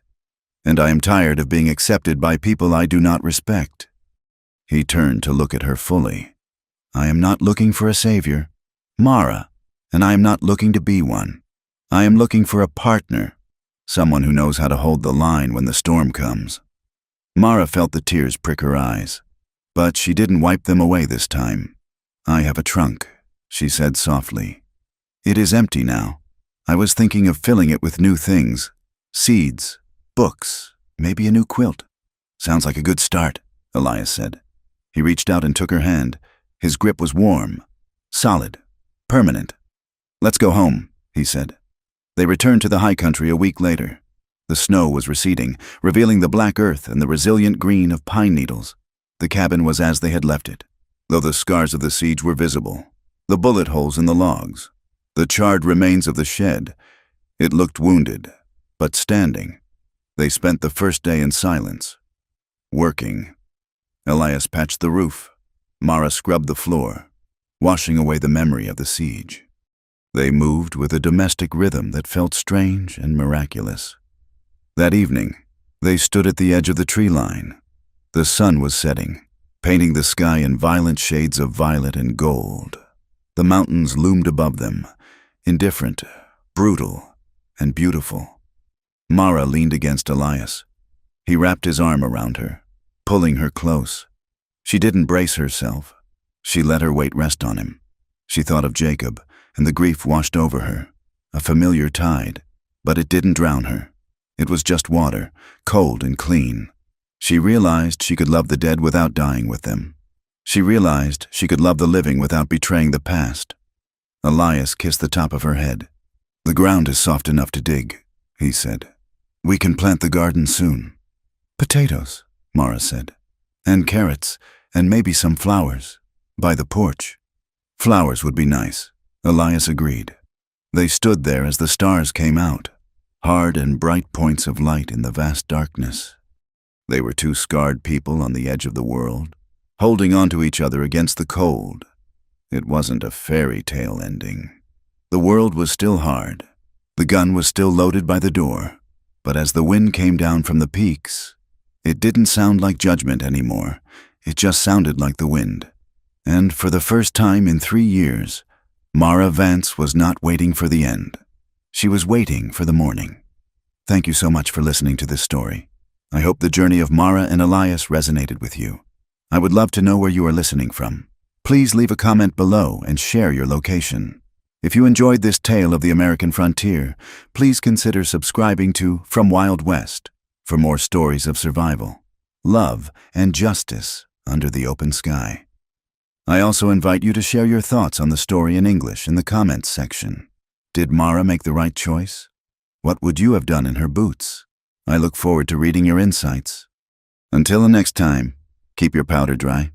"and I am tired of being accepted by people I do not respect." He turned to look at her fully. "I am not looking for a savior, Mara, and I am not looking to be one. I am looking for a partner, someone who knows how to hold the line when the storm comes." Mara felt the tears prick her eyes, but she didn't wipe them away this time. "I have a trunk," she said softly. "It is empty now. I was thinking of filling it with new things, seeds, books, maybe a new quilt." "Sounds like a good start," Elias said. He reached out and took her hand. His grip was warm, solid, permanent. "Let's go home," he said. They returned to the high country a week later. The snow was receding, revealing the black earth and the resilient green of pine needles. The cabin was as they had left it, though the scars of the siege were visible, the bullet holes in the logs, the charred remains of the shed. It looked wounded, but standing. They spent the first day in silence, working. Elias patched the roof. Mara scrubbed the floor, washing away the memory of the siege. They moved with a domestic rhythm that felt strange and miraculous. That evening, they stood at the edge of the tree line. The sun was setting, painting the sky in violent shades of violet and gold. The mountains loomed above them, indifferent, brutal, and beautiful. Mara leaned against Elias. He wrapped his arm around her, pulling her close. She didn't brace herself. She let her weight rest on him. She thought of Jacob, and the grief washed over her, a familiar tide, but it didn't drown her. It was just water, cold and clean. She realized she could love the dead without dying with them. She realized she could love the living without betraying the past. Elias kissed the top of her head. "The ground is soft enough to dig," he said. "We can plant the garden soon." "Potatoes," Mara said, "and carrots, and maybe some flowers, by the porch." "Flowers would be nice," Elias agreed. They stood there as the stars came out, hard and bright points of light in the vast darkness. They were two scarred people on the edge of the world, holding on to each other against the cold. It wasn't a fairy tale ending. The world was still hard. The gun was still loaded by the door. But as the wind came down from the peaks, it didn't sound like judgment anymore. It just sounded like the wind. And for the first time in 3 years, Mara Vance was not waiting for the end. She was waiting for the morning. Thank you so much for listening to this story. I hope the journey of Mara and Elias resonated with you. I would love to know where you are listening from. Please leave a comment below and share your location. If you enjoyed this tale of the American frontier, please consider subscribing to From Wild West for more stories of survival, love, and justice under the open sky. I also invite you to share your thoughts on the story in English in the comments section. Did Mara make the right choice? What would you have done in her boots? I look forward to reading your insights. Until the next time, keep your powder dry.